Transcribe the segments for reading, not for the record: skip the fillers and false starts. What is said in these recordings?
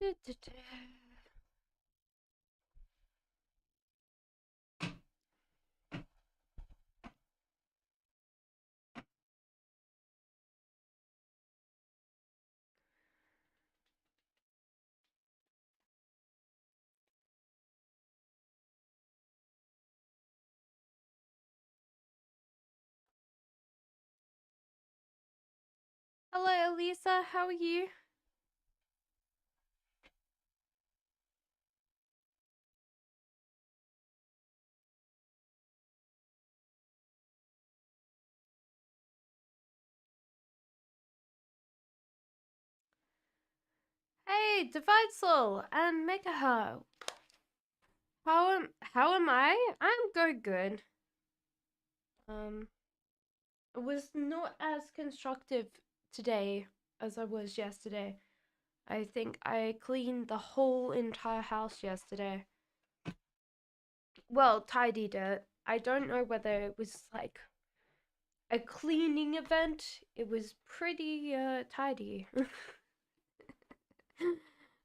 Du-du-du. Hello, Elisa. How are you? Hey, Divide Soul and Megaho. How am I? I'm going good. Um, I was not as constructive today as I was yesterday. I think I cleaned the whole entire house yesterday. Well, tidied it. I don't know whether it was like a cleaning event. It was pretty tidy.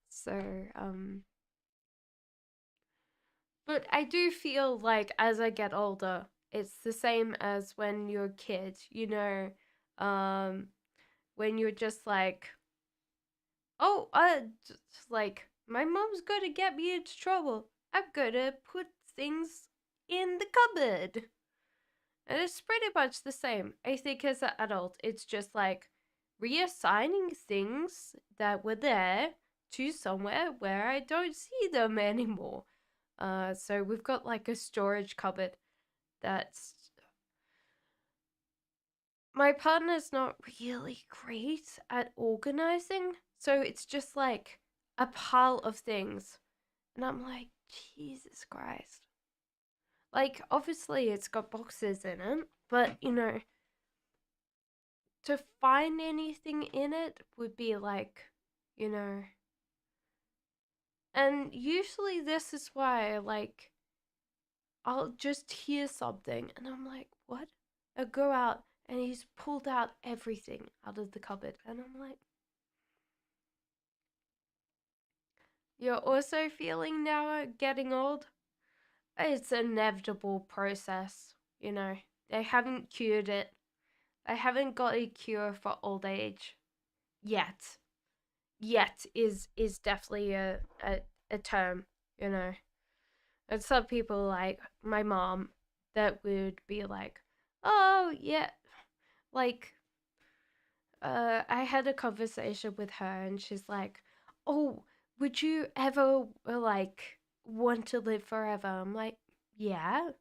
So, but I do feel like as I get older, it's the same as when you're a kid, um, when you're just like, oh, just like my mom's gonna get me into trouble. I'm gonna put things in the cupboard. And it's pretty much the same. I think as an adult, it's just like reassigning things that were there to somewhere where I don't see them anymore. So we've got like a storage cupboard that's my partner's not really great at organizing, so it's just like a pile of things. And I'm like, Jesus Christ. Like, obviously, it's got boxes in it, but to find anything in it would be like, you know. And usually, this is why, like, I'll just hear something and I'm like, what? I go out and he's pulled out everything out of the cupboard. And I'm like, you're also feeling now getting old? It's an inevitable process, you know. They haven't cured it. They haven't got a cure for old age yet. Yet is definitely a term, you know. And some people like my mom that would be like, "Oh, yeah, like I had a conversation with her and she's like, "Oh, would you ever like want to live forever?" I'm like, "Yeah."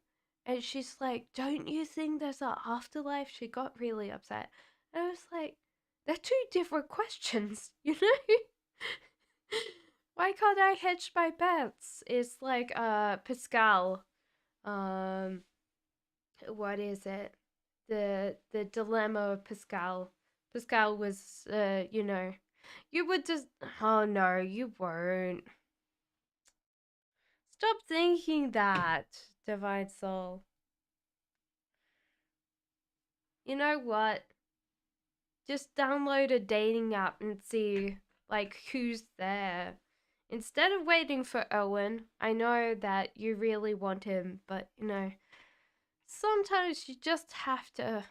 And she's like, "Don't you think there's an afterlife?" She got really upset. And I was like, "They're two different questions, you know?" Why can't I hedge my bets? It's like Pascal. Um what is it? The dilemma of Pascal. Pascal was you would just oh no, you won't. Stop thinking that, Divine Soul. You know what? Just download a dating app and see like who's there. Instead of waiting for Owen, I know that you really want him, but sometimes you just have to,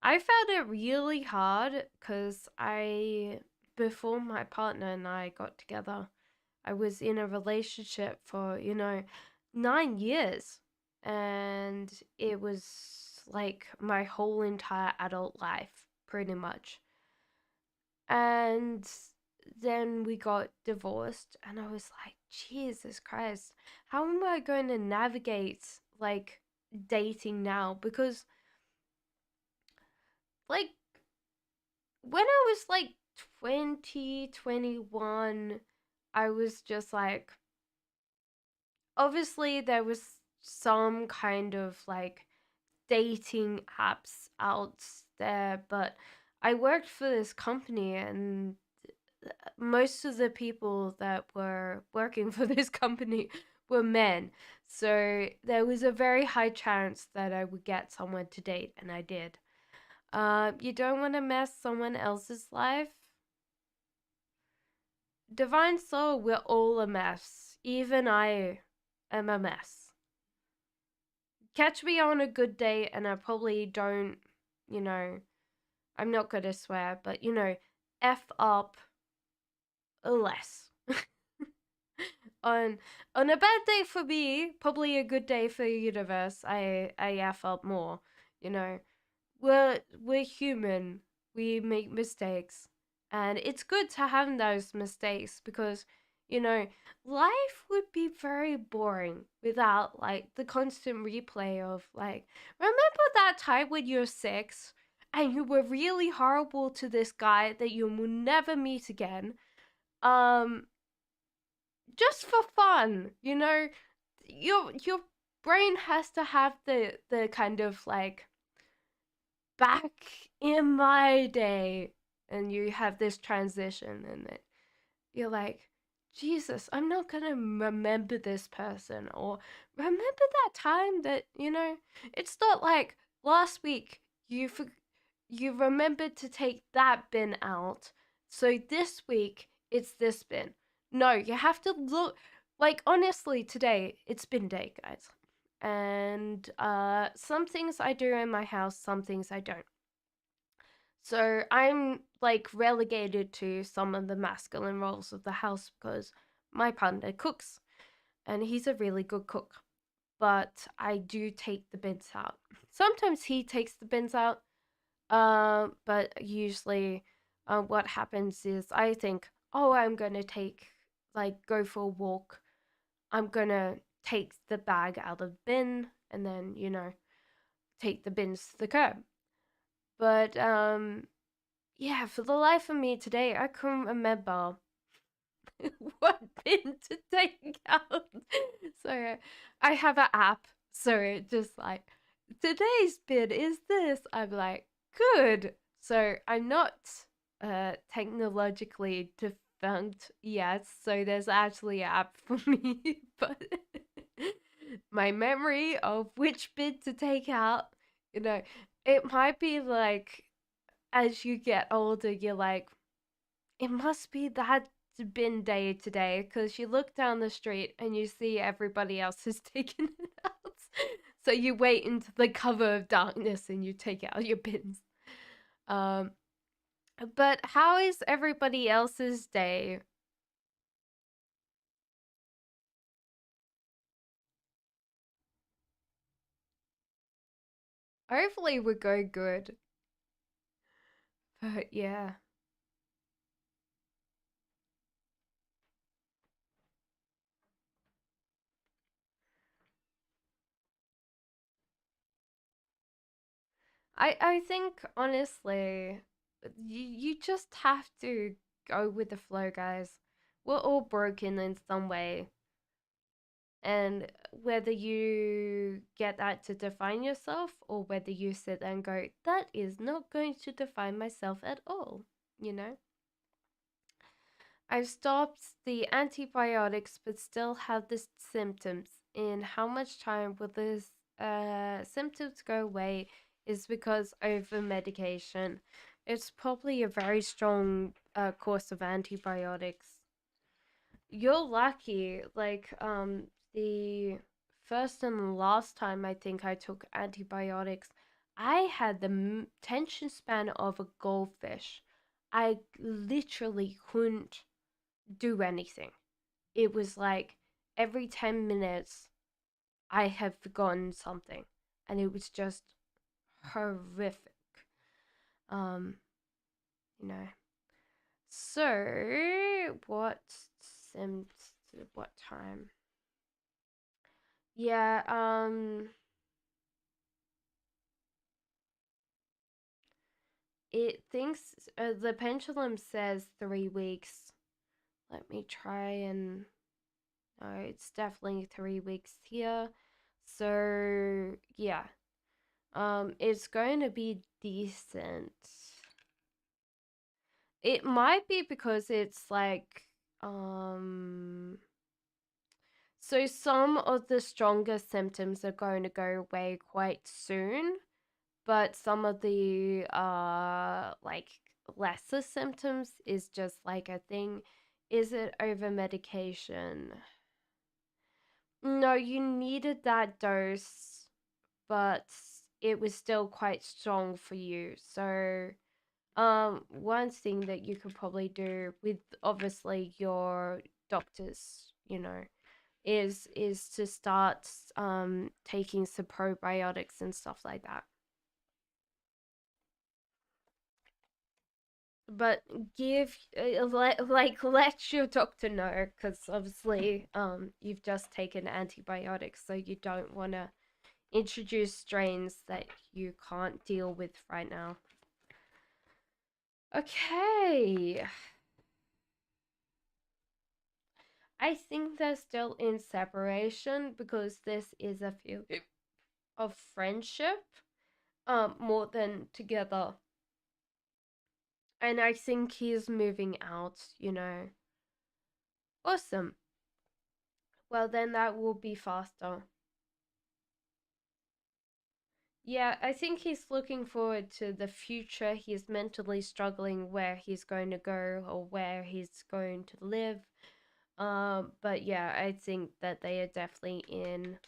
I found it really hard because before my partner and I got together, I was in a relationship for, 9 years. And it was like my whole entire adult life, pretty much. And then we got divorced, and I was like, Jesus Christ, how am I going to navigate like dating now? Because, like, when I was like 20, 21, I was just like, obviously, there was some kind of like dating apps out there, but I worked for this company and most of the people that were working for this company were men. So there was a very high chance that I would get someone to date, and I did. You don't want to mess someone else's life. Divine Soul, we're all a mess. Even I am a mess. Catch me on a good day, and I probably don't, you know, I'm not gonna swear, but F up less. on on a bad day for me, probably a good day for the universe, I F up more. You know, we're human. We make mistakes. And it's good to have those mistakes because, you know, life would be very boring without like the constant replay of like, remember that time when you were 6 and you were really horrible to this guy that you will never meet again? Um, just for fun, your brain has to have the kind of like back in my day, and you have this transition and it you're like, Jesus, I'm not gonna remember this person or remember that time that it's not like last week you remembered to take that bin out, so this week it's this bin. No, you have to look, like, honestly, today it's bin day, guys, and some things I do in my house, some things I don't. So I'm like relegated to some of the masculine roles of the house because my partner cooks and he's a really good cook. But I do take the bins out. Sometimes he takes the bins out, but usually what happens is I think, oh, I'm gonna go for a walk. I'm gonna take the bag out of the bin and then, take the bins to the curb. But yeah, for the life of me today, I couldn't remember what bin to take out. So I have an app. So it just like, today's bin is this. I'm like, good. So I'm not technologically defunct yet. So there's actually an app for me. But my memory of which bin to take out, it might be like as you get older, you're like, it must be that bin day today because you look down the street and you see everybody else has taken it out. So you wait into the cover of darkness and you take out your bins. Um, but how is everybody else's day? Hopefully, we're going good. But yeah. I think honestly, you just have to go with the flow, guys. We're all broken in some way. And whether you get that to define yourself or whether you sit there and go, that is not going to define myself at all, you know? I've stopped the antibiotics but still have the symptoms. In how much time will these symptoms go away is because over medication. It's probably a very strong course of antibiotics. You're lucky. Like, the first and last time I think I took antibiotics, I had the attention span of a goldfish. I literally couldn't do anything. It was like every 10 minutes I had forgotten something, and it was just horrific. Um, you know. So, what time? Yeah, it thinks the pendulum says 3 weeks. Let me try and no, it's definitely 3 weeks here. So yeah, it's going to be decent. It might be because it's like so some of the stronger symptoms are going to go away quite soon, but some of the like lesser symptoms is just like a thing Is it over medication? No, you needed that dose, but it was still quite strong for you. So, one thing that you could probably do with obviously your doctors, is to start taking some probiotics and stuff like that. But let your doctor know, because obviously you've just taken antibiotics, so you don't want to introduce strains that you can't deal with right now. Okay. I think they're still in separation because this is a feeling of friendship more than together. And I think he's moving out. Awesome. Well, then that will be faster. Yeah, I think he's looking forward to the future. He's mentally struggling where he's going to go or where he's going to live. But yeah, I think that they are definitely in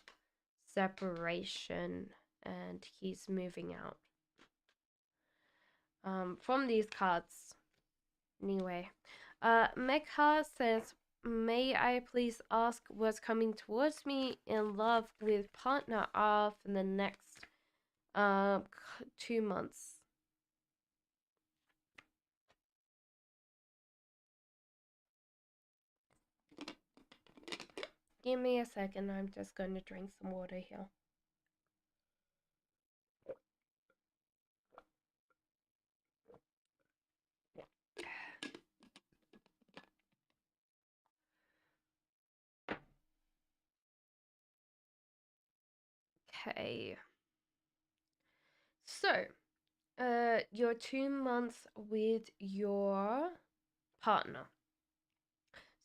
separation and he's moving out. From these cards. Anyway. Mekha says, may I please ask what's coming towards me in love with partner are for the next 2 months? Give me a second. I'm just going to drink some water here. Okay. So, your 2 months with your partner.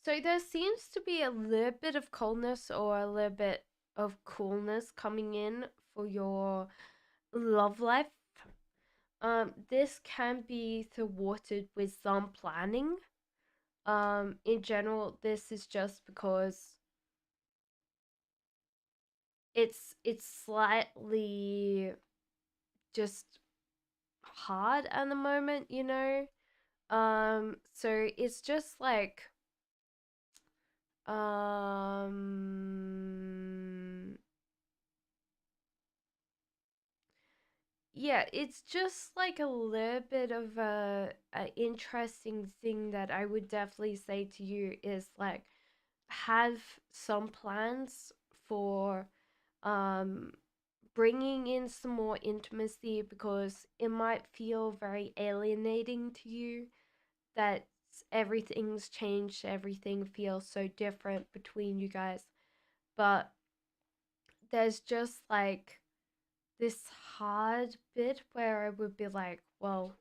So there seems to be a little bit of coldness or a little bit of coolness coming in for your love life. This can be thwarted with some planning. In general, this is just because it's slightly just hard at the moment. So it's just like yeah, it's just like a little bit of a interesting thing that I would definitely say to you is like have some plans for um bringing in some more intimacy, because it might feel very alienating to you that everything's changed, everything feels so different between you guys. But there's just like this hard bit where I would be like, well.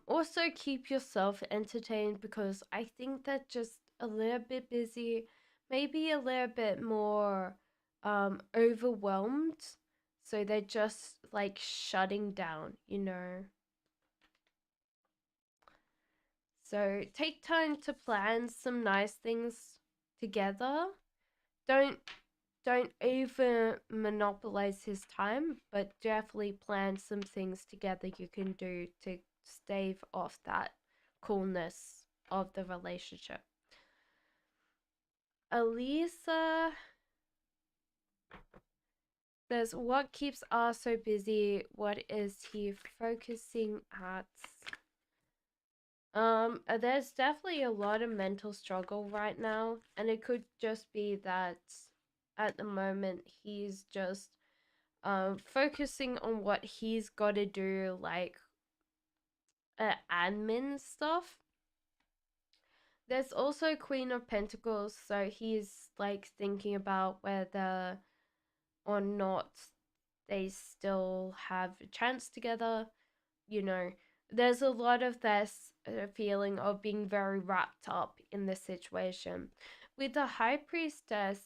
Also keep yourself entertained, because I think that just a little bit busy, maybe a little bit more overwhelmed. So they're just like shutting down. So take time to plan some nice things together. Don't don't over monopolize his time, but definitely plan some things together you can do to stave off that coolness of the relationship. Elisa says, what keeps R so busy? What is he focusing at? There's definitely a lot of mental struggle right now, and it could just be that at the moment he's just focusing on what he's got to do, like admin stuff. There's also Queen of Pentacles, so he's like thinking about whether or not they still have a chance together. There's a lot of this feeling of being very wrapped up in the situation. With the High Priestess,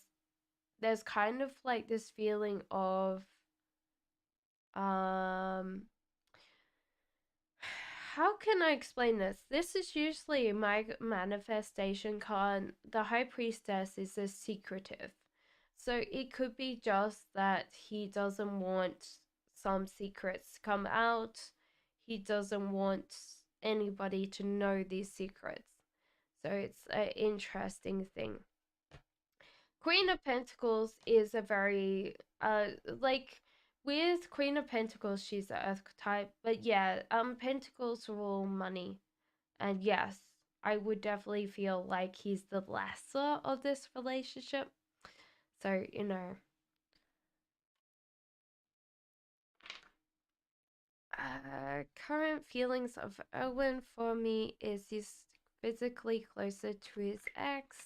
there's kind of like this feeling of how can I explain this? This is usually my manifestation card. The High Priestess is a secretive. So it could be just that he doesn't want some secrets to come out. He doesn't want anybody to know these secrets. So it's an interesting thing. Queen of Pentacles is a very like with Queen of Pentacles, she's the Earth type, but yeah, Pentacles rule money, and yes, I would definitely feel like he's the lesser of this relationship. So current feelings of Owen for me is he's physically closer to his ex.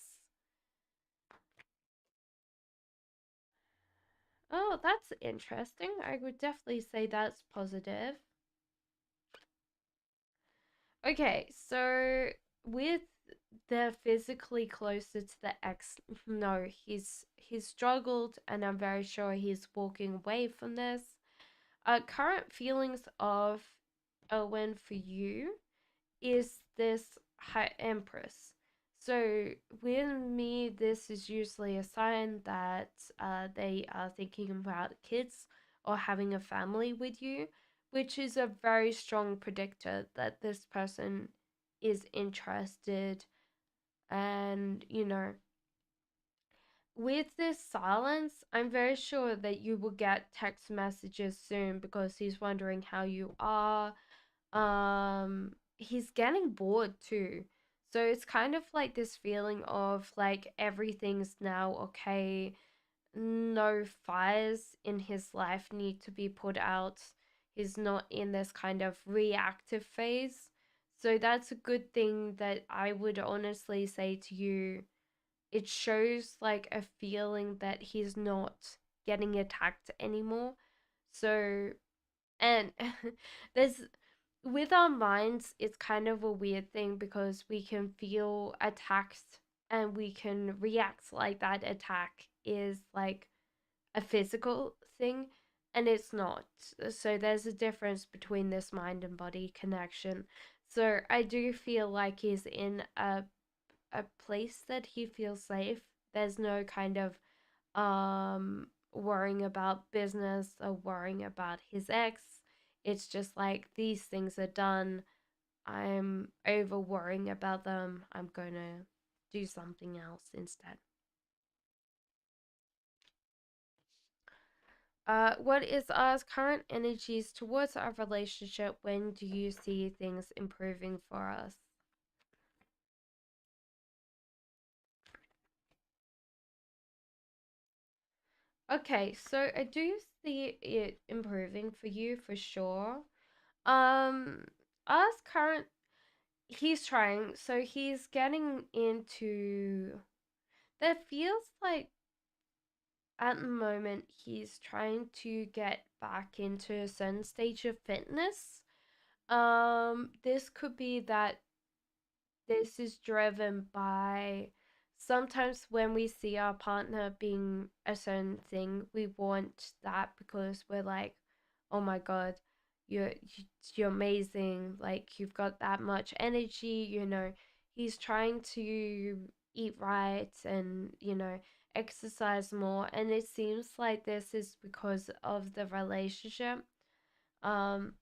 Oh, that's interesting. I would definitely say that's positive. Okay, so with the physically closer to the ex, no, he's struggled, and I'm very sure he's walking away from this. Current feelings of Owen for you is this High Empress. So with me, this is usually a sign that they are thinking about kids or having a family with you, which is a very strong predictor that this person is interested. And with this silence, I'm very sure that you will get text messages soon because he's wondering how you are. He's getting bored too. So it's kind of like this feeling of like everything's now okay. No fires in his life need to be put out. He's not in this kind of reactive phase. So that's a good thing that I would honestly say to you. It shows like a feeling that he's not getting attacked anymore. So, and there's with our minds, it's kind of a weird thing because we can feel attacked and we can react like that attack is like a physical thing, and it's not. So there's a difference between this mind and body connection. So I do feel like he's in a place that he feels safe. There's no kind of worrying about business or worrying about his ex. It's just like these things are done. I'm over worrying about them. I'm gonna do something else instead. What is our current energies towards our relationship? When do you see things improving for us? Okay, so I do see it improving for you for sure. Um, us current, he's trying, so he's getting into. That feels like at the moment he's trying to get back into a certain stage of fitness. This could be that this is driven by sometimes when we see our partner being a certain thing, we want that because we're like, oh my god, you're amazing, like you've got that much energy. He's trying to eat right and exercise more, and it seems like this is because of the relationship. um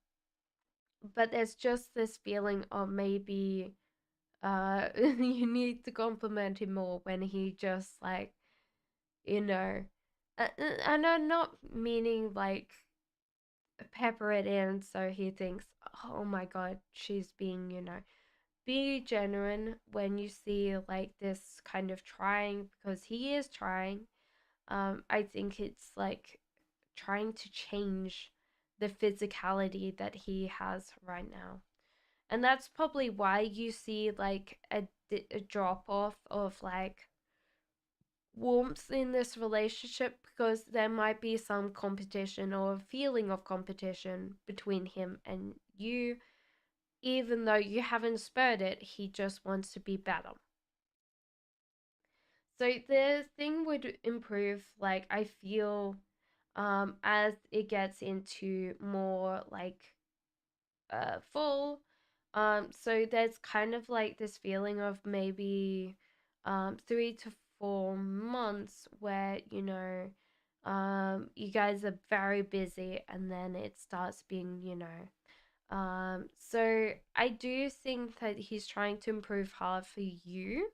but there's just this feeling of maybe you need to compliment him more when he just like you know and I'm not meaning like pepper it in so he thinks, oh my god, she's being, be genuine when you see like this kind of trying, because he is trying. I think it's like trying to change the physicality that he has right now. And that's probably why you see like a drop off of like warmth in this relationship, because there might be some competition or a feeling of competition between him and you. Even though you haven't spurred it, he just wants to be better. So the thing would improve, like I feel, as it gets into more like full. So there's kind of like this feeling of maybe 3 to 4 months where, you guys are very busy and then it starts being, so I do think that he's trying to improve hard for you.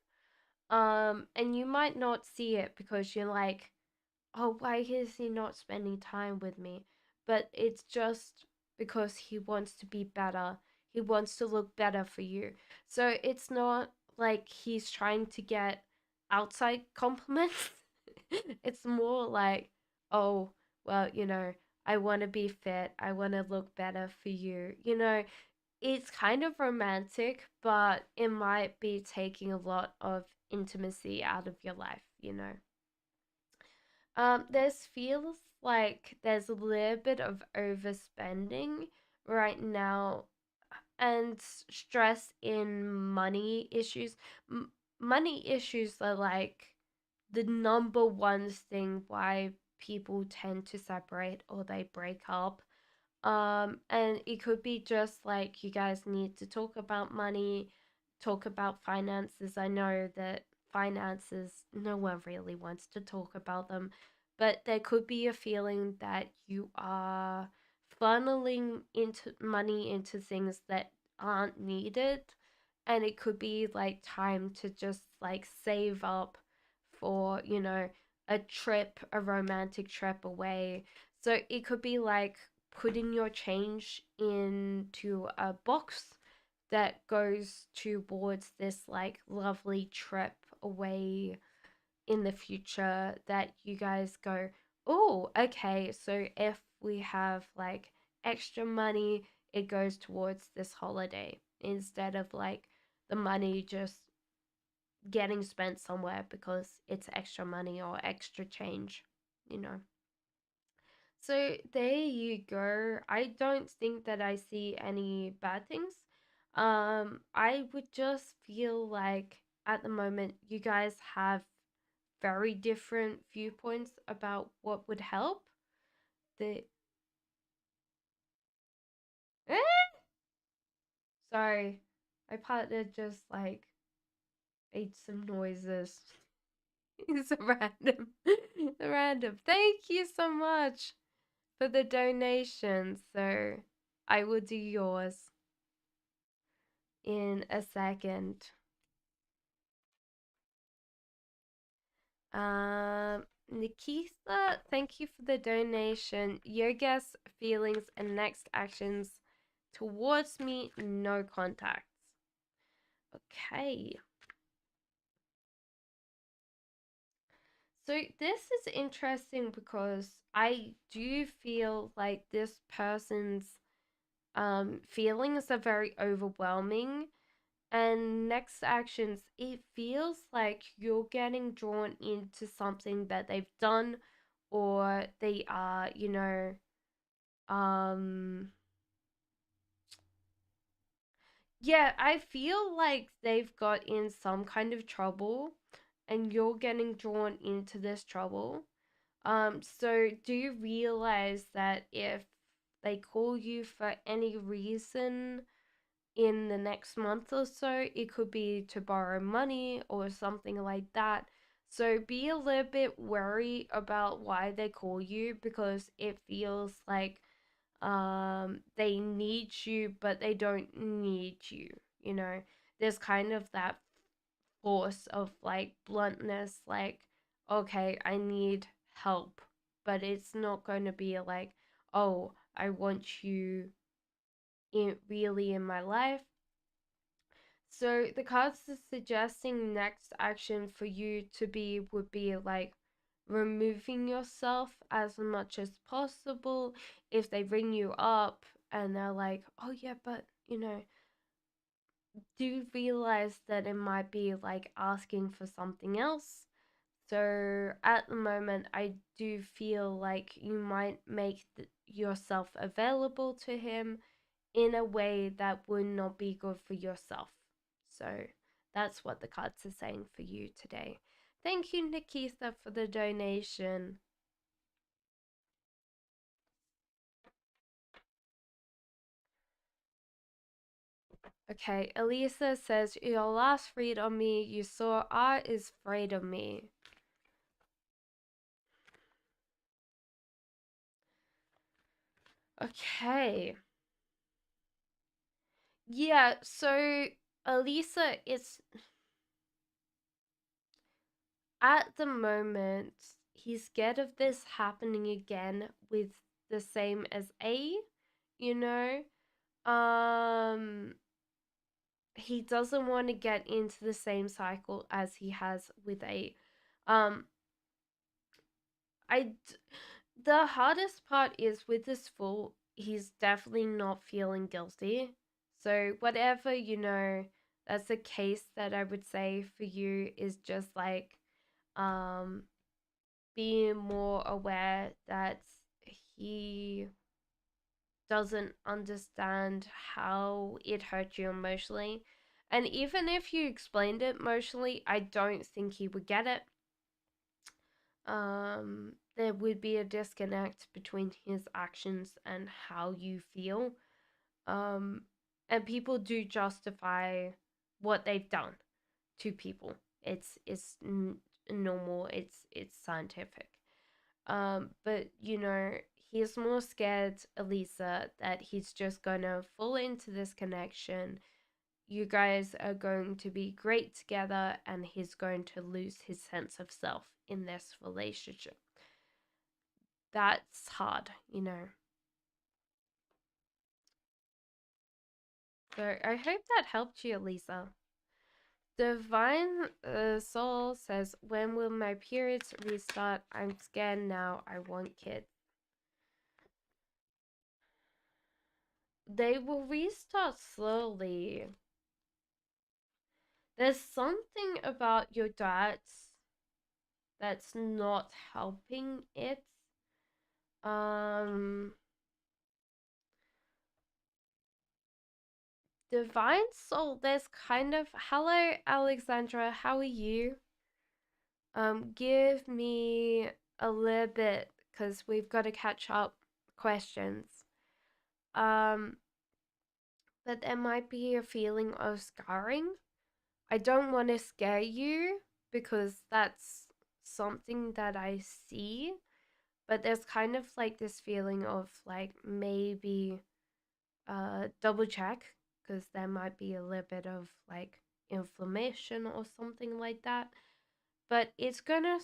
And you might not see it because you're like, oh, why is he not spending time with me? But it's just because he wants to be better. He wants to look better for you. So it's not like he's trying to get outside compliments. It's more like, oh, well, I want to be fit. I want to look better for you. It's kind of romantic, but it might be taking a lot of intimacy out of your life. There's feels like there's a little bit of overspending right now and stress in money issues. Money issues are like the number one thing why people tend to separate or they break up. And it could be just like you guys need to talk about money, talk about finances. I know that finances, no one really wants to talk about them, but there could be a feeling that you are funneling into money into things that aren't needed. And it could be like time to just like save up for, a trip, a romantic trip away. So it could be like putting your change into a box that goes towards this like lovely trip away in the future that you guys go, oh, okay, so if we have like extra money, it goes towards this holiday instead of like the money just getting spent somewhere because it's extra money or extra change, you know. So there you go. I don't think that I see any bad things. I would just feel like at the moment you guys have very different viewpoints about what would help. The eh? Sorry, my partner just like made some noises. It's a random, a random. Thank you so much for the donation. So I will do yours in a second. Nikitha, thank you for the donation. Your guess, feelings, and next actions towards me, no contacts. Okay. So this is interesting because I do feel like this person's feelings are very overwhelming. And next actions, it feels like you're getting drawn into something that they've done or they are, um yeah, I feel like they've got in some kind of trouble and you're getting drawn into this trouble. So do you realize that if they call you for any reason in the next month or so, it could be to borrow money or something like that. So be a little bit wary about why they call you because it feels like they need you but they don't need you, you know. There's kind of that force of like bluntness, like, okay, I need help, but it's not going to be like, oh, I want you really in my life. So the cards are suggesting next action for you to be would be like removing yourself as much as possible. If they ring you up and they're like, oh yeah, but do realize that it might be like asking for something else. So at the moment, I do feel like you might make yourself available to him in a way that would not be good for yourself. So that's what the cards are saying for you today. Thank you, Nikitha, for the donation. Okay, Elisa says, your last read on me, you saw art is afraid of me. Okay. Yeah, so Elisa is at the moment, he's scared of this happening again with the same as A, you know? Um he doesn't want to get into the same cycle as he has with A. Um I the hardest part is with this fool, he's definitely not feeling guilty. So whatever, that's a case that I would say for you is just like um being more aware that he doesn't understand how it hurt you emotionally. And even if you explained it emotionally, I don't think he would get it. There would be a disconnect between his actions and how you feel. Um, and people do justify what they've done to people. It's normal. It's scientific. But he's more scared, Elisa, that he's just gonna fall into this connection. You guys are going to be great together, and he's going to lose his sense of self in this relationship. That's hard. So I hope that helped you, Elisa. Divine Soul says, when will my periods restart? I'm scared now. I want kids. They will restart slowly. There's something about your diet that's not helping it. Um, Divine Soul, there's kind of, hello, Alexandra, how are you? Give me a little bit, because we've got to catch up questions. Um, but there might be a feeling of scarring. I don't want to scare you because that's something that I see, but there's kind of like this feeling of like maybe double check because there might be a little bit of like inflammation or something like that. But it's gonna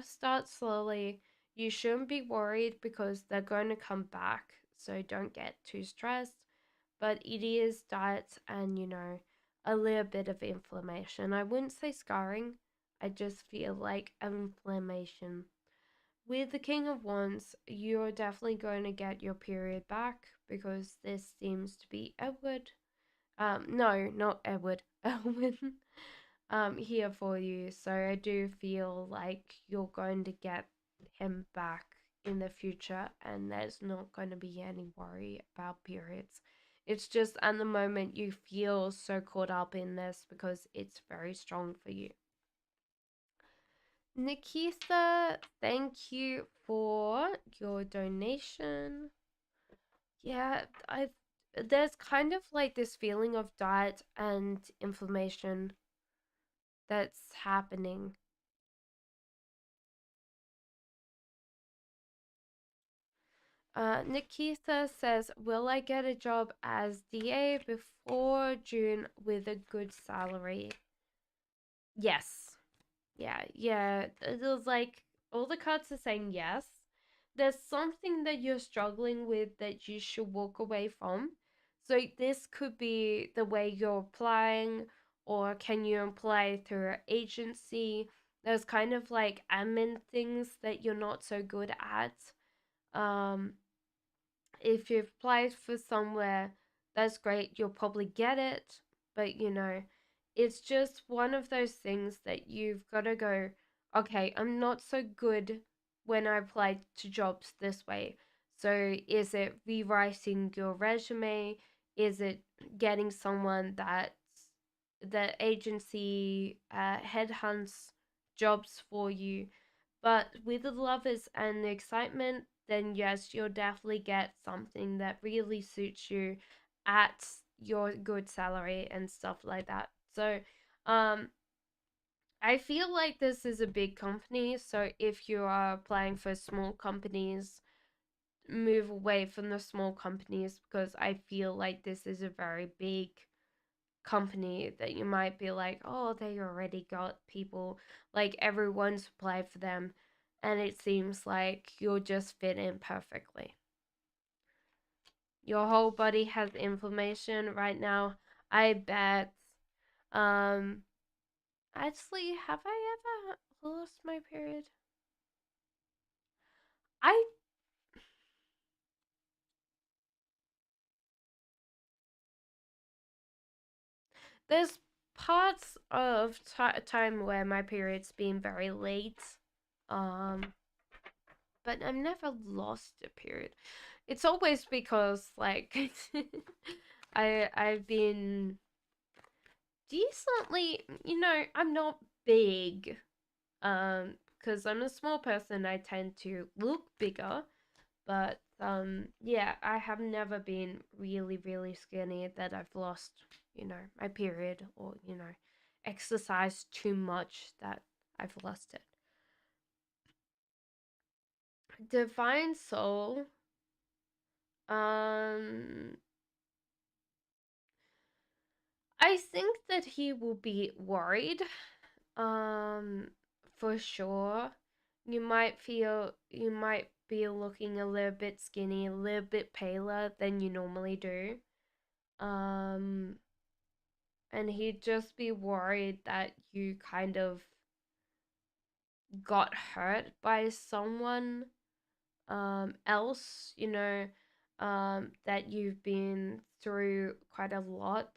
start slowly. You shouldn't be worried because they're going to come back, so don't get too stressed. But it is diet and a little bit of inflammation. I wouldn't say scarring. I just feel like inflammation. With the King of Wands, you're definitely going to get your period back because this seems to be Edward. No, not Edward. Elwin. Here for you. So I do feel like you're going to get him back in the future, and there's not going to be any worry about periods. It's just at the moment you feel so caught up in this because it's very strong for you. Nikitha, thank you for your donation. Yeah, I there's kind of like this feeling of diet and inflammation that's happening. Nikitha says, will I get a job as DA before June with a good salary? Yes. Yeah. It was like all the cards are saying yes. There's something that you're struggling with that you should walk away from. So this could be the way you're applying, or can you apply through an agency? There's kind of like admin things that you're not so good at. Um, if you've applied for somewhere, that's great, you'll probably get it. But it's just one of those things that you've got to go, okay, I'm not so good when I apply to jobs this way. So is it rewriting your resume? Is it getting someone that the agency headhunts jobs for you? But with the lovers and the excitement, then yes, you'll definitely get something that really suits you at your good salary and stuff like that. So, um, I feel like this is a big company. So if you are applying for small companies, move away from the small companies because I feel like this is a very big company that you might be like, oh, they already got people, like everyone's applied for them, and it seems like you'll just fit in perfectly. Your whole body has inflammation right now. I bet. Um, actually, have I ever lost my period? I There's parts of time where my period's been very late, um, but I've never lost a period. It's always because like I've been decently, I'm not big, because I'm a small person. I tend to look bigger, but yeah, I have never been really, really skinny that I've lost, my period, or, exercised too much that I've lost it. Divine Soul, um, I think that he will be worried, um, for sure. You might be looking a little bit skinny, a little bit paler than you normally do. Um, and he'd just be worried that you kind of got hurt by someone else, that you've been through quite a lot.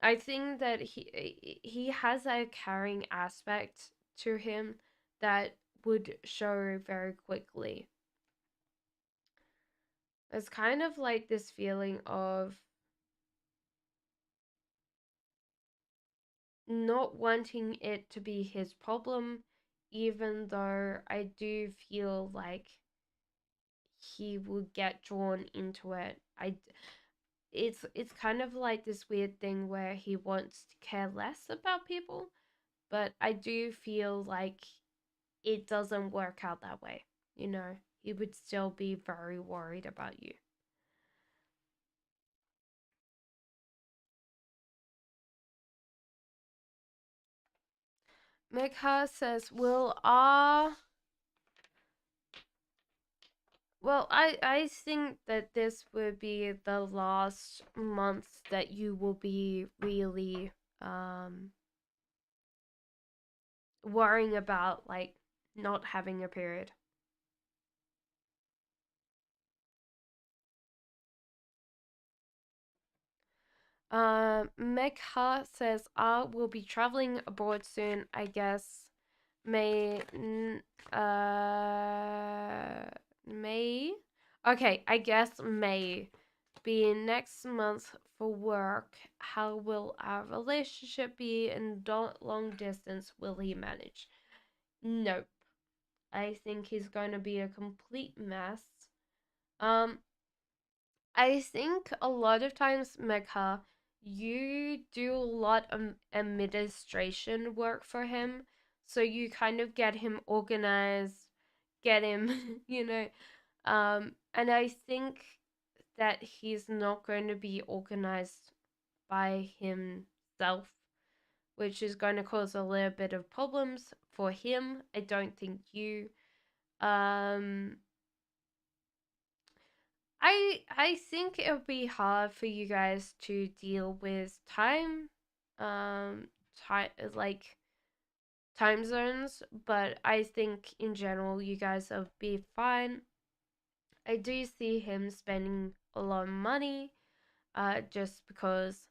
I think that he has a caring aspect to him that would show very quickly. It's kind of like this feeling of not wanting it to be his problem, even though I do feel like he will get drawn into it. It's kind of like this weird thing where he wants to care less about people, but I do feel like it doesn't work out that way. He would still be very worried about you. Mikha says, well, I think that this would be the last month that you will be really worrying about like not having a period. Megha says, I will be traveling abroad soon. I guess May. May. Okay, I guess May be next month for work. How will our relationship be in long distance? Will he manage? Nope. I think he's going to be a complete mess. Um, I think a lot of times, Megha, you do a lot of administration work for him. So you kind of get him organized, get him, and I think that he's not going to be organized by himself, which is going to cause a little bit of problems for him. I don't think you. Um, I think it would be hard for you guys to deal with um, time like time zones, but I think in general you guys will be fine. I do see him spending a lot of money, just because,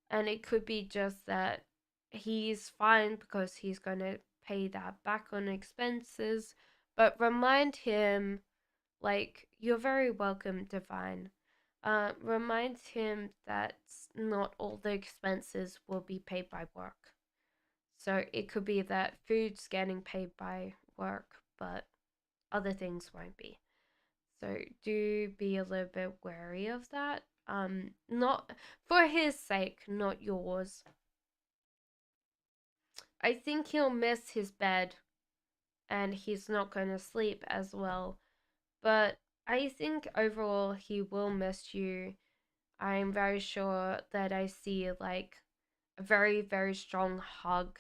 and it could be just that he's fine because he's gonna pay that back on expenses, but remind him, like, you're very welcome, Divine. Remind him that not all the expenses will be paid by work. So it could be that food's getting paid by work, but other things won't be. So do be a little bit wary of that. Not for his sake, not yours. I think he'll miss his bed and he's not going to sleep as well. But I think overall he will miss you. I'm very sure that I see like a very, very strong hug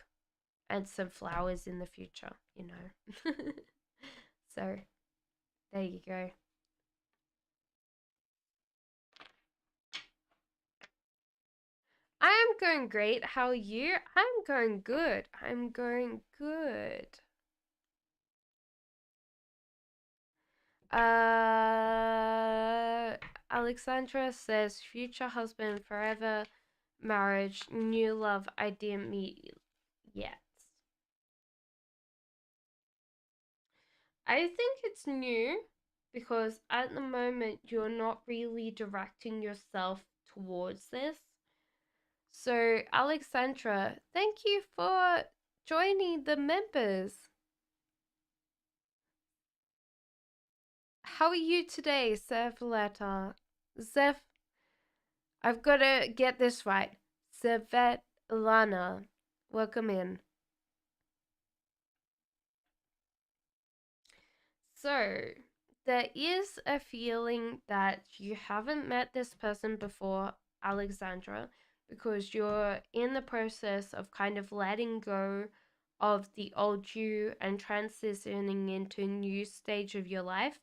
and some flowers in the future, you know. So there you go. I am going great. How are you? I'm going good. I'm going good. Uh, Alexandra says future husband forever marriage new love I didn't meet yet. I think it's new because at the moment you're not really directing yourself towards this. So, Alexandra, thank you for joining the members. How are you today, Svetlana? Zev, I've got to get this right. Svetlana, welcome in. So, there is a feeling that you haven't met this person before, Alexandra, because you're in the process of kind of letting go of the old you and transitioning into a new stage of your life.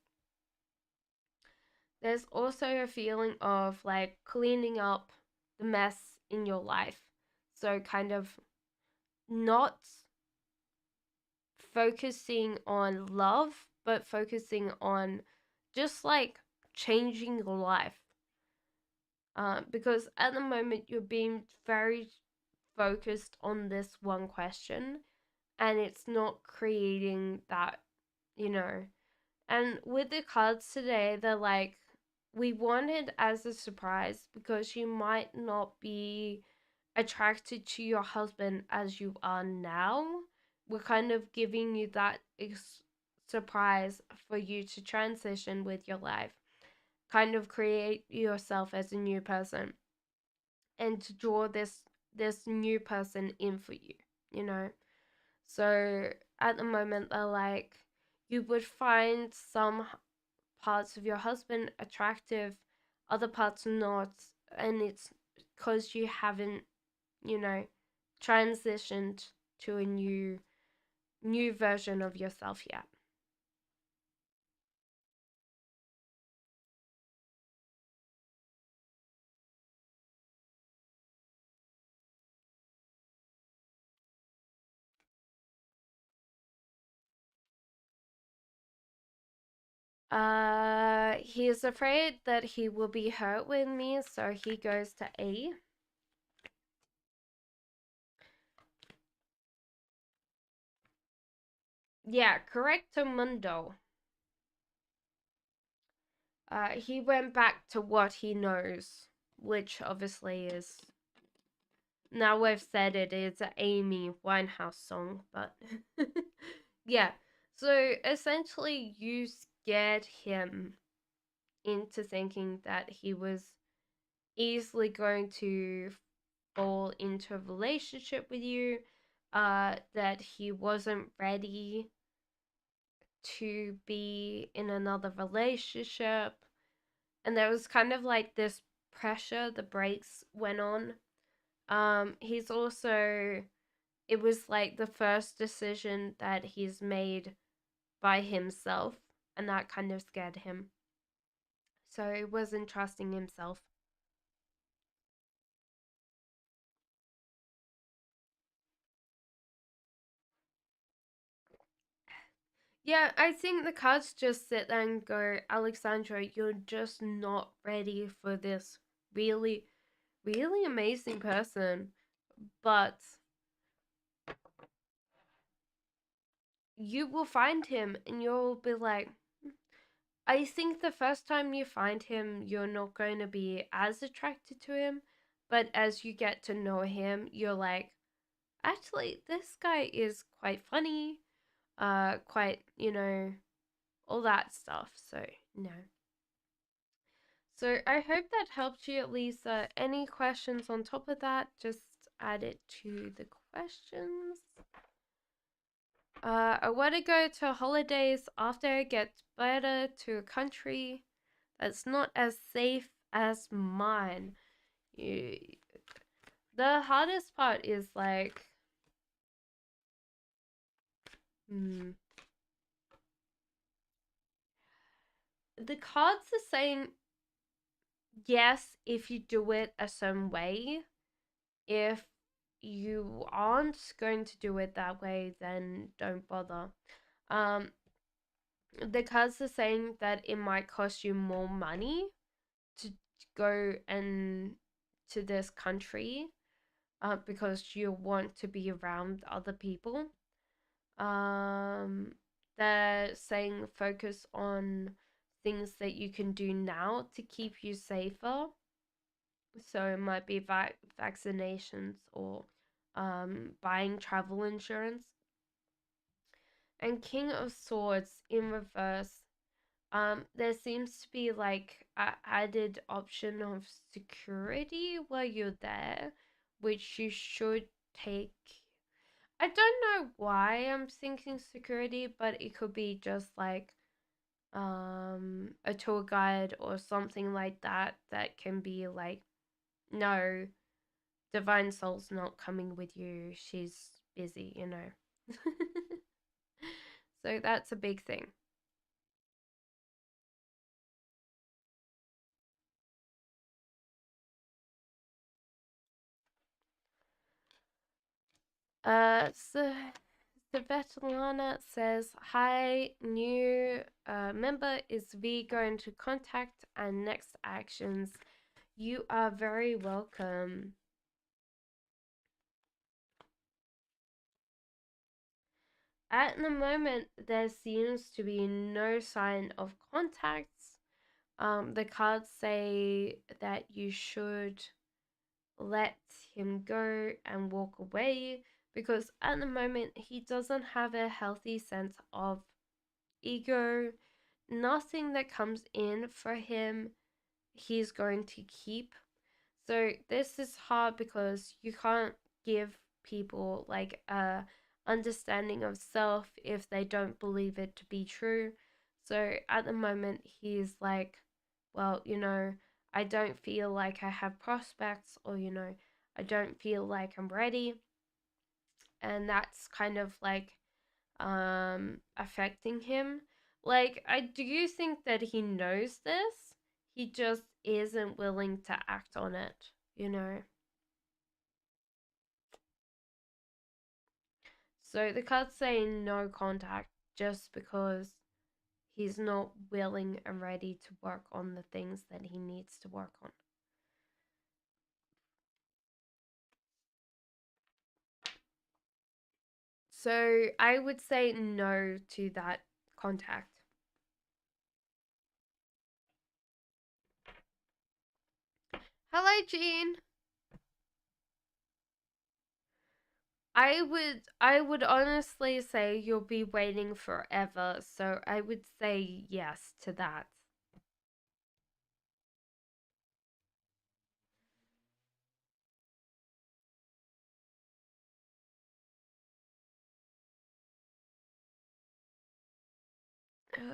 There's also a feeling of like cleaning up the mess in your life. So, kind of not focusing on love, but focusing on just like changing your life. Because at the moment you're being very focused on this one question and it's not creating that, you know. And with the cards today, they're like, we want it as a surprise because you might not be attracted to your husband as you are now. We're kind of giving you that surprise for you to transition with your life, kind of create yourself as a new person, and to draw this new person in for you, you know. So at the moment, they're like, you would find some parts of your husband attractive, other parts not, and it's because you haven't, you know, transitioned to a new version of yourself yet. He is afraid that he will be hurt with me, so he goes to A. Yeah, correcto mundo. He went back to what he knows, which obviously is, now we've said it is an Amy Winehouse song, but yeah. So essentially, you scared him into thinking that he was easily going to fall into a relationship with you, that he wasn't ready to be in another relationship. And there was kind of like this pressure, the brakes went on. He's also, it was like the first decision that he's made by himself, and that kind of scared him. So it wasn't trusting himself. Yeah, I think the cards just sit there and go, Alexandra, you're just not ready for this really, really amazing person. But you will find him and you'll be like, I think the first time you find him, you're not going to be as attracted to him. But as you get to know him, you're like, actually, this guy is quite funny, quite, you know, all that stuff. So, no. So I hope that helped you, Lisa. Any questions on top of that, just add it to the questions. I want to go to holidays after I get better to a country that's not as safe as mine. You, the hardest part is like, the cards are saying yes if you do it a certain way. If you aren't going to do it that way, then don't bother. Um, the cards are saying that it might cost you more money to go and to this country, because you want to be around other people. Um, they're saying focus on things that you can do now to keep you safer. So it might be vaccinations or buying travel insurance. And King of Swords in reverse, there seems to be like a added option of security while you're there, which you should take. I don't know why I'm thinking security, but it could be just like a tour guide or something like that that can be like, no, Divine Soul's not coming with you. She's busy, you know. So that's a big thing. So the Svetlana says, hi, new member, is V going to contact and next actions? You are very welcome. At the moment, there seems to be no sign of contacts. The cards say that you should let him go and walk away because at the moment he doesn't have a healthy sense of ego. Nothing that comes in for him he's going to keep. So this is hard because you can't give people like a understanding of self if they don't believe it to be true. So at the moment he's like, well, I don't feel like I have prospects, or I don't feel like I'm ready. And that's kind of like affecting him. Like, I do think that he knows this. He just isn't willing to act on it. So the card's saying no contact just because he's not willing and ready to work on the things that he needs to work on. So I would say no to that contact. Hello, Jean. I would honestly say you'll be waiting forever, so I would say yes to that.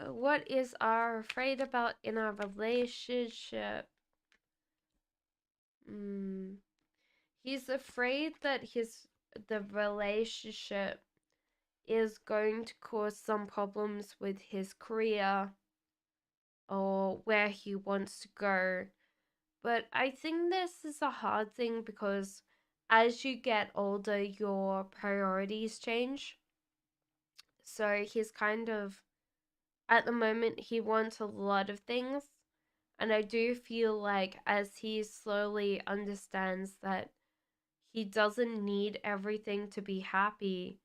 What is our afraid about in our relationship? He's afraid that the relationship is going to cause some problems with his career or where he wants to go. But I think this is a hard thing because as you get older, your priorities change. So he's kind of, at the moment, he wants a lot of things. And I do feel like as he slowly understands that he doesn't need everything to be happy,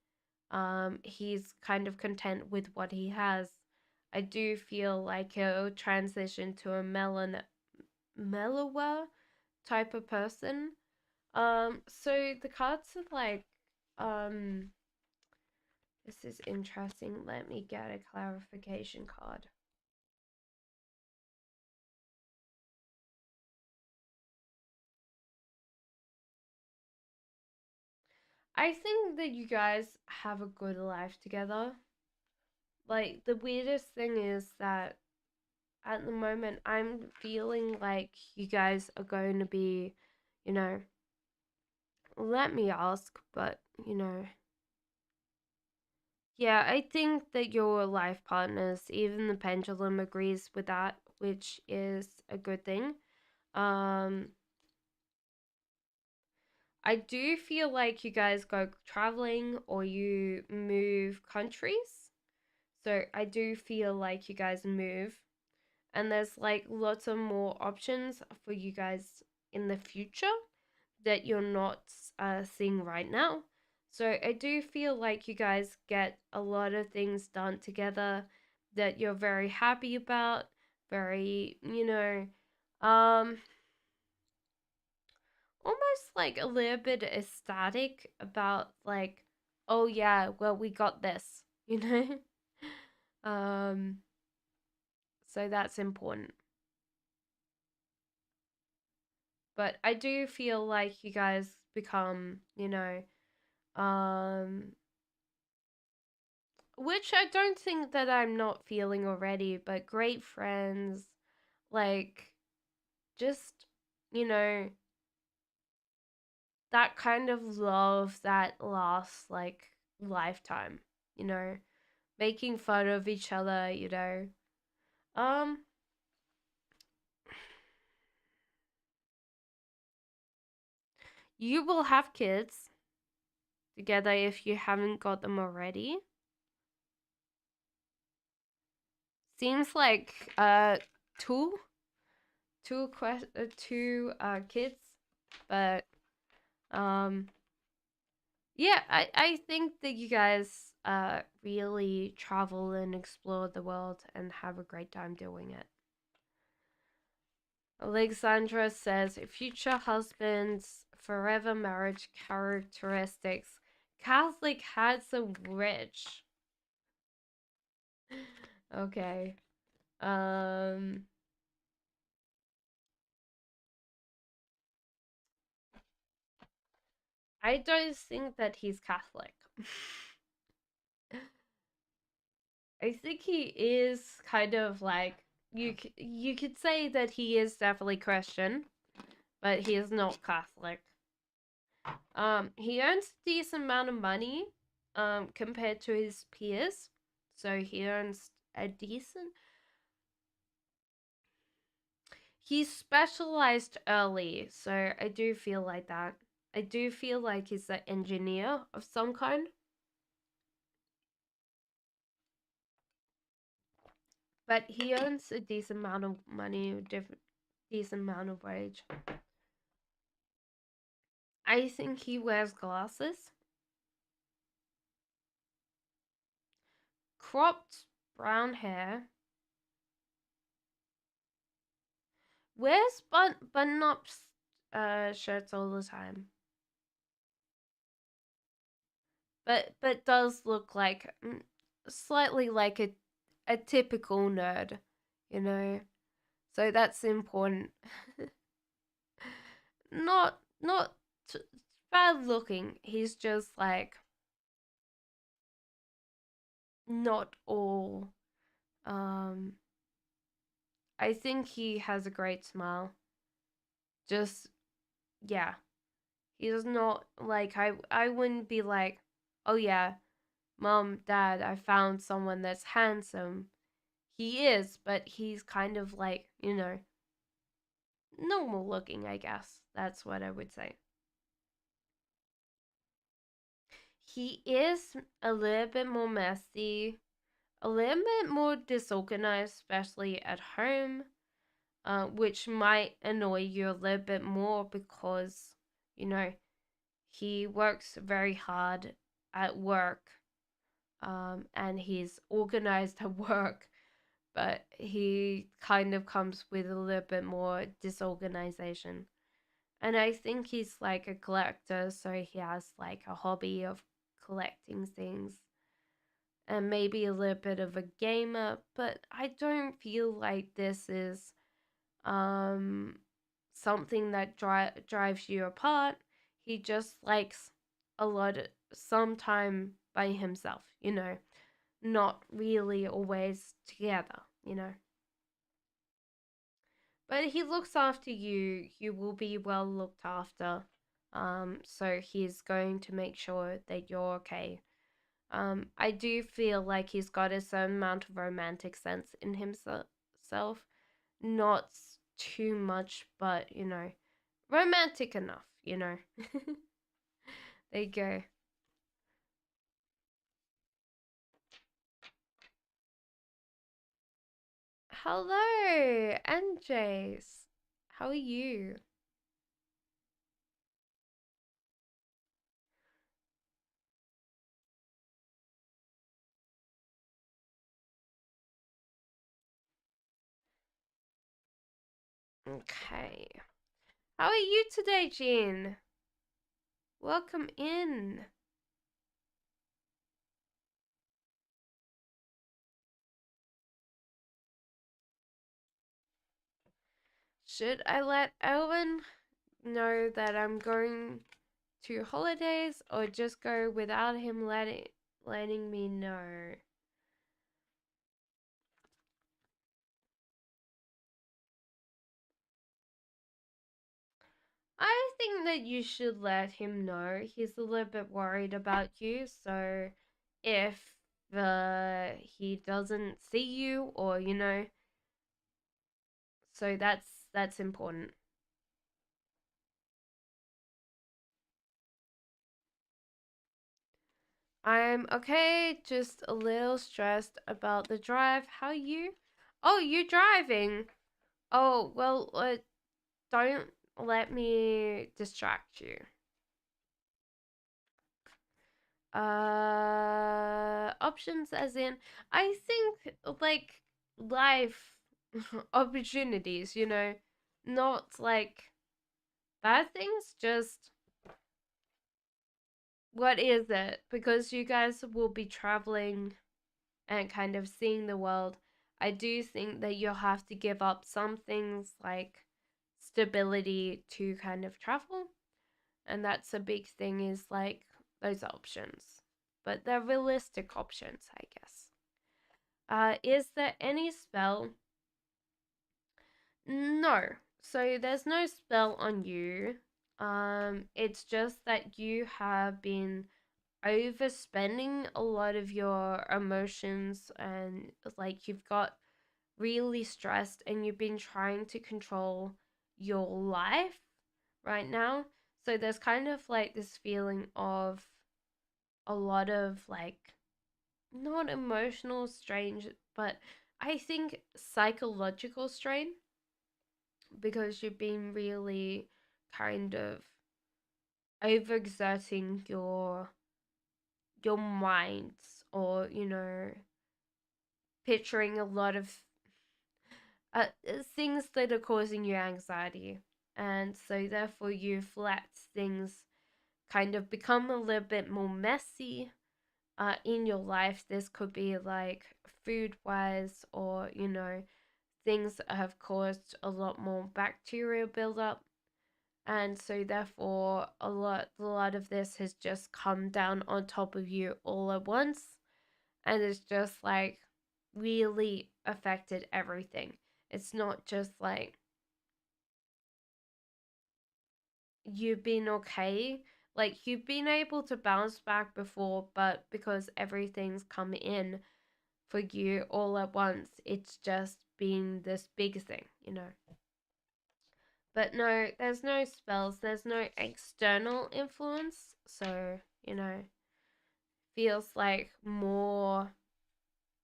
he's kind of content with what he has. I do feel like he'll transition to a mellower type of person. So the cards are like, um, this is interesting. Let me get a clarification card. I think that you guys have a good life together. Like, the weirdest thing is that at the moment, I'm feeling like you guys are going to be, you know, let me ask, but, yeah, I think that your life partners, even the pendulum agrees with that, which is a good thing. Um, I do feel like you guys go traveling or you move countries. So I do feel like you guys move, and there's like lots of more options for you guys in the future that you're not seeing right now. So I do feel like you guys get a lot of things done together that you're very happy about, very, almost like a little bit ecstatic about like, oh yeah, well we got this, you know? um so that's important. But I do feel like you guys become, um which I don't think that I'm not feeling already, but great friends, like just, you know, that kind of love that lasts like lifetime, you know, making fun of each other, Um you will have kids together if you haven't got them already. Seems like two two kids, but um yeah, I think that you guys really travel and explore the world and have a great time doing it. Alexandra says future husbands, forever marriage characteristics. Catholic, handsome, rich. Okay. Um I don't think that he's Catholic. I think he is kind of like you could say that he is definitely Christian, but he is not Catholic. He earns a decent amount of money, compared to his peers, so he earns a decent. He specialized early, so I do feel like that. I do feel like he's an engineer of some kind, but he earns a decent amount of money, decent amount of wage. I think he wears glasses, cropped brown hair, wears button up shirts all the time, but does look like slightly like a typical nerd, you know. So that's important. Not bad looking. He's just like not all. Um, I think he has a great smile. Just yeah, he's not like I wouldn't be like, "Oh yeah, mom, dad, I found someone that's handsome." He is, but he's kind of like, normal looking, I guess. That's what I would say. He is a little bit more messy, a little bit more disorganized, especially at home, which might annoy you a little bit more because, you know, he works very hard at work, and he's organized at work, but he kind of comes with a little bit more disorganization. And I think he's like a collector, so he has like a hobby of collecting things and maybe a little bit of a gamer, but I don't feel like this is um something that drives you apart. He just likes a lot of some time by himself, not really always together, But he looks after you. You will be well looked after. So he's going to make sure that you're okay. I do feel like he's got a certain amount of romantic sense in himself. Not too much, but romantic enough. There you go. Hello, NJs. How are you? Okay. How are you today, Jean? Welcome in. Should I let Elvin know that I'm going to holidays or just go without him letting me know? I think that you should let him know. He's a little bit worried about you, so if he doesn't see you or so that's important. I'm okay, just a little stressed about the drive. How are you? Oh, you're driving. Oh, well, don't let me distract you. Options as in, I think like life opportunities, not like bad things, just what is it? Because you guys will be traveling and kind of seeing the world. I do think that you'll have to give up some things like stability to kind of travel. And that's a big thing is like those options. But they're realistic options, I guess. Is there any spell? No. So there's no spell on you. It's just that you have been overspending a lot of your emotions and like you've got really stressed and you've been trying to control your life right now. So there's kind of like this feeling of a lot of like not emotional strain, but I think psychological strain because you've been really kind of overexerting your minds or picturing a lot of things that are causing you anxiety, and so therefore you've let things kind of become a little bit more messy in your life. This could be like food wise, or things that have caused a lot more bacterial buildup, and so therefore a lot of this has just come down on top of you all at once, and it's just like really affected everything. It's not just like you've been okay. Like you've been able to bounce back before, but because everything's come in for you all at once, it's just been this big thing. But no, there's no spells, there's no external influence. So, feels like more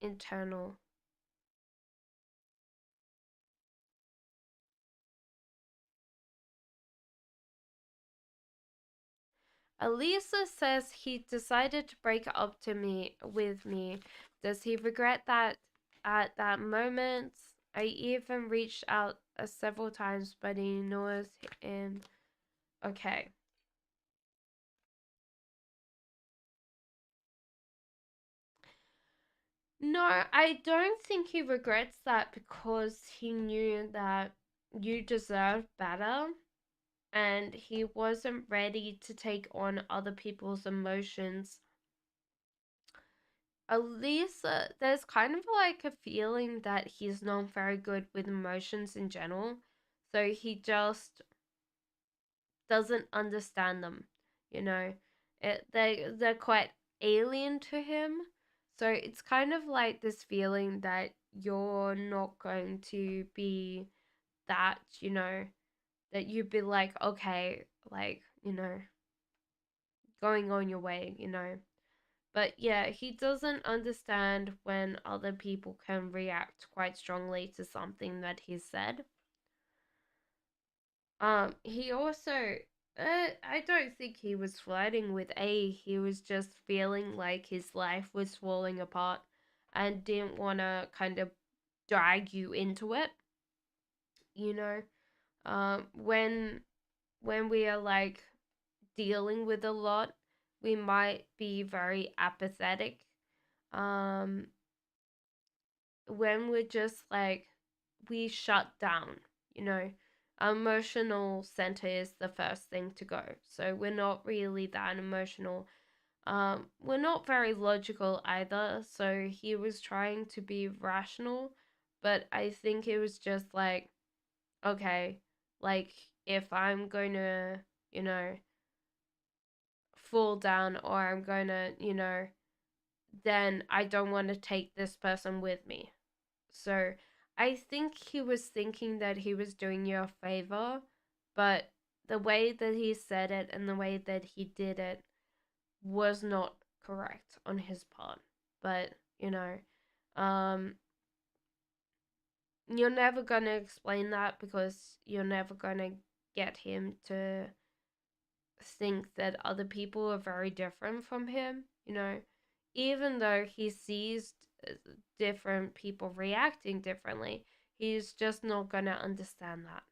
internal. Elisa says he decided to break up to me with me. Does he regret that at that moment? I even reached out several times, but he ignores him. Okay. No, I don't think he regrets that because he knew that you deserve better. and he wasn't ready to take on other people's emotions. At least there's kind of like a feeling that he's not very good with emotions in general. So he just doesn't understand them, you know. They're quite alien to him. So it's kind of like this feeling that you're not going to be that, that you'd be like, okay, like, going on your way. But yeah, he doesn't understand when other people can react quite strongly to something that he said. He also, I don't think he was flirting with A. He was just feeling like his life was falling apart and didn't want to kind of drag you into it. You know, when we are like dealing with a lot, we might be very apathetic. Um, when we're just like we shut down, you know. Our emotional center is the first thing to go. So we're not really that emotional. We're not very logical either. So he was trying to be rational, but I think it was just like, okay, like if I'm going to, you know, fall down or I'm going to, then I don't want to take this person with me. So I think he was thinking that he was doing you a favor, but the way that he said it and the way that he did it was not correct on his part. But, um, you're never gonna explain that because you're never gonna get him to think that other people are very different from him. Even though he sees different people reacting differently, he's just not gonna understand that.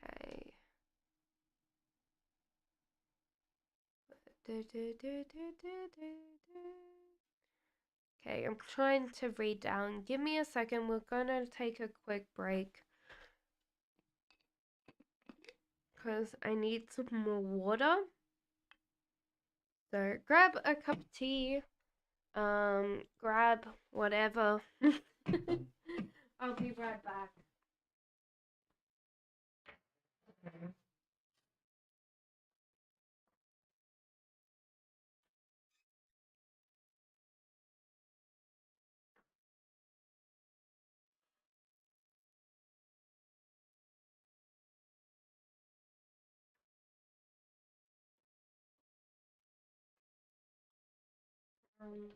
Okay. Okay, I'm trying to read down. Give me a second. We're gonna take a quick break because I need some more water. So grab a cup of tea. Grab whatever. I'll be right back. Um,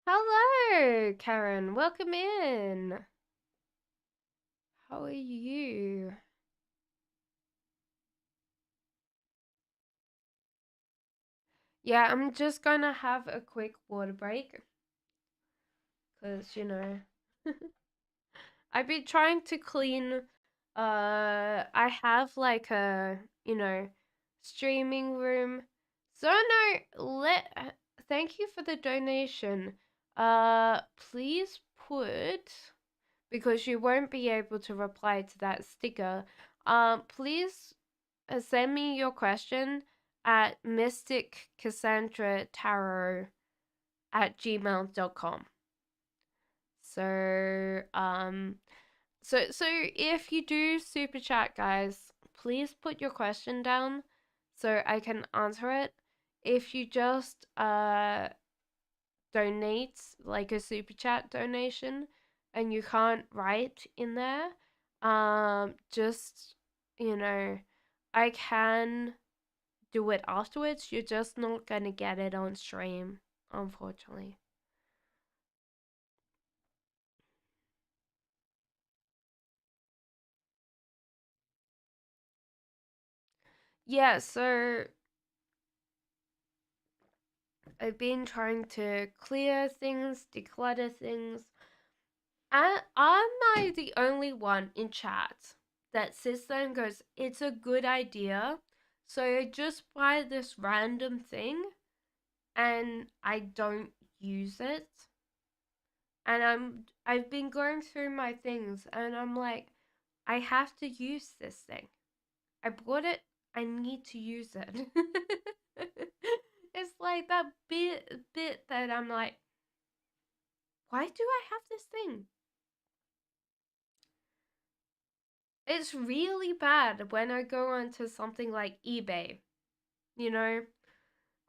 Hello, Karen. Welcome in. How are you? Yeah, I'm just gonna have a quick water break because I've been trying to clean. I have like a streaming room. So no, thank you for the donation. Please put, because you won't be able to reply to that sticker. Please send me your question at mysticcassandra@gmail.com. So so if you do super chat, guys, please put your question down so I can answer it. If you just donate like a super chat donation and you can't write in there, just I can do it afterwards. You're just not gonna get it on stream, unfortunately. Yeah, so I've been trying to clear things, declutter things. Am I the only one in chat that sits there and goes, it's a good idea? So I just buy this random thing and I don't use it. And I've been going through my things and I'm like, I have to use this thing. I bought it, I need to use it. It's like that bit that I'm like, why do I have this thing? It's really bad when I go onto something like eBay. You know,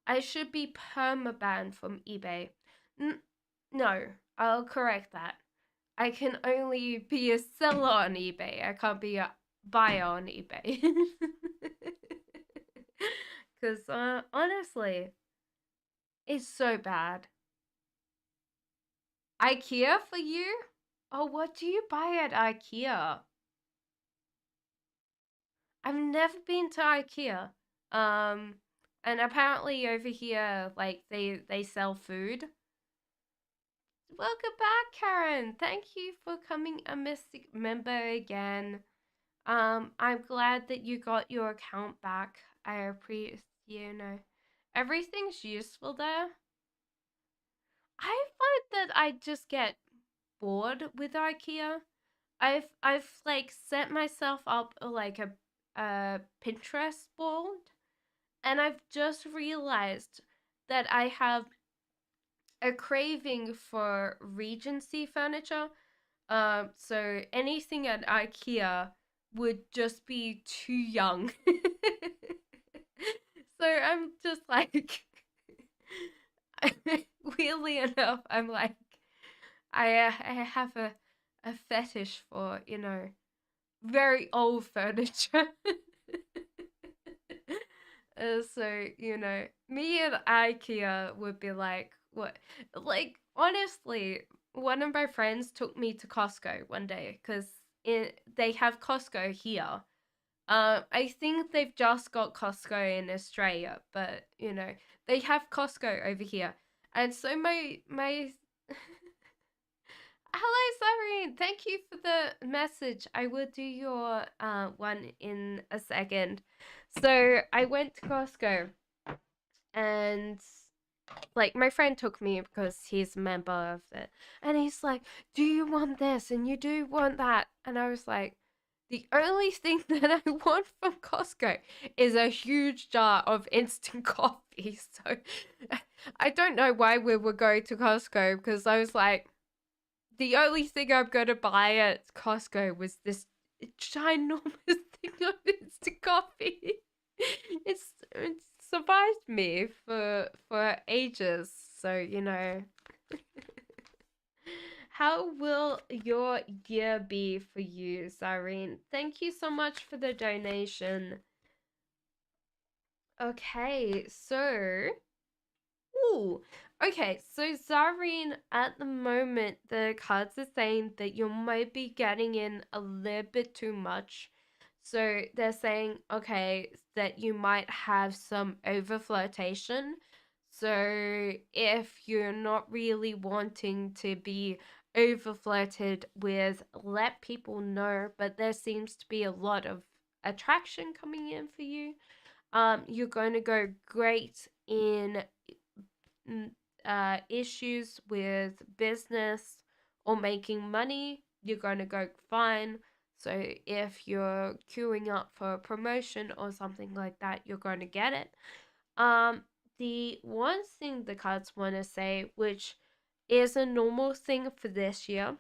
I should be permabanned from eBay. No, I'll correct that. I can only be a seller on eBay. I can't be a buyer on eBay. Because honestly, it's so bad. IKEA for you? Oh, what do you buy at IKEA? I've never been to IKEA. Um, and apparently over here, like they sell food. Welcome back, Karen. Thank you for coming a Mystic member again. I'm glad that you got your account back. I appreciate, everything's useful there. I find that I just get bored with IKEA. I've like set myself up like a Pinterest board, and I've just realized that I have a craving for Regency furniture. So anything at IKEA would just be too young. So I'm just like, weirdly enough, I'm like, I have a fetish for very old furniture. So me and IKEA would be like, what? Like honestly, one of my friends took me to Costco one day because they have Costco here. I think they've just got Costco in Australia, but they have Costco over here, and so my hello, Cyrene. Thank you for the message. I will do your one in a second. So I went to Costco and like my friend took me because he's a member of it, and he's like, do you want this and you do want that? And I was like, the only thing that I want from Costco is a huge jar of instant coffee. So I don't know why we were going to Costco, because I was like, the only thing I'm gonna buy at Costco was this ginormous thing of instant coffee. It's survived me for ages. So how will your year be for you, Cyrene? Thank you so much for the donation. Okay, so ooh. Okay, so Zareen, at the moment, the cards are saying that you might be getting in a little bit too much. So they're saying, okay, that you might have some over flirtation. So if you're not really wanting to be over flirted with, let people know. But there seems to be a lot of attraction coming in for you. You're going to go great in issues with business or making money, you're going to go fine. So if you're queuing up for a promotion or something like that, you're going to get it. The one thing the cards want to say, which is a normal thing for this year,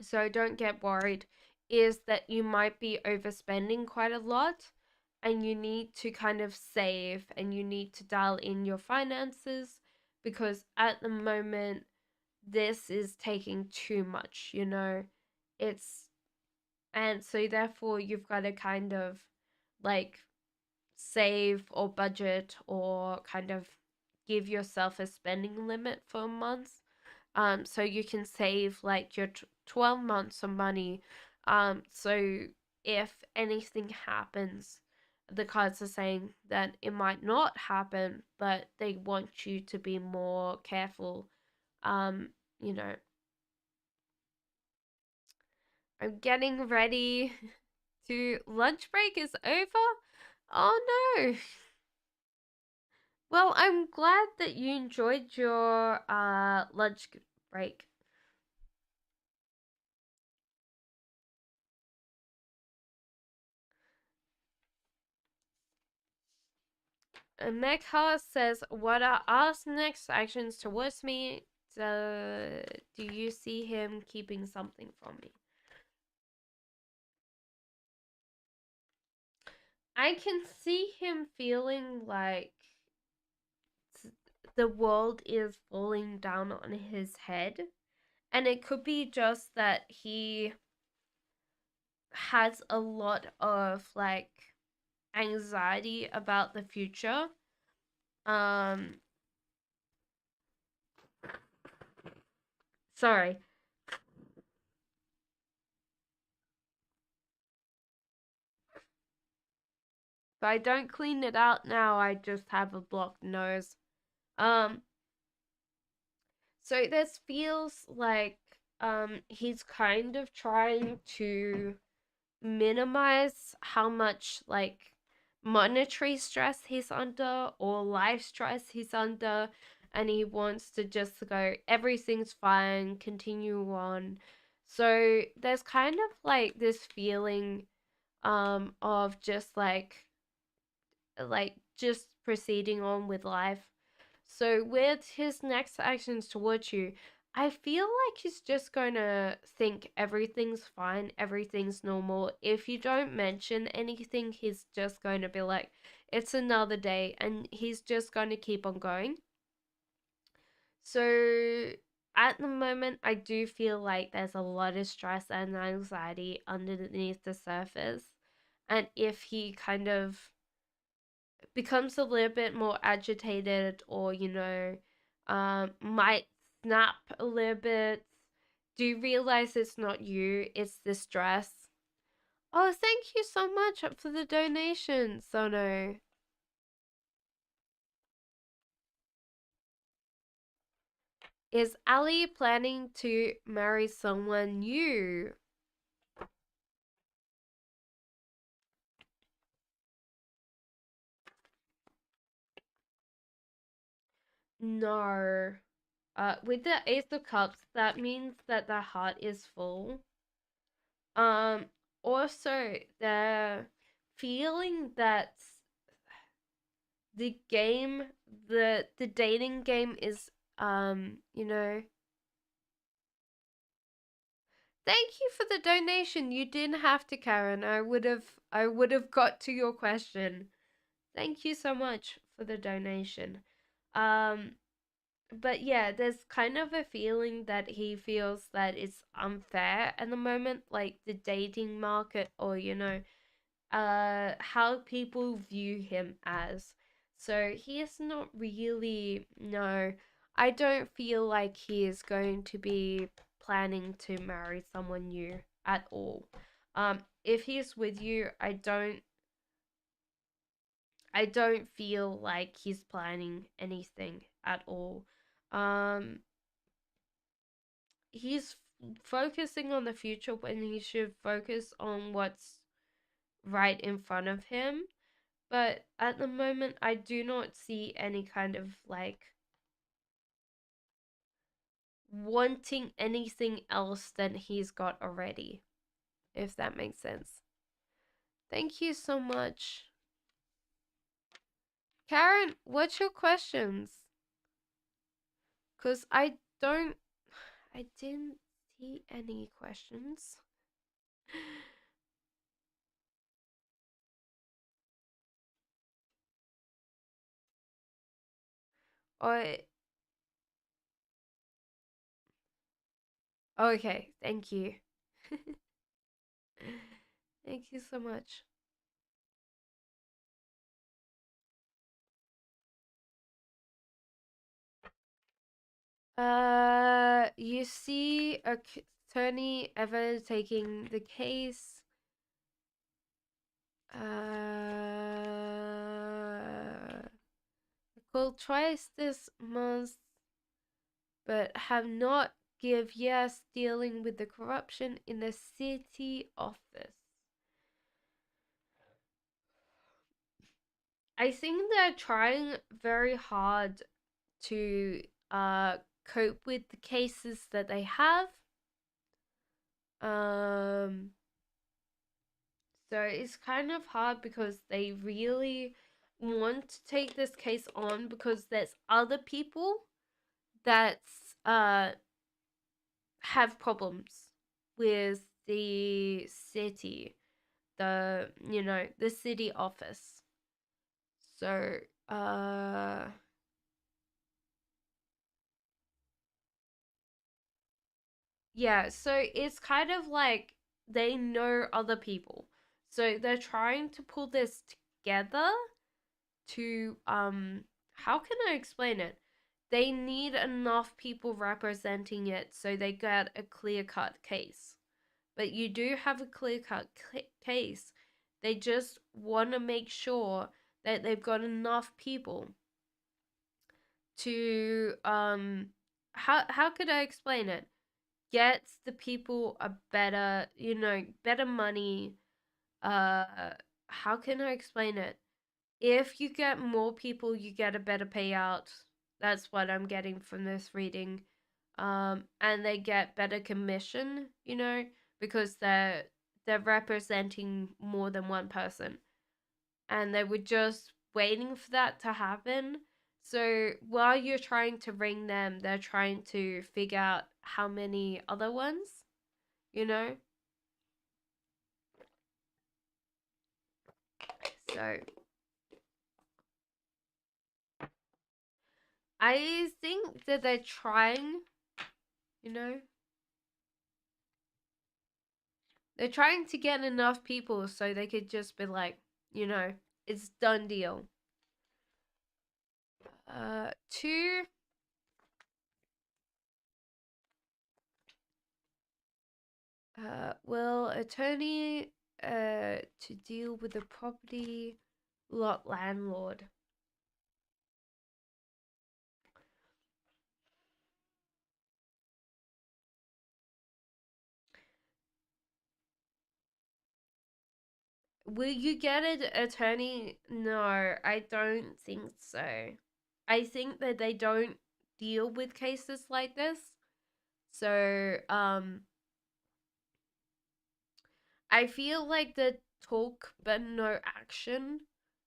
so don't get worried, is that you might be overspending quite a lot and you need to kind of save and you need to dial in your finances, because at the moment this is taking too much, it's and so therefore you've got to kind of like save or budget or kind of give yourself a spending limit for a month, so you can save like your 12 months of money, so if anything happens, the cards are saying that it might not happen, but they want you to be more careful. Um, you know, I'm getting ready to lunch break is over. Oh no. Well, I'm glad that you enjoyed your lunch break. Megha says, "What are R's next actions towards me? Do you see him keeping something from me?" I can see him feeling like the world is falling down on his head. And it could be just that he has a lot of like anxiety about the future. Um Sorry. If I don't clean it out now, I just have a blocked nose. Um so this feels like he's kind of trying to minimize how much like monetary stress he's under or life stress he's under, and he wants to just go everything's fine, continue on. So there's kind of like this feeling of just like just proceeding on with life. So with his next actions towards you, I feel like he's just gonna think everything's fine, everything's normal. If you don't mention anything, he's just going to be like, it's another day, and he's just going to keep on going. So at the moment, I do feel like there's a lot of stress and anxiety underneath the surface. And if he kind of becomes a little bit more agitated, or might snap a little bit, do you realize it's not you, it's the stress? Oh, thank you so much for the donation, Sono. Is Ali planning to marry someone new? No. With the Ace of Cups, that means that the heart is full. Um, Also, the feeling that the game, the dating game is, you know. Thank you for the donation. You didn't have to, Karen. I would have got to your question. Thank you so much for the donation. Um, but yeah, there's kind of a feeling that he feels that it's unfair at the moment, like the dating market, or how people view him as. So he is not really, no, I don't feel like he is going to be planning to marry someone new at all. If he's with you, I don't feel like he's planning anything at all. Um he's focusing on the future when he should focus on what's right in front of him. But at the moment, I do not see any kind of like wanting anything else than he's got already, if that makes sense. Thank you so much. Karen, what's your questions? Because I didn't see any questions. Oh, okay, thank you. Thank you so much. You see a attorney ever taking the case? Called twice this month, but have not give yes dealing with the corruption in the city office. I think they're trying very hard to cope with the cases that they have. So it's kind of hard because they really want to take this case on because there's other people that have problems with the city, the city office. So yeah, so it's kind of like they know other people. So they're trying to pull this together to how can I explain it? They need enough people representing it so they get a clear-cut case. But you do have a clear-cut case. They just want to make sure that they've got enough people to how could I explain it? Gets the people a better, better money. How can I explain it? If you get more people, you get a better payout. That's what I'm getting from this reading. And they get better commission, because they're representing more than one person. And they were just waiting for that to happen. So while you're trying to ring them, they're trying to figure out how many other ones, you know? So I think that they're trying, you know? They're trying to get enough people so they could just be like, it's done deal. Two. Will attorney to deal with the property lot landlord. Will you get an attorney? No, I don't think so. I think that they don't deal with cases like this. So, I feel like the talk but no action.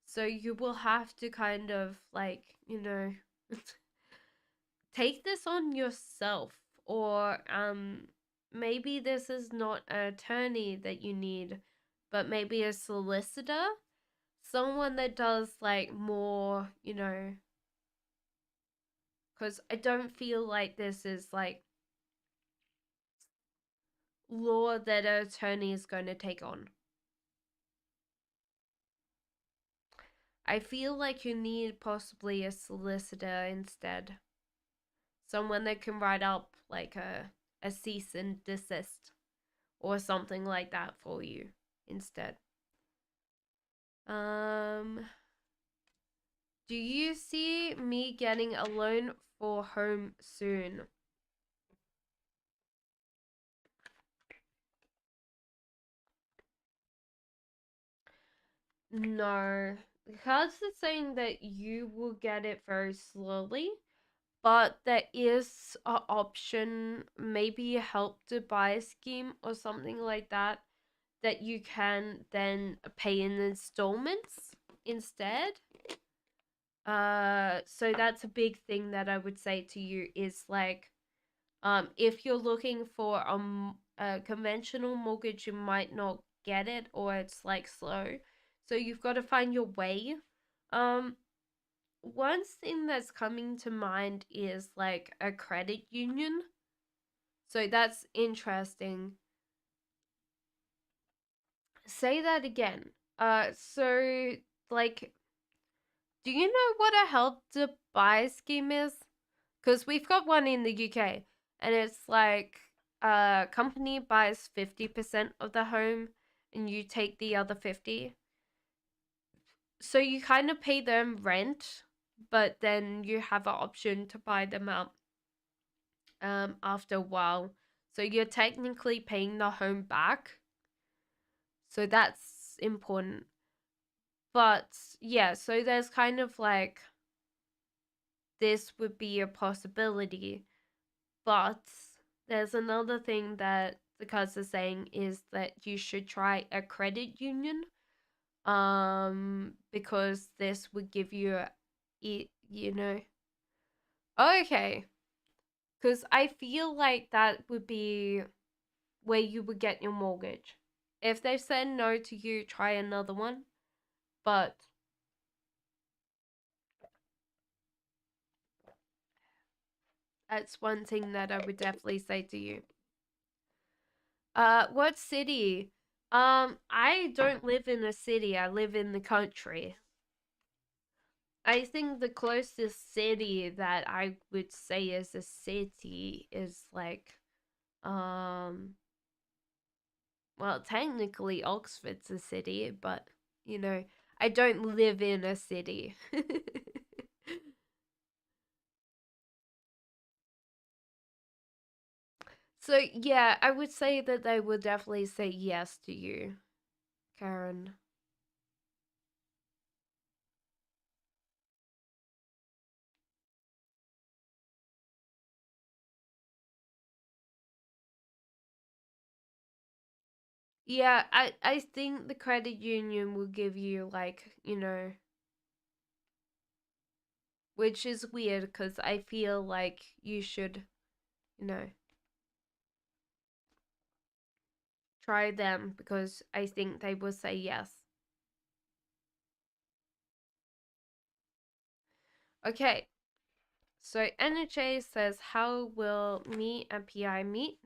So you will have to kind of like, take this on yourself, or maybe this is not an attorney that you need, but maybe a solicitor, someone that does like more, because I don't feel like this is like law that an attorney is going to take on. I feel like you need possibly a solicitor instead, someone that can write up like a cease and desist or something like that for you instead. Do you see me getting a loan for home soon? No. The cards are saying that you will get it very slowly, but there is an option, maybe a help to buy scheme or something like that, that you can then pay in installments instead. So that's a big thing that I would say to you is like, if you're looking for a conventional mortgage, you might not get it, or it's like slow. So you've got to find your way. One thing that's coming to mind is like a credit union. So that's interesting. Say that again. So like, do you know what a help to buy scheme is? Because we've got one in the UK, and it's like a company buys 50% of the home, and you take the other 50. So you kind of pay them rent, but then you have an option to buy them out after a while. So you're technically paying the home back. So that's important. But yeah, so there's kind of like this would be a possibility. But there's another thing that the cards are saying is that you should try a credit union. Because this would give you you know. Okay. Because I feel like that would be where you would get your mortgage. If they said no to you, try another one. But that's one thing that I would definitely say to you. What city? I don't live in a city. I live in the country. I think the closest city that I would say is a city is like, um, well, technically Oxford's a city, but you know, I don't live in a city. So yeah, I would say that they would definitely say yes to you, Karen. Yeah, I think the credit union will give you like, which is weird because I feel like you should, you know, try them because I think they will say yes. Okay, so NHA says, how will me and PI meet?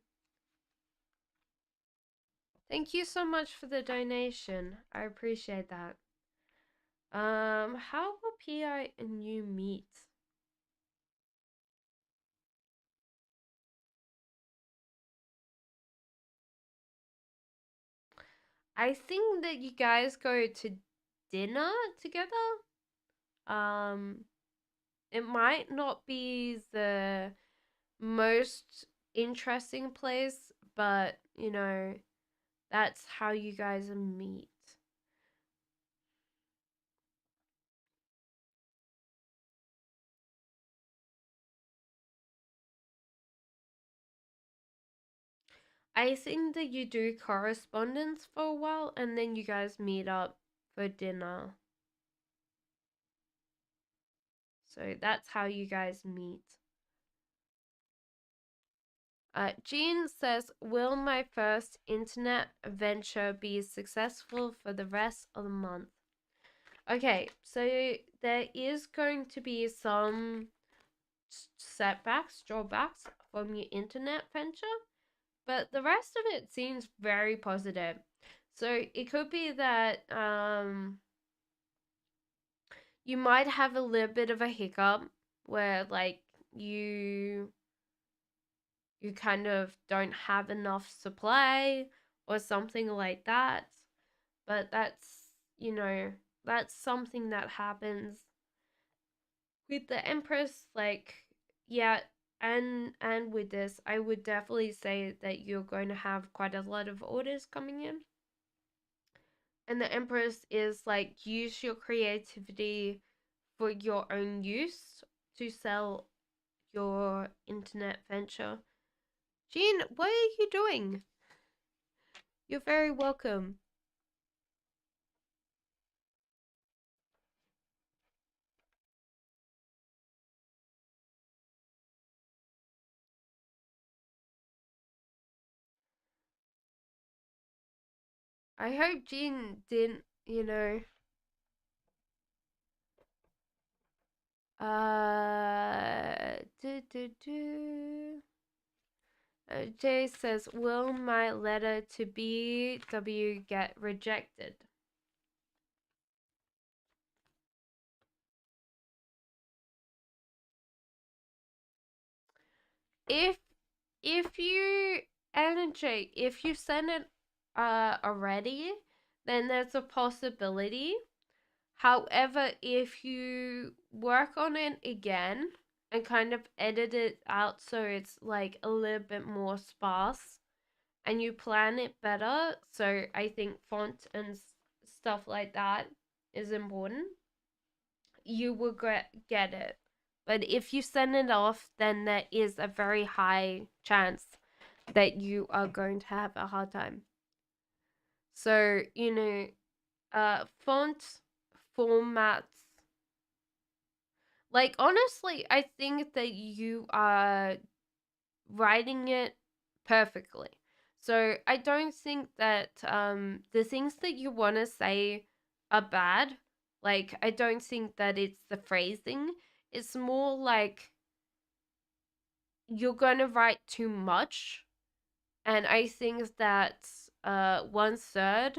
Thank you so much for the donation. I appreciate that. How will PI and you meet? I think that you guys go to dinner together. Um, it might not be the most interesting place, but that's how you guys meet. I think that you do correspondence for a while and then you guys meet up for dinner. So that's how you guys meet. Jean says, will my first internet venture be successful for the rest of the month? Okay, so there is going to be some setbacks, drawbacks from your internet venture, but the rest of it seems very positive. So it could be that you might have a little bit of a hiccup where like you kind of don't have enough supply or something like that. But that's something that happens with the Empress. Like, yeah, and with this, I would definitely say that you're going to have quite a lot of orders coming in. And the Empress is like, use your creativity for your own use to sell your internet venture. Jean, what are you doing? You're very welcome. I hope Jean didn't, do do do. Jay says, will my letter to BW get rejected? If if you NJ, if you send it already, then there's a possibility. However, if you work on it again and kind of edit it out so it's like a little bit more sparse and you plan it better, so I think font and stuff like that is important, you will get it. But if you send it off, then there is a very high chance that you are going to have a hard time. So, font formats. Like, honestly, I think that you are writing it perfectly. So I don't think that the things that you want to say are bad. Like, I don't think that it's the phrasing. It's more like you're going to write too much. And I think that 1/3,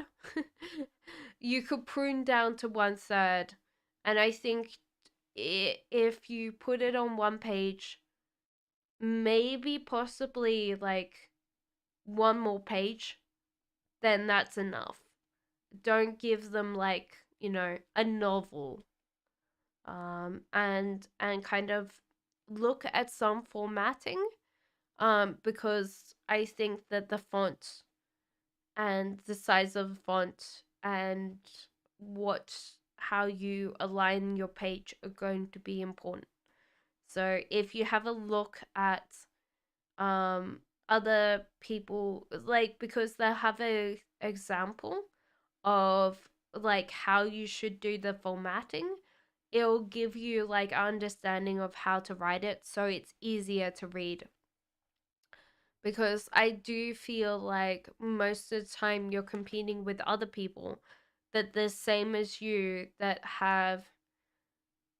you could prune down to 1/3. And I think if you put it on one page, maybe possibly like one more page, then that's enough. Don't give them like, a novel. And kind of look at some formatting, because I think that the font and the size of the font and what how you align your page are going to be important. So if you have a look at other people, like, because they have a example of like how you should do the formatting, it'll give you like understanding of how to write it so it's easier to read. Because I do feel like most of the time you're competing with other people that the same as you that have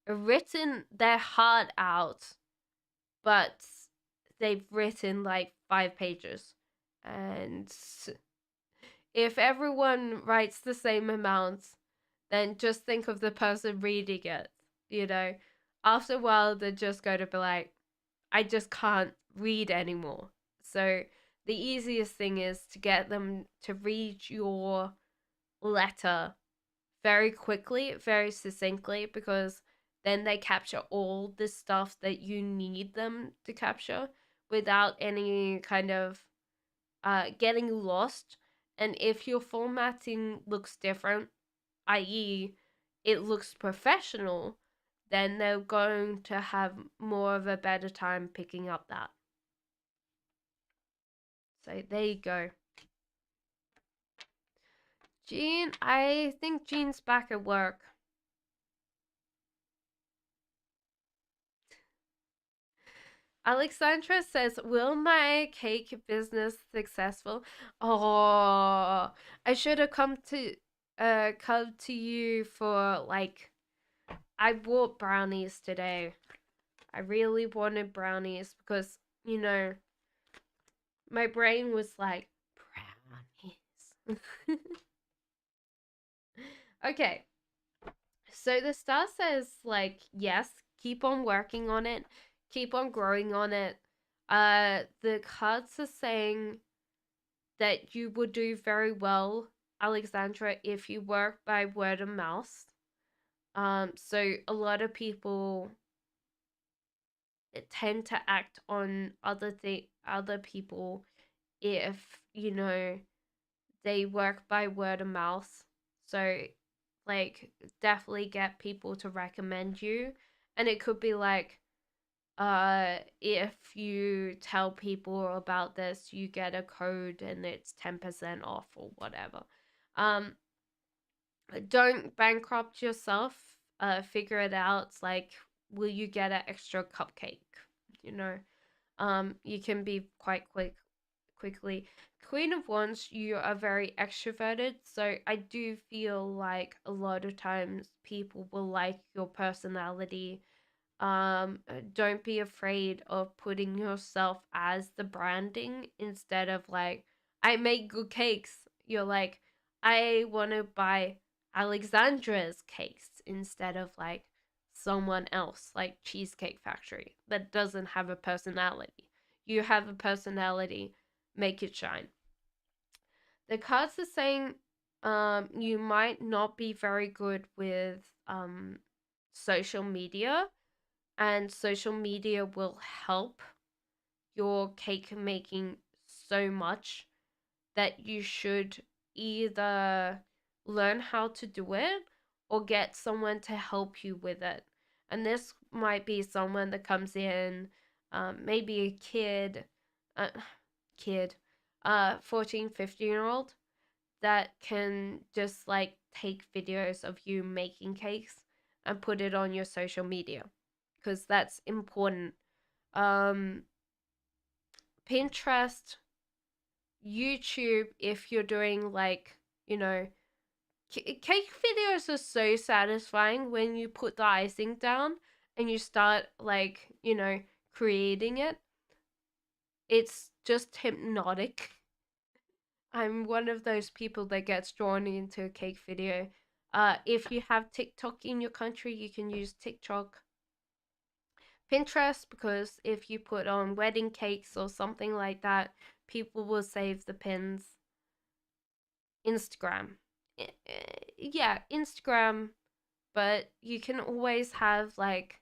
written their heart out, but they've written like 5 pages. And if everyone writes the same amount, then just think of the person reading it, you know? After a while, they're just going to be like, I just can't read anymore. So the easiest thing is to get them to read your letter very quickly, very succinctly, because then they capture all the stuff that you need them to capture without any kind of getting lost. And if your formatting looks different, i.e., it looks professional, then they're going to have more of a better time picking up that. So there you go. Jean, I think Jean's back at work. Alexandra says, "Will my cake business successful?" Oh, I should have come to you for like, I bought brownies today. I really wanted brownies because, my brain was like, brownies. Okay. So the star says, like, yes, keep on working on it, keep on growing on it. The cards are saying that you would do very well, Alexandra, if you work by word of mouth. So a lot of people tend to act on other people if they work by word of mouth. So, like, definitely get people to recommend you. And it could be like, if you tell people about this, you get a code and it's 10% off or whatever. Don't bankrupt yourself. Figure it out. It's like, will you get an extra cupcake? You can be quite quickly. Queen of Wands, you are very extroverted, so I do feel like a lot of times people will like your personality. Don't be afraid of putting yourself as the branding instead of like, I make good cakes. You're like, I want to buy Alexandra's cakes instead of like someone else, like Cheesecake Factory, that doesn't have a personality. You have a personality, make it shine. The cards are saying you might not be very good with social media, and social media will help your cake making so much that you should either learn how to do it or get someone to help you with it. And this might be someone that comes in, maybe a uh, kid, 14, 15-year-old that can just like take videos of you making cakes and put it on your social media because that's important. Um, Pinterest, YouTube, if you're doing like, you know, cake videos are so satisfying when you put the icing down and you start like, creating it. It's just hypnotic. I'm one of those people that gets drawn into a cake video. If you have TikTok in your country, you can use TikTok. Pinterest, because if you put on wedding cakes or something like that, people will save the pins. Instagram. Yeah, Instagram, but you can always have like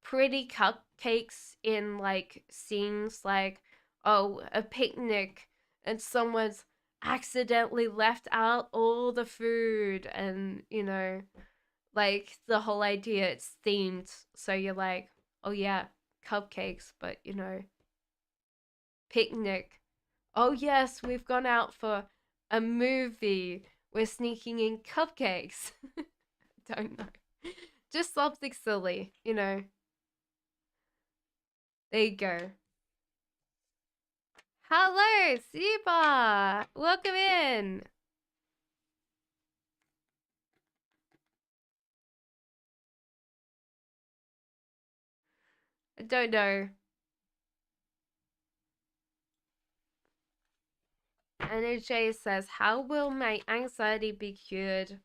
pretty cupcakes in like scenes like, oh, a picnic and someone's accidentally left out all the food, and like the whole idea, it's themed, so you're like, oh yeah, cupcakes, but picnic. Oh you we've gone out for a movie, we're sneaking in cupcakes. Don't know, just something silly. There you go. Hello, Siba. Welcome in. I don't know. NJ says, how will my anxiety be cured?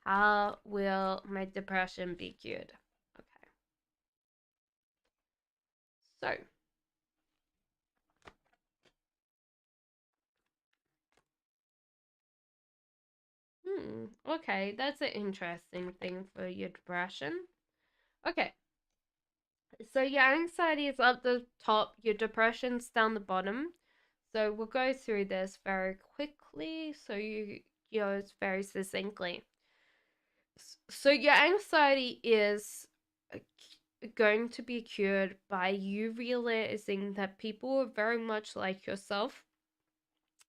How will my depression be cured? Okay. So, okay, that's an interesting thing for your depression. Okay, so your anxiety is up the top, your depression's down the bottom. So we'll go through this very quickly, so it's very succinctly. So your anxiety is going to be cured by you realizing that people are very much like yourself,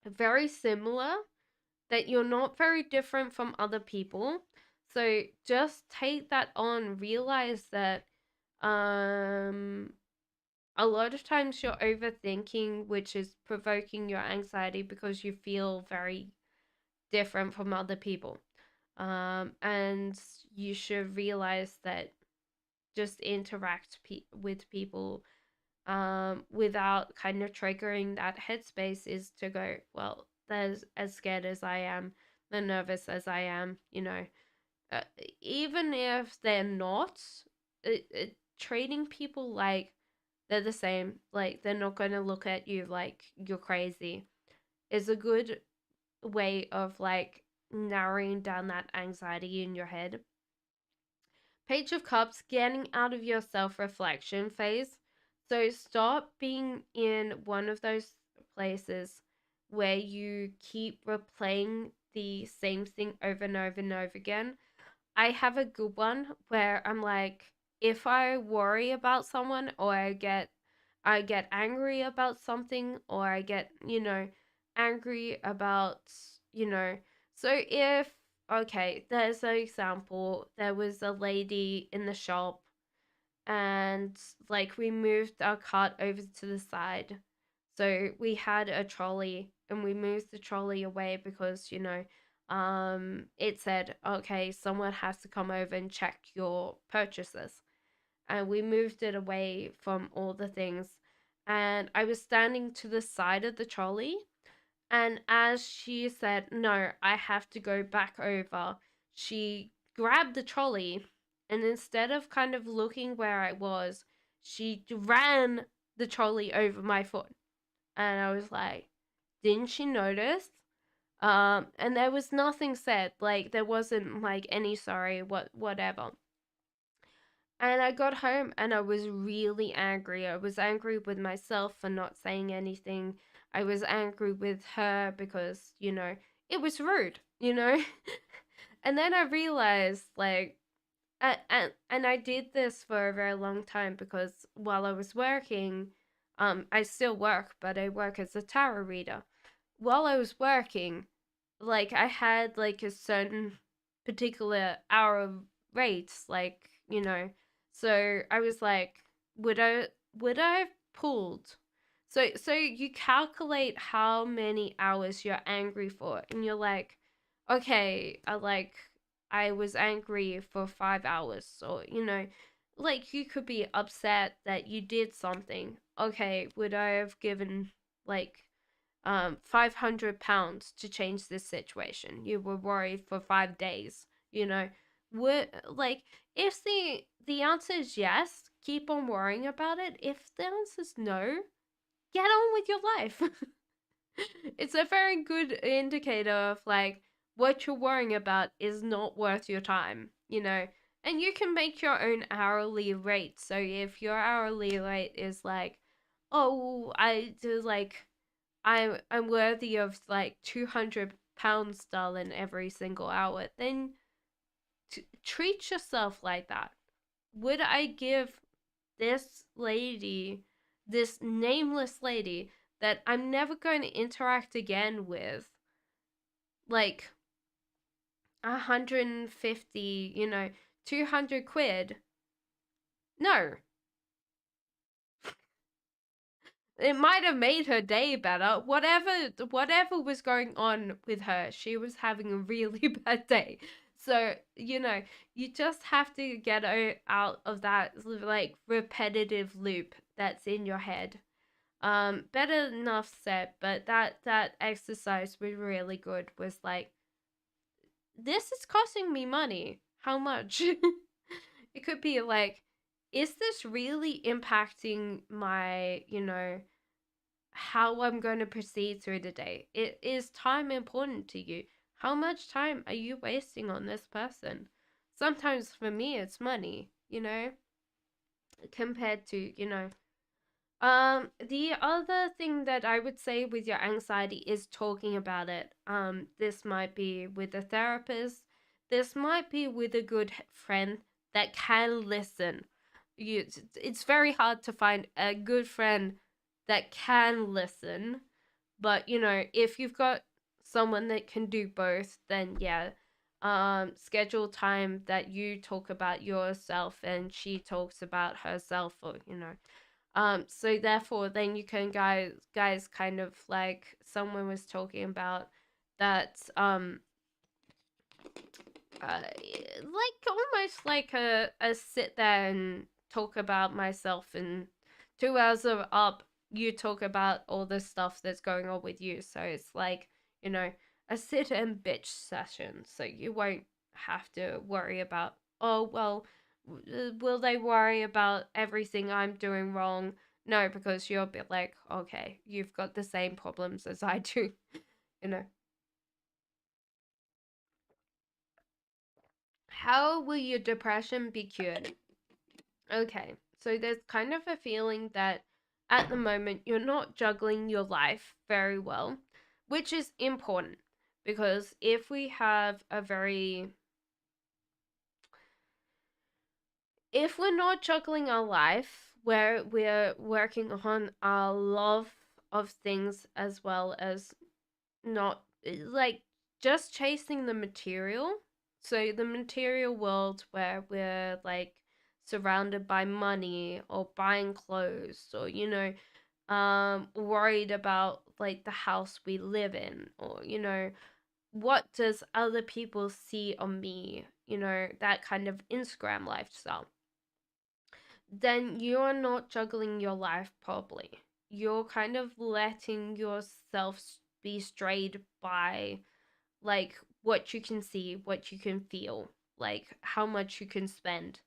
very similar, that you're not very different from other people. So just take that on, realize that a lot of times you're overthinking, which is provoking your anxiety because you feel very different from other people. And you should realize that just interact with people without kind of triggering that headspace is to go, well, they're as scared as I am, they're nervous as I am, uh, even if they're not, treating people like they're the same, like they're not going to look at you like you're crazy, is a good way of like narrowing down that anxiety in your head. Page of Cups, getting out of your self reflection phase. So stop being in one of those places where you keep replaying the same thing over and over and over again. I have a good one where I'm like, if I worry about someone, or I get angry about something, or I get, angry about, you know, so if, okay, there's an example, there was a lady in the shop, and like we moved our cart over to the side. So we had a trolley and we moved the trolley away because, it said, okay, someone has to come over and check your purchases. And we moved it away from all the things. And I was standing to the side of the trolley. And as she said, no, I have to go back over, she grabbed the trolley, and instead of kind of looking where I was, she ran the trolley over my foot. And I was like, didn't she notice? And there was nothing said, like there wasn't like any sorry, whatever. And I got home and I was really angry. I was angry with myself for not saying anything. I was angry with her because, it was rude. And then I realized, like, and I did this for a very long time because while I was working, I still work, but I work as a tarot reader. While I was working, like I had like a certain particular hour rates, so I was like, would I have pulled? So you calculate how many hours you're angry for, and you're like, okay, I was angry for 5 hours, or like you could be upset that you did something. Okay, would I have given like £500 to change this situation? You were worried for 5 days. Would like if the answer is yes, keep on worrying about it. If the answer is no, get on with your life. It's a very good indicator of like what you're worrying about is not worth your time. And you can make your own hourly rate. So if your hourly rate is like, oh, I do like I'm worthy of like £200, darling, every single hour, then treat yourself like that. Would I give this lady, this nameless lady that I'm never going to interact again with, like 150, 200 quid? No. It might have made her day better. Whatever was going on with her, she was having a really bad day. So, you just have to get out of that like repetitive loop that's in your head. Better enough said, but that exercise was really good. Was like, this is costing me money. How much? It could be like, is this really impacting my, how I'm going to proceed through the day? Is time important to you? How much time are you wasting on this person? Sometimes for me, it's money, compared to, the other thing that I would say with your anxiety is talking about it. This might be with a therapist. This might be with a good friend that can listen. It's very hard to find a good friend that can listen, but if you've got someone that can do both, then yeah, schedule time that you talk about yourself and she talks about herself, or so therefore then you can guys kind of like someone was talking about that like almost like a sit there and talk about myself, and 2 hours of up you talk about all the stuff that's going on with you. So it's like, a sit and bitch session, so you won't have to worry about, oh well, will they worry about everything I'm doing wrong? No, because you'll be like, okay, you've got the same problems as I do. you know how will your depression be cured? Okay, so there's kind of a feeling that at the moment you're not juggling your life very well, which is important, because if we're not juggling our life, where we're working on our love of things as well as not like just chasing the material. So the material world where we're like surrounded by money or buying clothes, or worried about like the house we live in, or what does other people see on me, that kind of Instagram lifestyle, then you're not juggling your life properly. You're kind of letting yourself be strayed by like what you can see, what you can feel, like how much you can spend.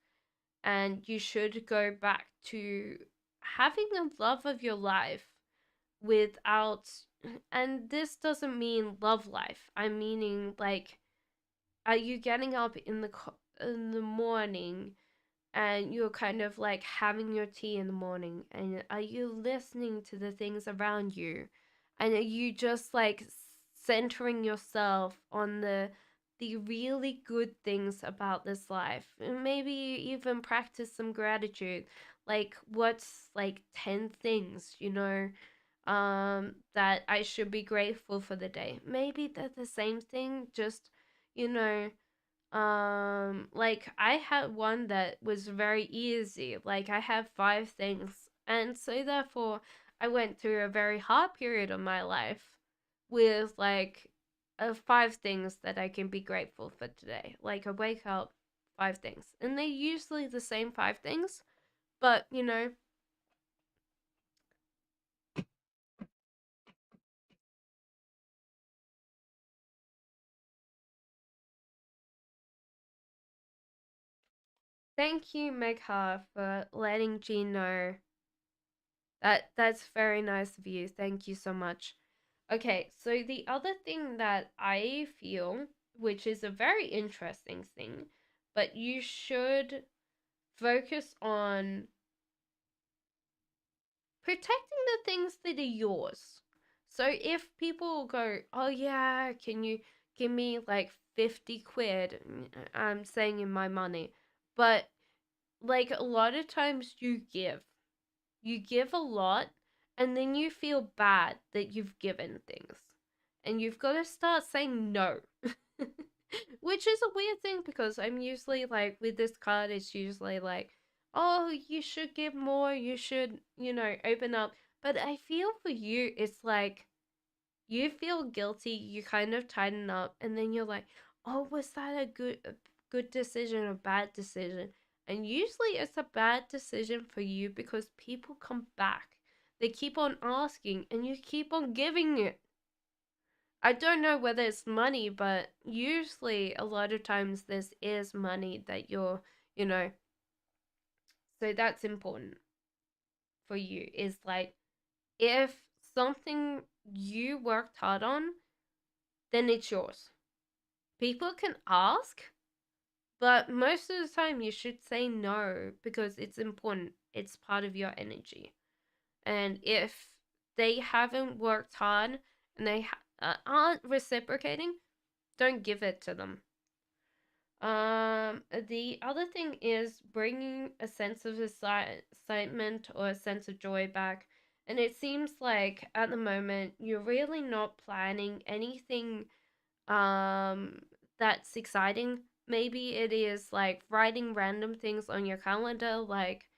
And you should go back to having the love of your life without and this doesn't mean love life. I'm meaning like, are you getting up in the morning and you're kind of like having your tea in the morning, and are you listening to the things around you, and are you just like centering yourself on the really good things about this life, and maybe even practice some gratitude, like what's like 10 things, that I should be grateful for the day. Maybe they're the same thing, just, you know like I had one that was very easy. Like I have 5 things, and so therefore I went through a very hard period of my life with like 5 things that I can be grateful for today. Like I wake up, 5 things, and they're usually the same 5 things, but thank you, Megha, for letting Jean know. That's very nice of you. Thank you so much. Okay, so the other thing that I feel, which is a very interesting thing, but you should focus on protecting the things that are yours. So if people go, "Oh yeah, can you give me like 50 quid?" I'm saying in my money, but like a lot of times you give a lot, and then you feel bad that you've given things. And you've got to start saying no. Which is a weird thing, because I'm usually like, with this card, it's usually like, oh, you should give more, you should, open up. But I feel for you, it's like, you feel guilty, you kind of tighten up, and then you're like, oh, was that a good decision or bad decision? And usually it's a bad decision for you, because people come back. They keep on asking, and you keep on giving it. I don't know whether it's money, but usually a lot of times this is money that you know, so that's important for you, is like, if something you worked hard on, then it's yours. People can ask, but most of the time you should say no, because it's important. It's part of your energy. And if they haven't worked hard and they aren't reciprocating, don't give it to them. The other thing is bringing a sense of excitement or a sense of joy back. And it seems like at the moment you're really not planning anything that's exciting. Maybe it is like writing random things on your calendar, like,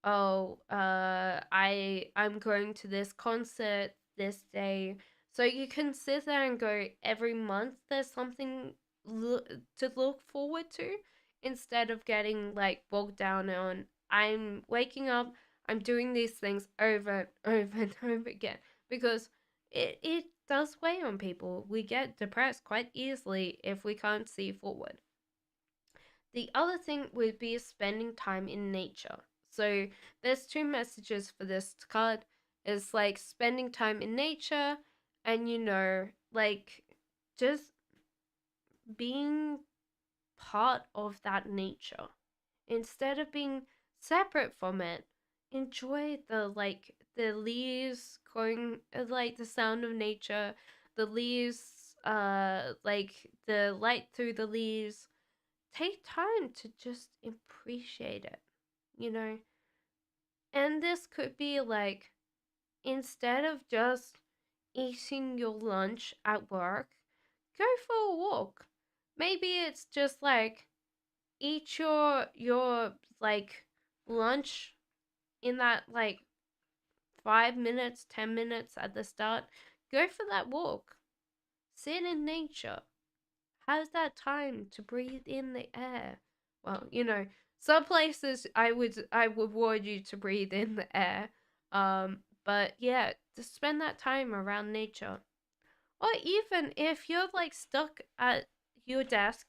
oh, I'm going to this concert this day. So you can sit there and go, every month there's something to look forward to, instead of getting like bogged down on, I'm waking up, I'm doing these things over and over and over again, because it does weigh on people. We get depressed quite easily if we can't see forward. The other thing would be spending time in nature. So there's 2 messages for this card. It's like spending time in nature, and like just being part of that nature, instead of being separate from it. Enjoy the leaves going, like the sound of nature, the leaves, like the light through the leaves. Take time to just appreciate it, you know? And this could be like, instead of just eating your lunch at work, go for a walk. Maybe it's just like, eat your like lunch in that like 5 minutes, 10 minutes at the start. Go for that walk. Sit in nature. Have that time to breathe in the air. Well, some places I would warn you to breathe in the air. But yeah, just spend that time around nature. Or even if you're like stuck at your desk,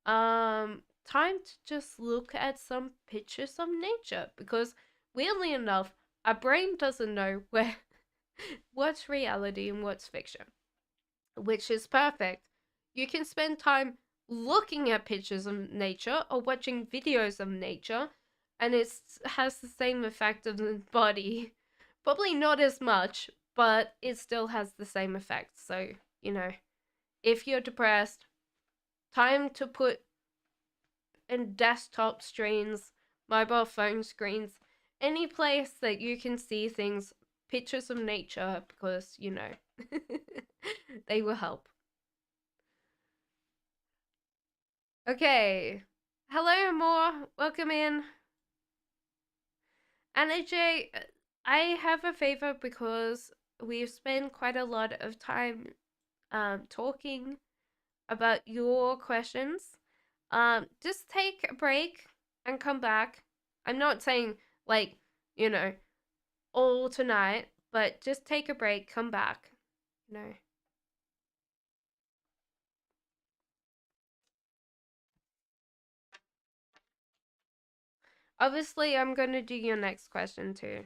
time to just look at some pictures of nature, because weirdly enough, our brain doesn't know where What's reality and what's fiction, which is perfect. You can spend time looking at pictures of nature or watching videos of nature, and it has the same effect on the body. Probably not as much, but it still has the same effect. So, you know, if you're depressed, time to put in desktop screens, mobile phone screens, any place that you can see things, pictures of nature, because, you know, they will help. Okay. Hello, Amor. Welcome in. And AJ, I have a favor because we've spent quite a lot of time talking about your questions. Just take a break and come back. I'm not saying, like, you know, all tonight, but just take a break, come back. No. Obviously, I'm going to do your next question too.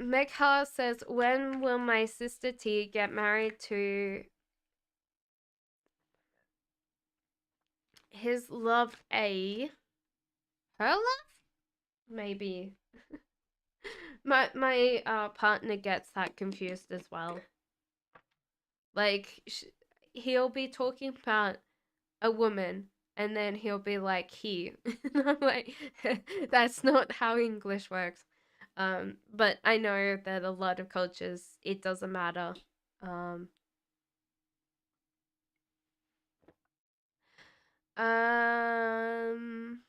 Megha says, when will my sister T get married to his love A? Her love? Maybe. My partner gets that confused as well. Like, he'll be talking about a woman, and then he'll be like, he. And I'm like, that's not how English works. But I know that a lot of cultures, it doesn't matter. Um, um,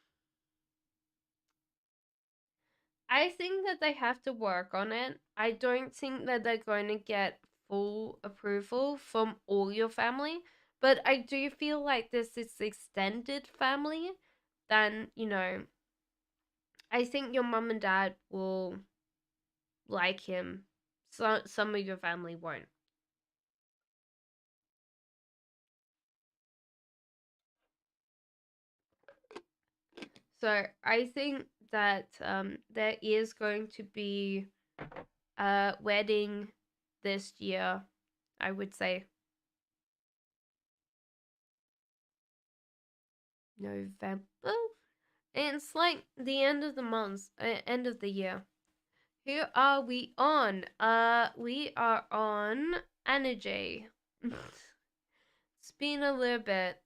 I think that they have to work on it. I don't think that they're going to get full approval from all your family, but I do feel like this is extended family. Then, you know, I think your mom and dad will like him. So some of your family won't. So I think that there is going to be a wedding this year. I would say November. It's like the end of the month, end of the year. Who are we on? We are on energy. It's been a little bit.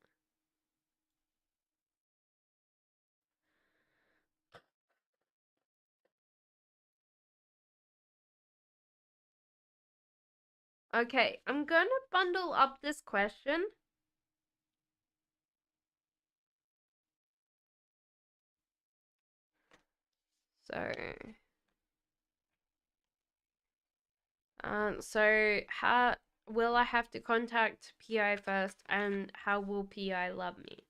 Okay, I'm gonna bundle up this question. So, how will I have to contact PI first, and how will PI love me?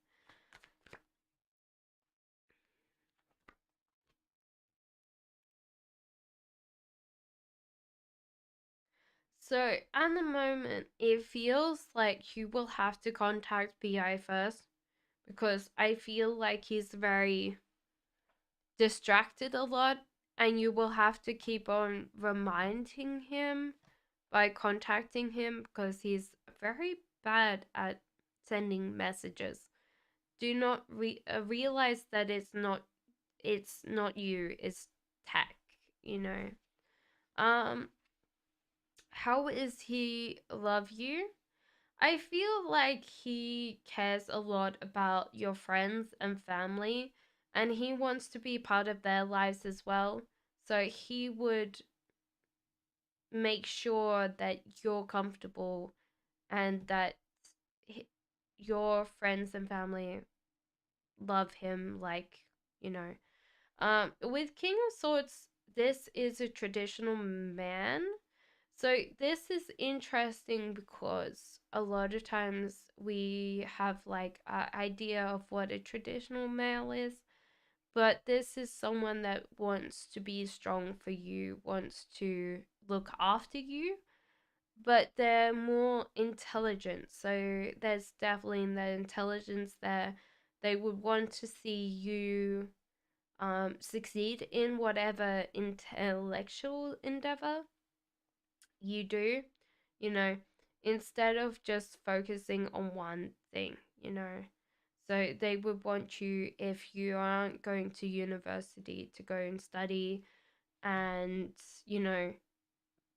So, at the moment, it feels like you will have to contact PI first because I feel like he's very distracted a lot, and you will have to keep on reminding him by contacting him because he's very bad at sending messages. Do not realize that it's not you, it's tech, you know. um how is he love you? I feel like he cares a lot about your friends and family, and he wants to be part of their lives as well. So he would make sure that you're comfortable and that your friends and family love him, like, you know. With King of Swords, this is a traditional man. So this is interesting because a lot of times we have like an idea of what a traditional male is, but this is someone that wants to be strong for you, wants to look after you, but they're more intelligent. So there's definitely that intelligence there. They would want to see you succeed in whatever intellectual endeavor you do, you know, instead of just focusing on one thing, you know. So they would want you, if you aren't going to university, to go and study and, you know,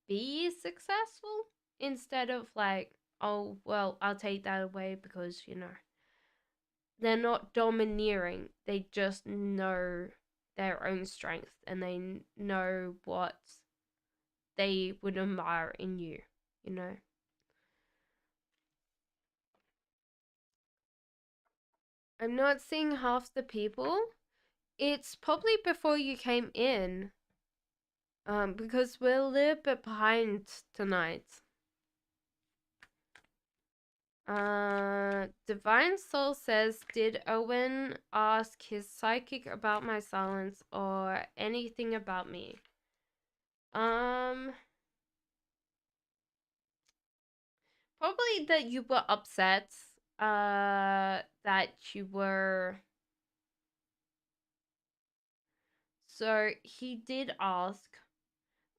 be successful instead of like, oh, well, I'll take that away because, you know, they're not domineering. They just know their own strength and they know what they would admire in you, you know. I'm not seeing half the people. It's probably before you came in. Because we're a little bit behind tonight. Divine Soul says, did Owen ask his psychic about my silence or anything about me? Probably that you were upset. That you were. So he did ask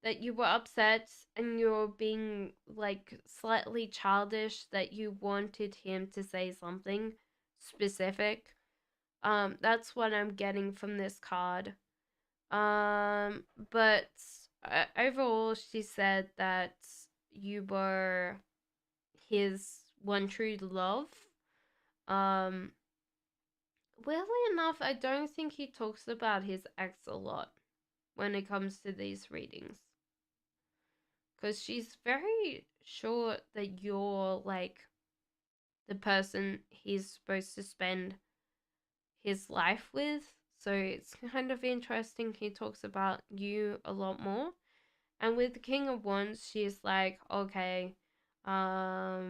that you were upset and you're being like slightly childish, that you wanted him to say something specific. That's what I'm getting from this card. But overall, she said that you were his one true love. Um, Weirdly enough, I don't think he talks about his ex a lot when it comes to these readings. Because she's very sure that you're like the person he's supposed to spend his life with. So it's kind of interesting. He talks about you a lot more. And with the King of Wands, she's like, okay, a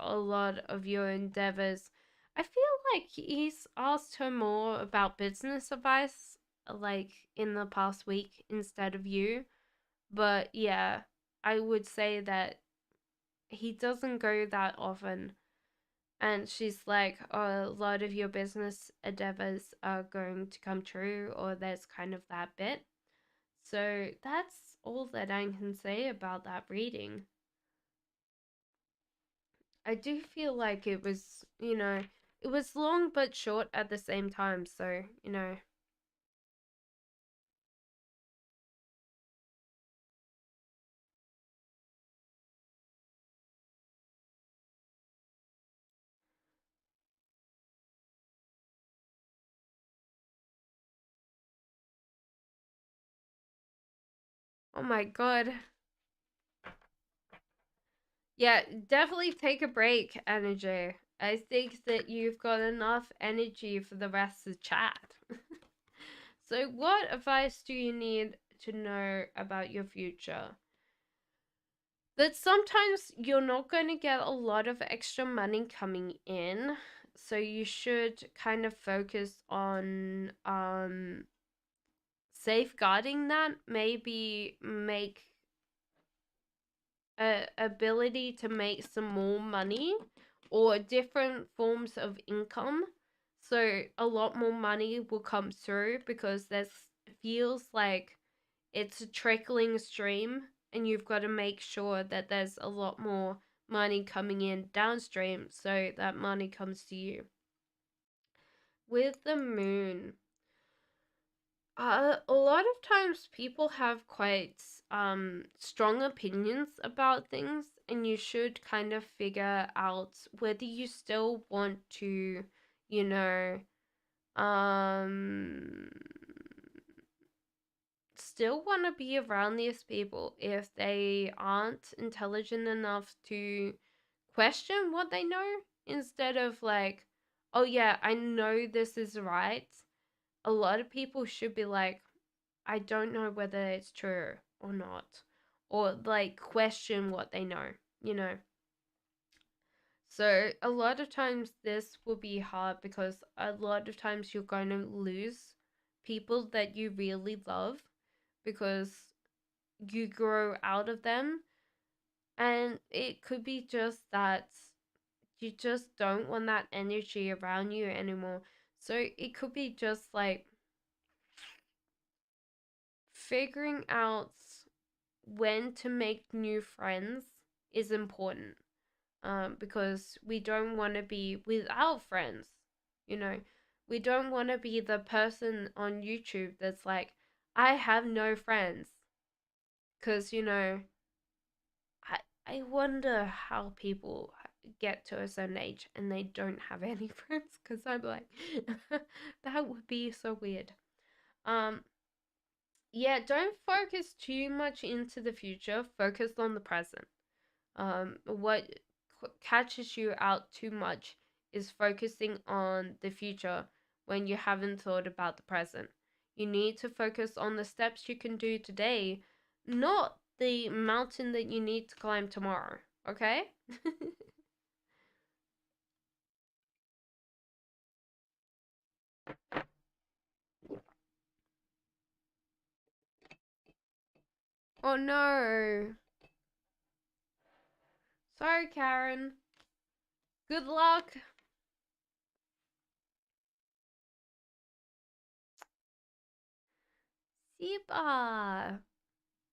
lot of your endeavors. I feel like he's asked her more about business advice, like in the past week instead of you. But yeah, I would say that he doesn't go that often. And she's like, oh, a lot of your business endeavors are going to come true, or there's kind of that bit. So that's all that I can say about that reading. I do feel like it was, you know, it was long but short at the same time. So, you know, oh my god. Yeah, definitely take a break, energy. I think that you've got enough energy for the rest of the chat. So, what advice do you need to know about your future? That sometimes you're not going to get a lot of extra money coming in, so you should kind of focus on safeguarding that. Maybe make a ability to make some more money or different forms of income, so a lot more money will come through, because there's feels like it's a trickling stream, and you've got to make sure that there's a lot more money coming in downstream so that money comes to you. With the moon, a lot of times people have quite strong opinions about things, and you should kind of figure out whether you still want to, you know, um still want to be around these people if they aren't intelligent enough to question what they know, instead of like, oh yeah, I know this is right. A lot of people should be like, I don't know whether it's true or not, or like question what they know, you know. So a lot of times this will be hard, because a lot of times you're going to lose people that you really love, because you grow out of them, and it could be just that you just don't want that energy around you anymore. So it could be just like figuring out when to make new friends is important. Because we don't want to be without friends. You know, we don't want to be the person on YouTube that's like, I have no friends. Because, I wonder how people get to a certain age and they don't have any friends. Because I'm like, that would be so weird. Um, yeah, don't focus too much into the future. Focus on the present. What catches you out too much is focusing on the future when you haven't thought about the present. You need to focus on the steps you can do today, not the mountain that you need to climb tomorrow, okay? Oh no. Sorry, Karen. Good luck. Siba.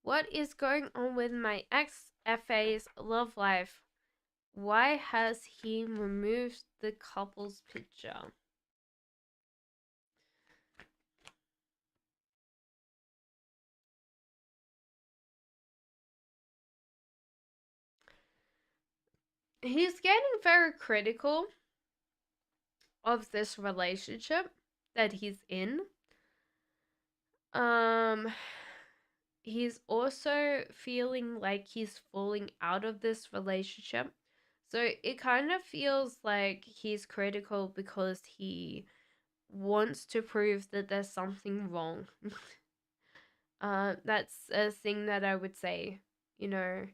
What is going on with my ex FA's love life? Why has he removed the couple's picture? He's getting very critical of this relationship that he's in. Um he's also feeling like he's falling out of this relationship. So it kind of feels like he's critical because he wants to prove that there's something wrong. That's a thing that I would say, you know,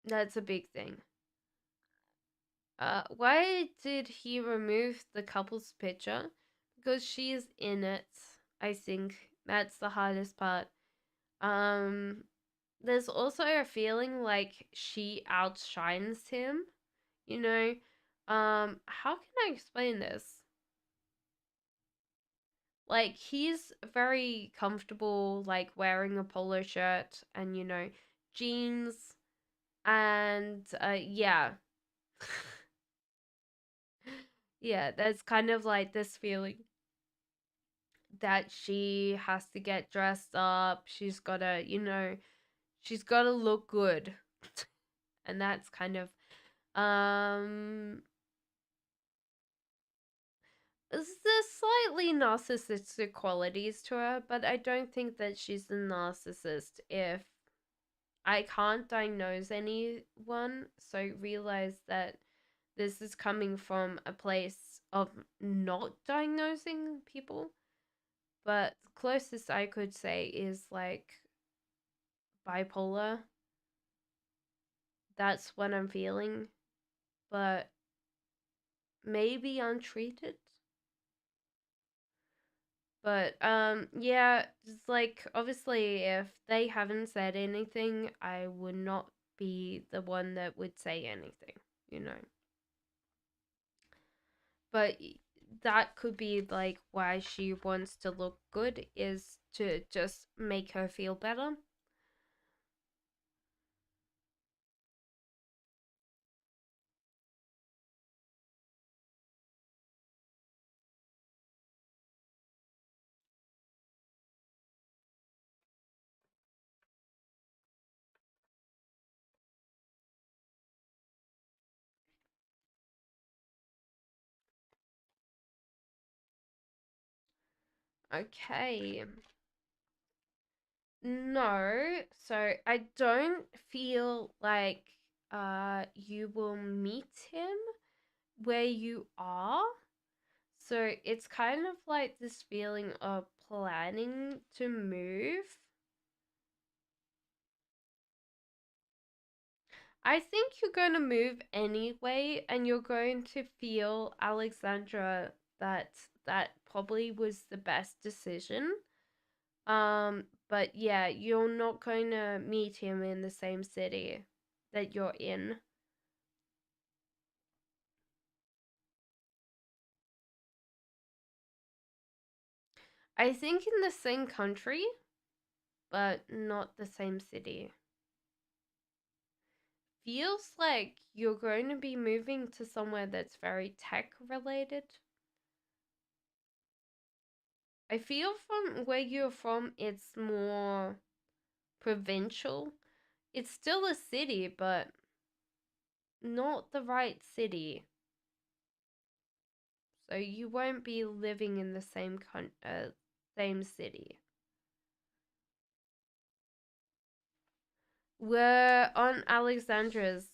that's a big thing. Why did he remove the couple's picture? Because she's in it. I think that's the hardest part. Um, there's also a feeling like she outshines him. You know, how can I explain this? Like he's very comfortable, like wearing a polo shirt and jeans, and yeah. Yeah, there's kind of like this feeling that she has to get dressed up. She's got to look good. And that's kind of um there's slightly narcissistic qualities to her, but I don't think that she's a narcissist. If I can't diagnose anyone, so realize that this is coming from a place of not diagnosing people. But the closest I could say is like bipolar. That's what I'm feeling. But maybe untreated. But yeah, it's like obviously if they haven't said anything, I would not be the one that would say anything, you know. But that could be like why she wants to look good, is to just make her feel better. Okay. No, so I don't feel like you will meet him where you are. So it's kind of like this feeling of planning to move. I think you're going to move anyway, and you're going to feel, Alexandra, that that probably was the best decision. But yeah, you're not going to meet him in the same city that you're in. I think in the same country, but not the same city. Feels like you're going to be moving to somewhere that's very tech related. I feel from where you're from, it's more provincial. It's still a city, but not the right city. So you won't be living in the same city. We're on Alexandra's.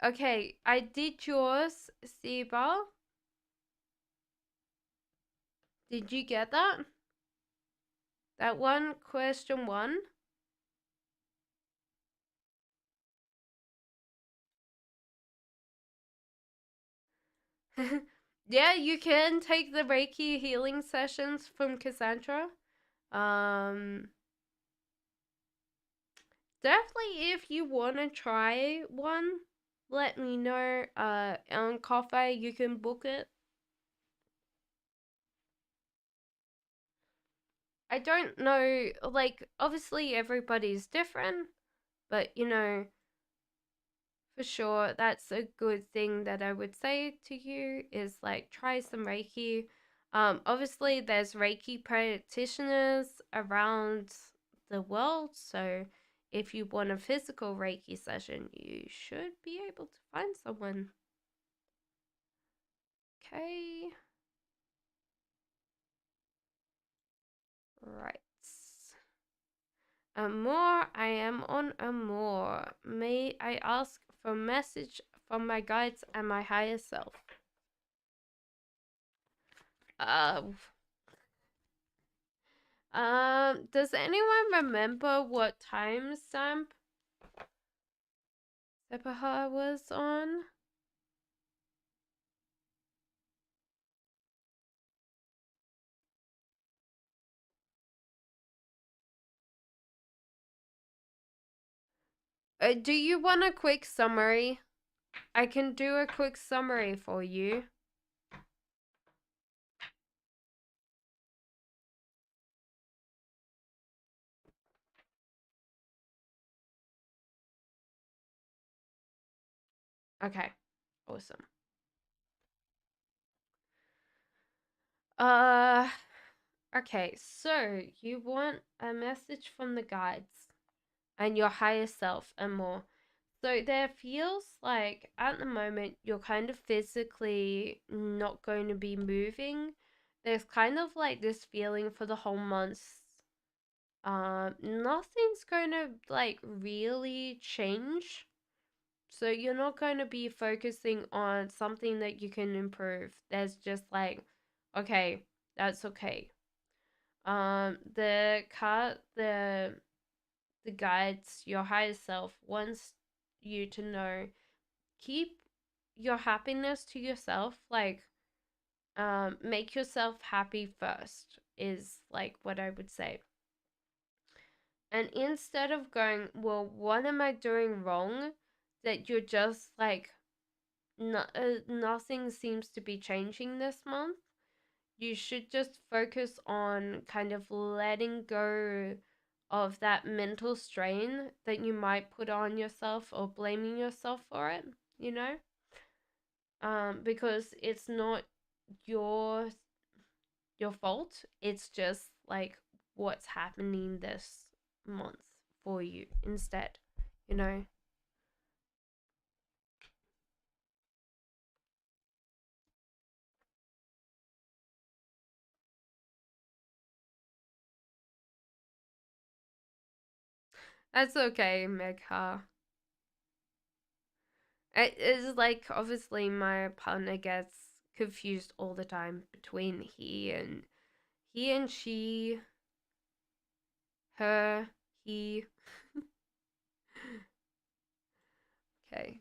Okay, I did yours, Siba. Did you get that? That one, question one? Yeah, you can take the Reiki healing sessions from Cassandra. Um, Definitely if you want to try one, let me know. On Coffee, you can book it. I don't know, like, obviously everybody's different, but for sure, that's a good thing that I would say to you is like try some Reiki. Obviously, there's Reiki practitioners around the world, so if you want a physical Reiki session, you should be able to find someone. Okay. Right. Amor, I am on Amor. May I ask for a message from my guides and my higher self? Uh, does anyone remember what timestamp Sepaha was on? Do you want a quick summary? I can do a quick summary for you. Okay, awesome. Okay, so you want a message from the guides and your higher self and more. So there feels like at the moment you're kind of physically not going to be moving. There's kind of like this feeling for the whole month. Nothing's going to like really change. So you're not going to be focusing on something that you can improve. There's just like, okay, that's okay. The guides, your higher self wants you to know, keep your happiness to yourself. Like, make yourself happy first is like what I would say. And instead of going, well, what am I doing wrong? That you're just like, nothing seems to be changing this month. You should just focus on kind of letting go of that mental strain that you might put on yourself or blaming yourself for it, because it's not your your fault. It's just like what's happening this month for you instead, you know. That's okay, Megha. It is like obviously my partner gets confused all the time between he and she, her, he. Okay.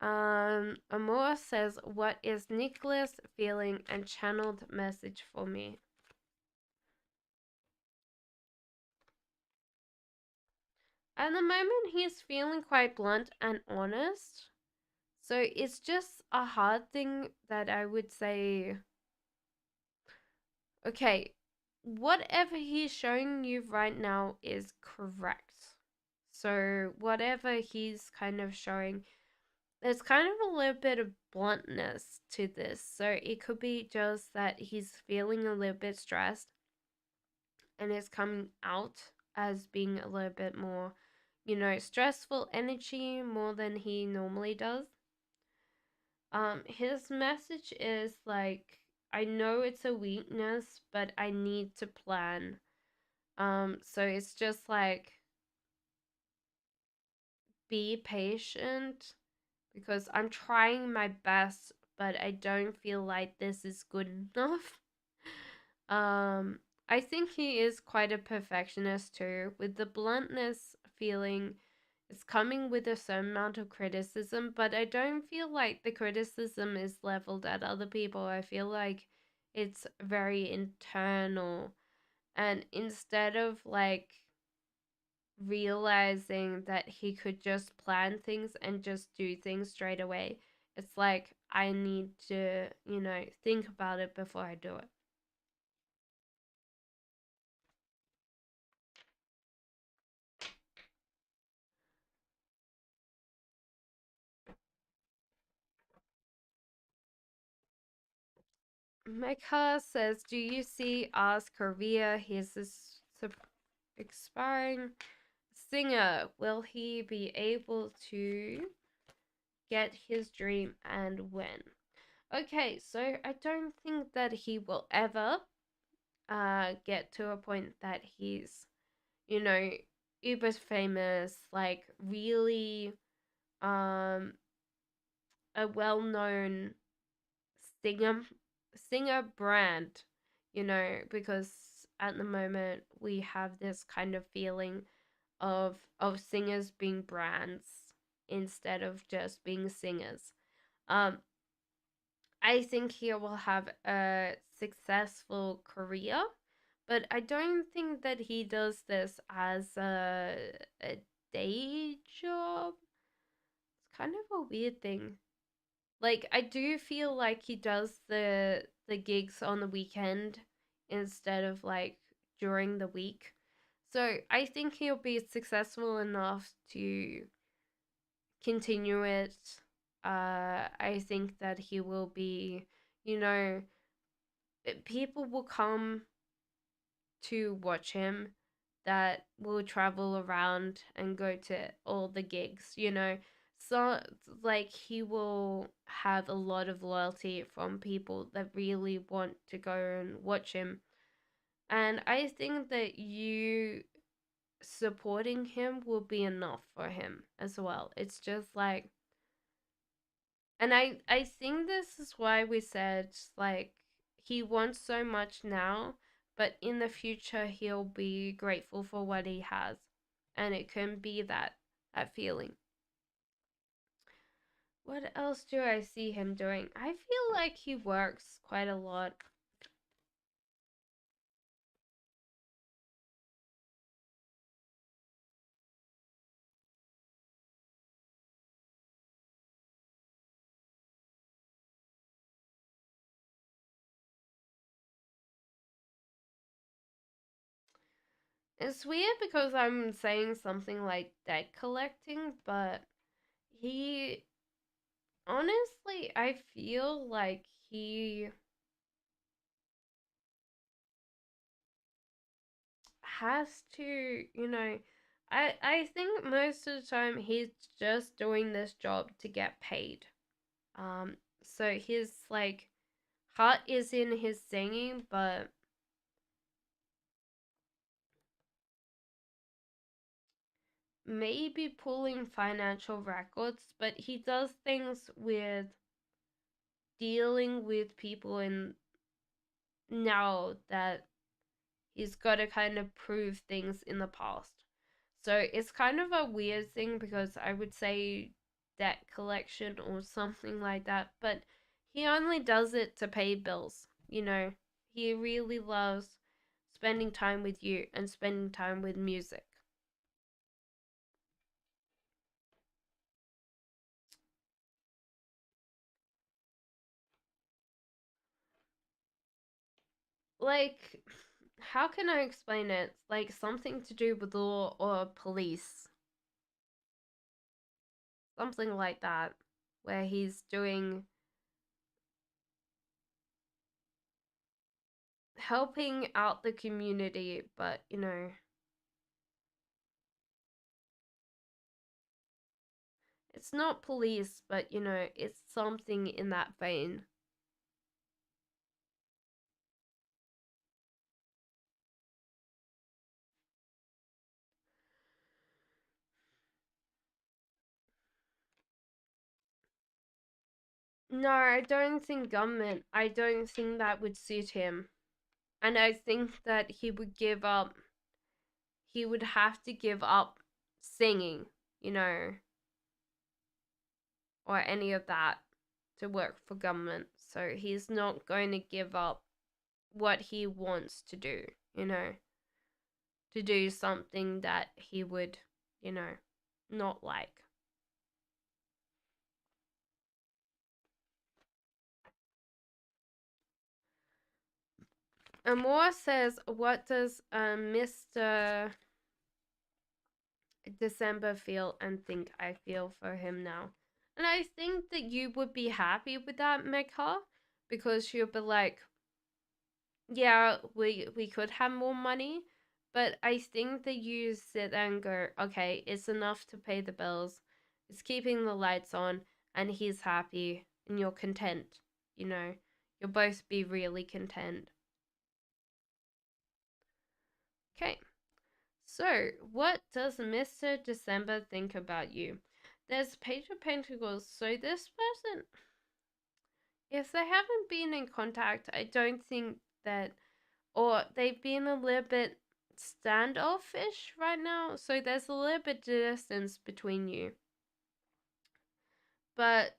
Amor says, what is Nicholas feeling and channeled message for me? At the moment, he's feeling quite blunt and honest. So it's just a hard thing that I would say, okay, whatever he's showing you right now is correct. So whatever he's kind of showing, there's kind of a little bit of bluntness to this. So it could be just that he's feeling a little bit stressed and it's coming out as being a little bit more, stressful energy more than he normally does. His message is like, I know it's a weakness, but I need to plan. So it's just like, be patient because I'm trying my best, but I don't feel like this is good enough. Um, I think he is quite a perfectionist too, with the bluntness feeling it's coming with a certain amount of criticism, but I don't feel like the criticism is leveled at other people. I feel like it's very internal. And instead of like realizing that he could just plan things and just do things straight away, it's like I need to, think about it before I do it. Mecca says, do you see Oz career? He's a expiring singer. Will he be able to get his dream and when? Okay, so I don't think that he will ever get to a point that he's, you know, uber famous, like really um a well-known singer singer brand, because at the moment we have this kind of feeling of singers being brands instead of just being singers. Um, I think he will have a successful career, but I don't think that he does this as a day job. It's kind of a weird thing. Like I do feel like he does the gigs on the weekend instead of like during the week. So I think he'll be successful enough to continue it. I think that he will be, you know, people will come to watch him that will travel around and go to all the gigs. So, like, he will have a lot of loyalty from people that really want to go and watch him. And I think that you supporting him will be enough for him as well. It's just like, and I think this is why we said like he wants so much now, but in the future he'll be grateful for what he has, and it can be that feeling. What else do I see him doing? I feel like he works quite a lot. It's weird because I'm saying something like deck collecting, but he honestly, I feel like he has to, I think most of the time he's just doing this job to get paid. So his like heart is in his singing, but maybe pulling financial records, but he does things with dealing with people in now that he's got to kind of prove things in the past. So it's kind of a weird thing because I would say debt collection or something like that, but he only does it to pay bills. He really loves spending time with you and spending time with music. Like, how can I explain it? Like something to do with law or police. Something like that. Where he's doing helping out the community, but it's not police, but it's something in that vein. No, I don't think government. I don't think that would suit him. And I think that he would have to give up singing, you know, or any of that to work for government. So he's not going to give up what he wants to do, to do something that he would, not like. Amor says, what does Mr. December feel and think I feel for him now? And I think that you would be happy with that, Megha, because you'll be like, yeah, we could have more money, but I think that you sit and go, okay, it's enough to pay the bills, it's keeping the lights on, and he's happy, and you're content. You'll both be really content. Okay, so what does Mr. December think about you? There's Page of Pentacles, so this person, if they haven't been in contact, I don't think that, or they've been a little bit standoffish right now, so there's a little bit distance between you. But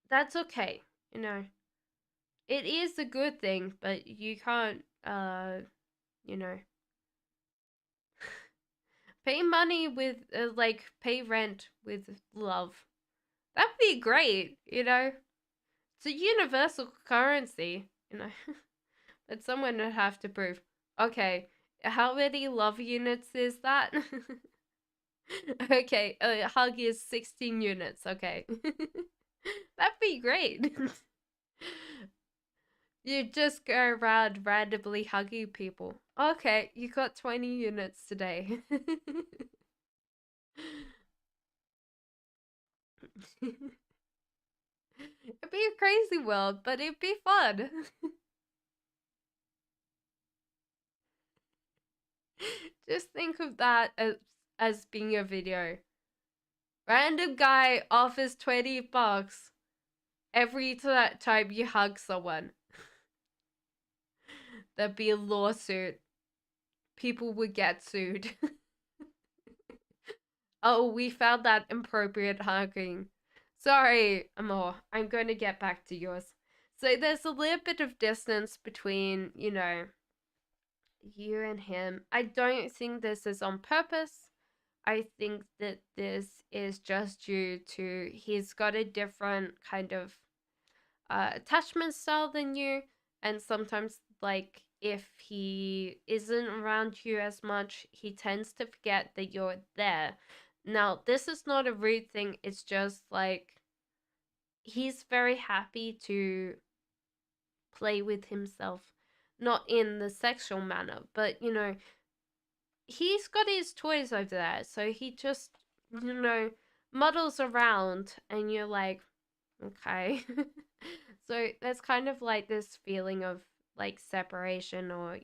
that's okay, It is a good thing, but you can't, you know, pay money with, pay rent with love. That'd be great, It's a universal currency, But someone would have to prove. Okay, how many love units is that? Okay, a hug is 16 units. Okay. That'd be great. You just go around randomly hugging people. Okay, you got 20 units today. It'd be a crazy world, but it'd be fun. Just think of that as being a video. Random guy offers $20 every time you hug someone. There'd be a lawsuit. People would get sued. Oh, we found that inappropriate hugging. Sorry, Amor. I'm going to get back to yours. So there's a little bit of distance between, you and him. I don't think this is on purpose. I think that this is just due to he's got a different kind of attachment style than you, and sometimes if he isn't around you as much, he tends to forget that you're there. Now, this is not a rude thing, it's just he's very happy to play with himself, not in the sexual manner, but he's got his toys over there, so he just muddles around, and you're like, okay. So there's kind of this feeling of separation, or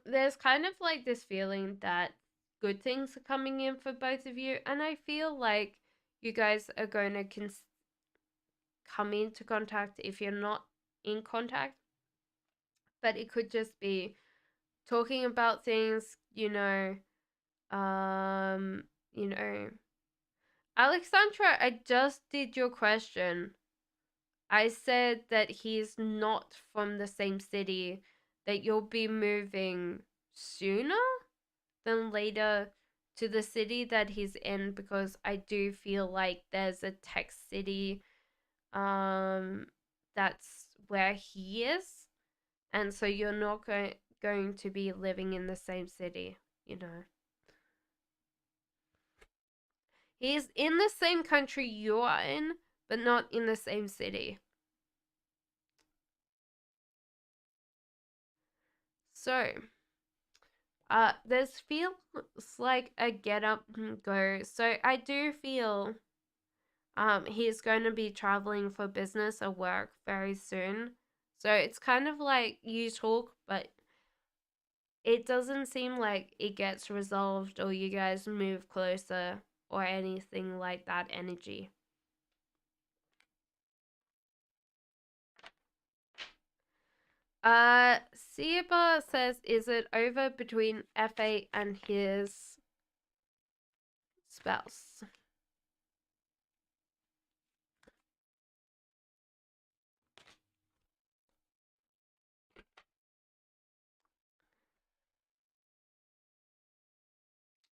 there's kind of this feeling that good things are coming in for both of you, and I feel like you guys are going to come into contact if you're not in contact, but it could just be talking about things, um, you know, Alexandra, I just did your question. I said that he's not from the same city, that you'll be moving sooner than later to the city that he's in, because I do feel like there's a tech city that's where he is, and so you're not going to be living in the same city, you know. He's in the same country you are in, but not in the same city. So, this feels like a get up and go. So I do feel he's going to be traveling for business or work very soon. So it's kind of like you talk, but it doesn't seem like it gets resolved or you guys move closer or anything like that energy. Siba says, is it over between FA and his spouse?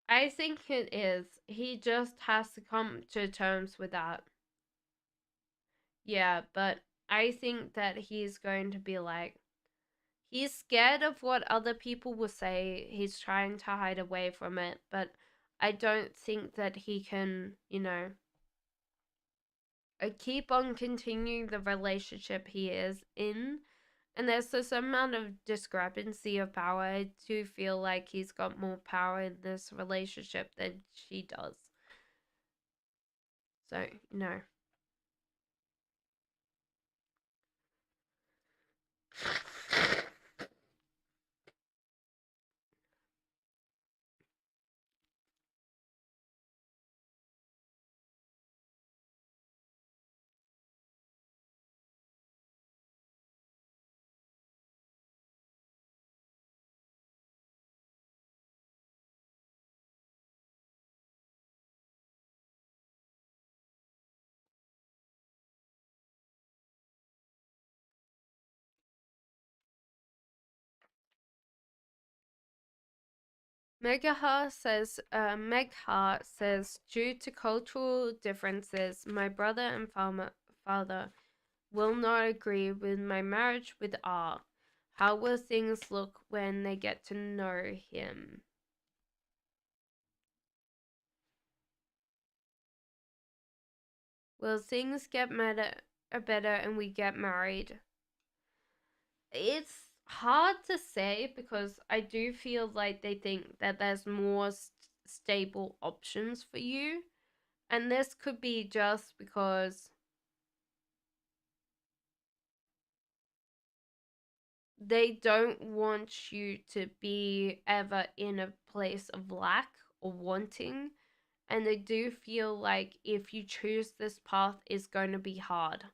I think it is. He just has to come to terms with that. Yeah, but I think that he's going to be like, he's scared of what other people will say. He's trying to hide away from it, but I don't think that he can, keep on continuing the relationship he is in. And there's this amount of discrepancy of power. I do feel like he's got more power in this relationship than she does. So, no. Megha says, due to cultural differences, my brother and father will not agree with my marriage with R. How will things look when they get to know him? Will things get better and we get married? It's hard to say because I do feel like they think that there's more stable options for you. And this could be just because they don't want you to be ever in a place of lack or wanting. And they do feel like if you choose this path, it's going to be hard.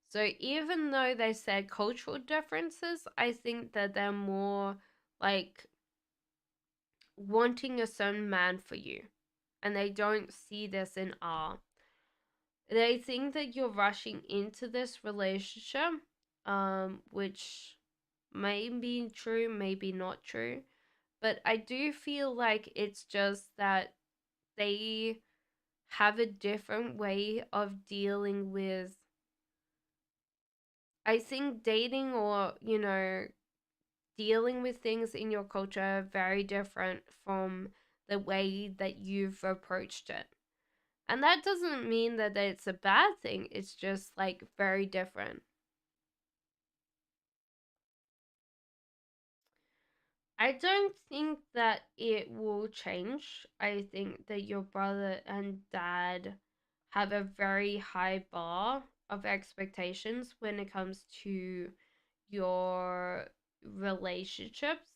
So even though they said cultural differences, I think that they're more like wanting a certain man for you. And they don't see this in R. They think that you're rushing into this relationship, which may be true, maybe not true. But I do feel like it's just that they have a different way of dealing with, I think, dating or, dealing with things in your culture are very different from the way that you've approached it. And that doesn't mean that it's a bad thing, it's just like very different. I don't think that it will change. I think that your brother and dad have a very high bar of expectations when it comes to your relationships.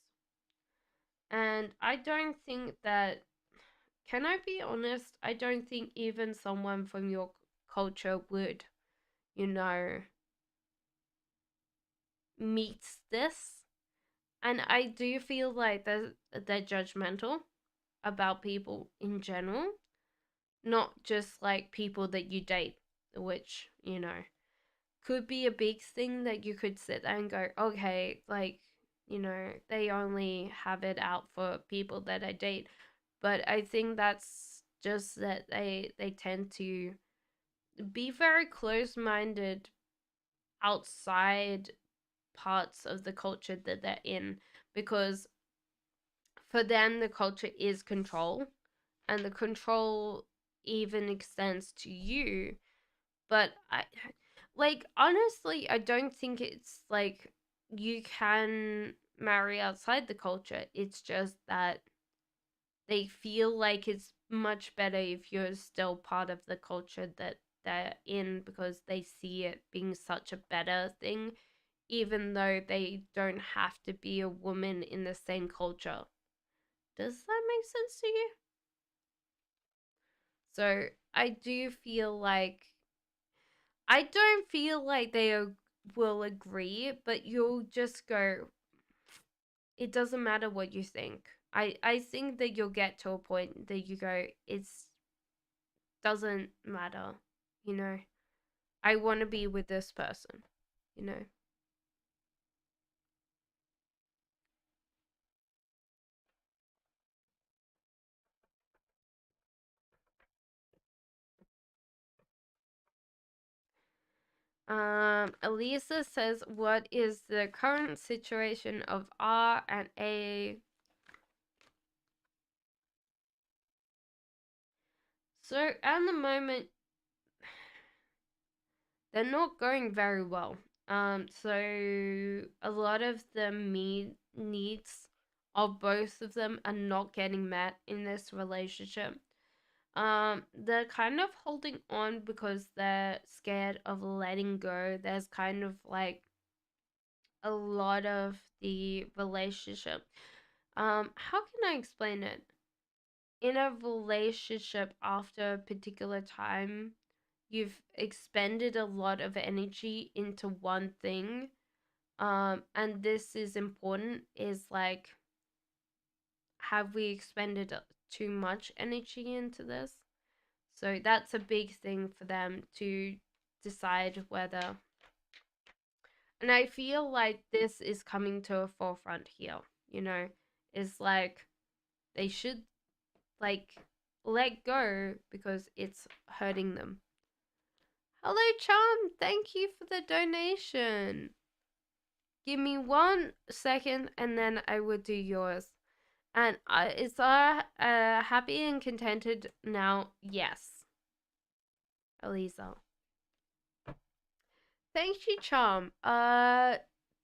And I don't think that, can I be honest? I don't think even someone from your culture would, you know, meet this. And I do feel like they're judgmental about people in general. not just like people that you date, which, could be a big thing that you could sit there and go, okay, like, they only have it out for people that I date. But I think that's just that they tend to be very close-minded outside parts of the culture that they're in, because for them the culture is control, and the control even extends to you. But I, like, honestly, I don't think it's like you can marry outside the culture. It's just that they feel like it's much better if you're still part of the culture that they're in, because they see it being such a better thing, even though they don't have to be a woman in the same culture. Does that make sense to you? So I do feel like I don't feel like will agree, but you'll just go, it doesn't matter what you think. I think that you'll get to a point that you go, it's doesn't matter, you know. I want to be with this person, you know. Elisa says, what is the current situation of R and A? So at the moment, they're not going very well. So a lot of the needs of both of them are not getting met in this relationship. They're kind of holding on because they're scared of letting go. There's kind of like a lot of the relationship. How can I explain it? In a relationship, after a particular time, you've expended a lot of energy into one thing. And this is important, is like, have we expended too much energy into this? So that's a big thing for them to decide whether. And I feel like this is coming to a forefront here, you know, is like they should like let go because it's hurting them. Hello, Charm. Thank you for the donation. Give me 1 second and then I will do yours. And is happy and contented now? Yes, Elisa. Thank you, Charm.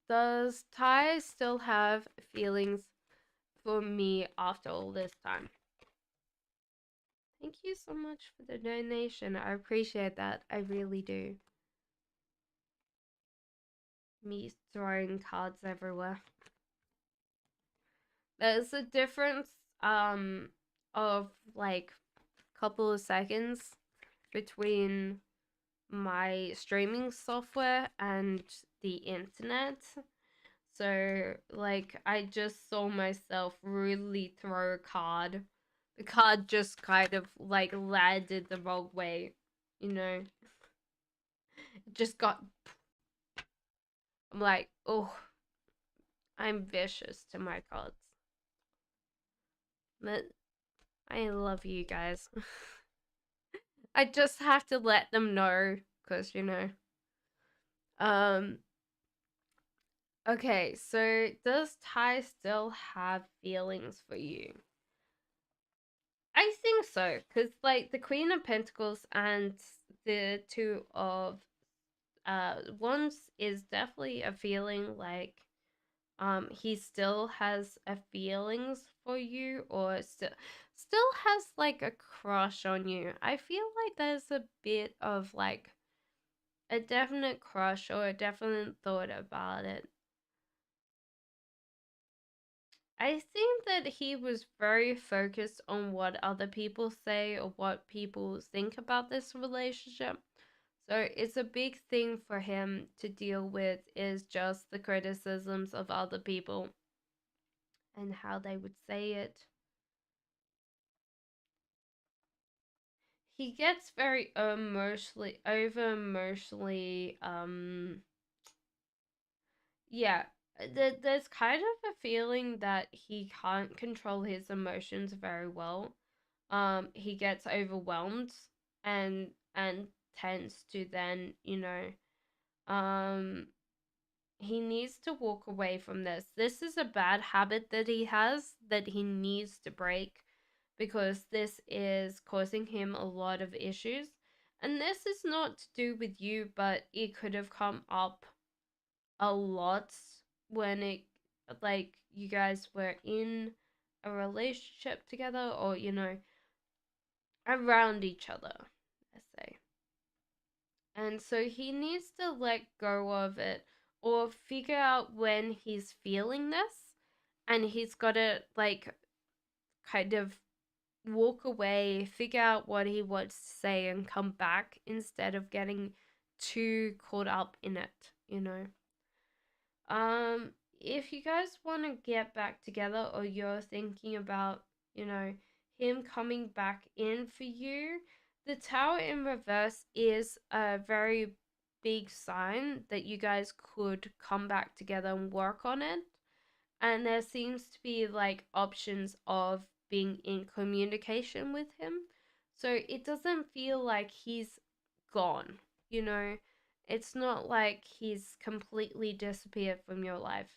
Does Ty still have feelings for me after all this time? Thank you so much for the donation. I appreciate that. I really do. Me throwing cards everywhere. There's a difference of like couple of seconds between my streaming software and the internet. So, like, I just saw myself really throw a card. The card just kind of, like, landed the wrong way, you know? It just got. I'm like, oh, I'm vicious to my cards. But I love you guys. I just have to let them know, because, Um, okay, so does Ty still have feelings for you? I think so, because like the Queen of Pentacles and the Two of Wands is definitely a feeling like he still has a feelings for you, or still has like a crush on you. I feel like there's a bit of like a definite crush or a definite thought about it. I think that he was very focused on what other people say or what people think about this relationship. So it's a big thing for him to deal with, is just the criticisms of other people and how they would say it. he gets very emotionally, yeah. There's kind of a feeling that he can't control his emotions very well. He gets overwhelmed and tends to then, um he needs to walk away from this. This is a bad habit that he has that he needs to break, because this is causing him a lot of issues. And this is not to do with you, but it could have come up a lot when you guys were in a relationship together, or, around each other, let's say. And so he needs to let go of it, or figure out when he's feeling this, and he's got to, kind of walk away, figure out what he wants to say, and come back instead of getting too caught up in it, If you guys want to get back together, or you're thinking about, him coming back in for you, the Tower in reverse is a very big sign that you guys could come back together and work on it. And there seems to be options of being in communication with him. So it doesn't feel like he's gone, you know? It's not like he's completely disappeared from your life.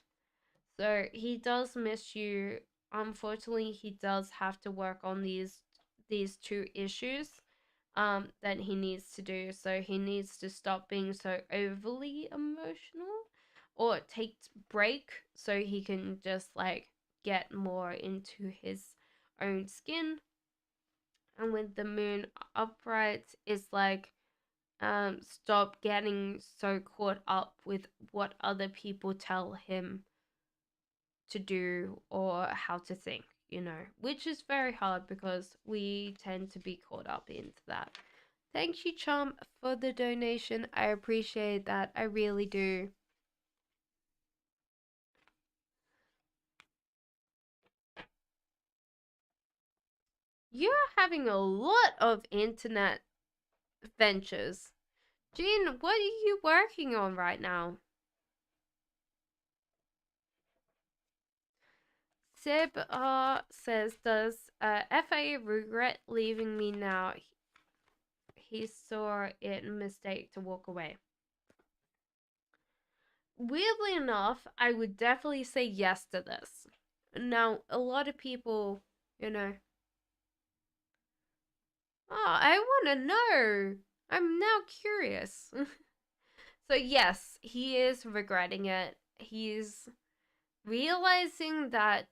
So he does miss you. Unfortunately, he does have to work on these two issues that he needs to do. So he needs to stop being so overly emotional, or take break, so he can just get more into his own skin. And with the moon upright, is stop getting so caught up with what other people tell him to do or how to think, which is very hard because we tend to be caught up into that. Thank you, Chum, for the donation. I appreciate that. I really do. You're having a lot of internet ventures. Jean, what are you working on right now? Sib says, does FA regret leaving me now? He saw it a mistake to walk away. Weirdly enough, I would definitely say yes to this. Now, a lot of people, oh, I want to know. I'm now curious. So, yes, he is regretting it. He's realizing that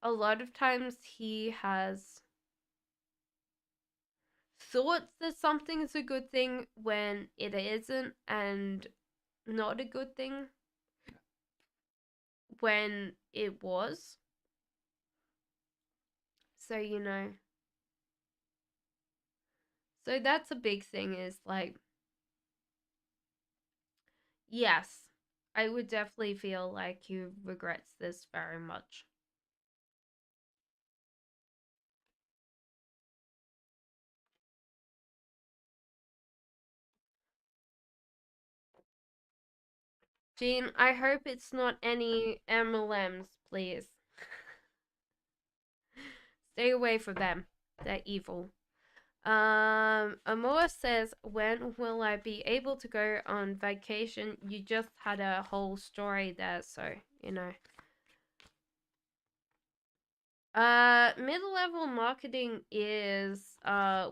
a lot of times he has thought that something is a good thing when it isn't, and not a good thing when it was. So, so that's a big thing, is yes, I would definitely feel like he regrets this very much. Jean, I hope it's not any MLMs, please. Stay away from them. They're evil. Amor says, when will I be able to go on vacation? You just had a whole story there, so, Mid-level marketing is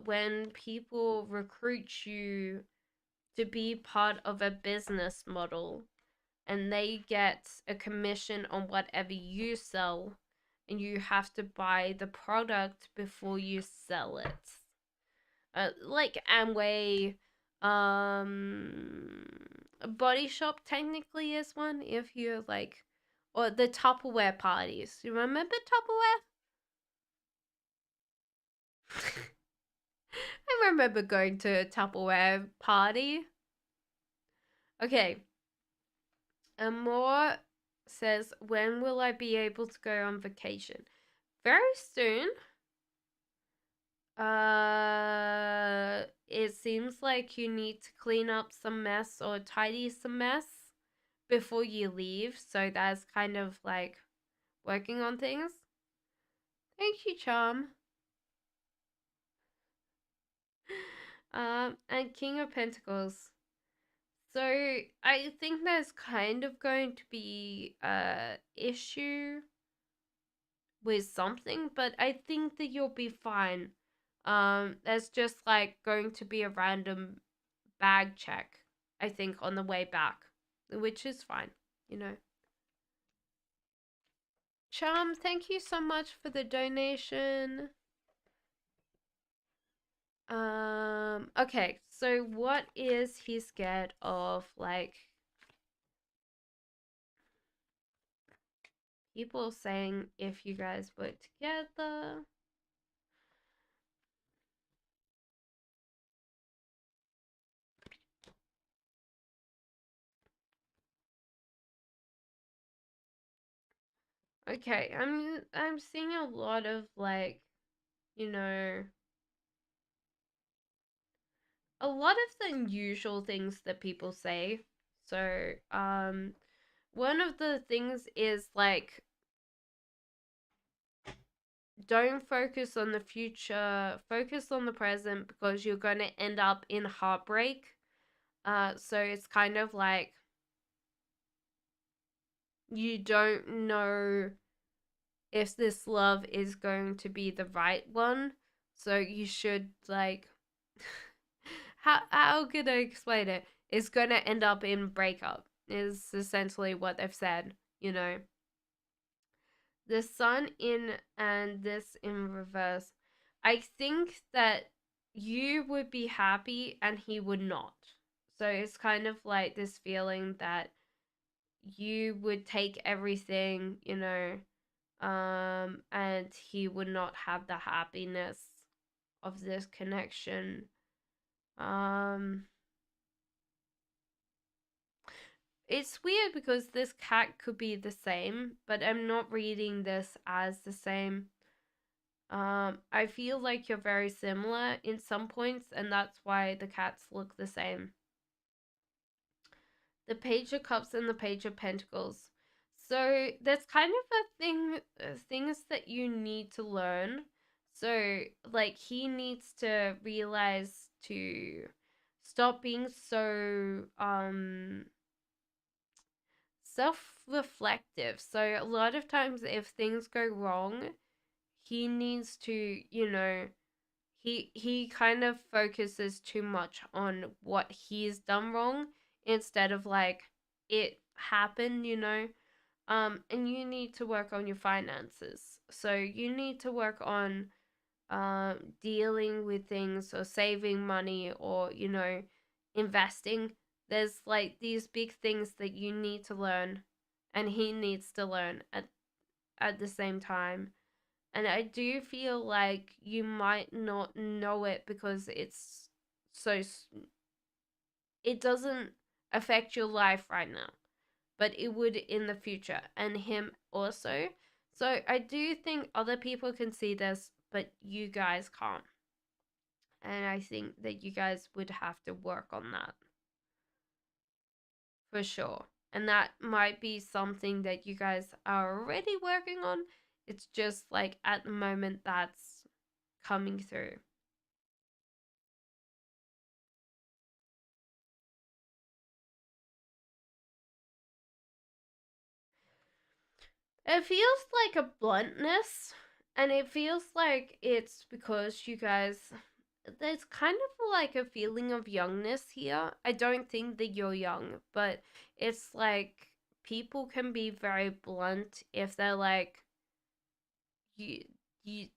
when people recruit you to be part of a business model, and they get a commission on whatever you sell, and you have to buy the product before you sell it. Like Amway, Body Shop technically is one, if you're or the Tupperware parties. You remember Tupperware? I remember going to a Tupperware party. Okay. Amor says, when will I be able to go on vacation? Very soon. It seems like you need to clean up some mess or tidy some mess before you leave. So that's kind of like working on things. Thank you, Charm. And King of Pentacles. So I think there's kind of going to be a issue with something, but I think that you'll be fine. There's just like going to be a random bag check, I think, on the way back, which is fine, you know. Charm, thank you so much for the donation. Okay, so what is he scared of? Like, people saying if you guys were together. Okay, I'm seeing a lot of like, you know, a lot of the unusual things that people say. So, one of the things is like, don't focus on the future, focus on the present because you're going to end up in heartbreak. So it's kind of like you don't know if this love is going to be the right one. So you should like how could I explain it? It's gonna end up in breakup is essentially what they've said, you know. The sun in and this in reverse. I think that you would be happy and he would not. So it's kind of like this feeling that you would take everything, you know, and he would not have the happiness of this connection. Um, it's weird because this cat could be the same, but I'm not reading this as the same. I feel like you're very similar in some points, and that's why the cats look the same. The Page of Cups and the Page of Pentacles. So there's kind of a thing, things that you need to learn. So like he needs to realize to stop being so self-reflective. So a lot of times if things go wrong, he needs to, you know, he kind of focuses too much on what he's done wrong instead of like it happened, you know. And you need to work on your finances. So you need to work on dealing with things or saving money or, you know, investing. There's like these big things that you need to learn and he needs to learn at the same time. And I do feel like you might not know it because it's so it doesn't affect your life right now, but it would in the future, and him also. So I do think other people can see this, but you guys can't. And I think that you guys would have to work on that for sure. And that might be something that you guys are already working on. It's just like at the moment that's coming through. It feels like a bluntness, and it feels like it's because you guys. There's kind of like a feeling of youngness here. I don't think that you're young, but it's like people can be very blunt if they're like you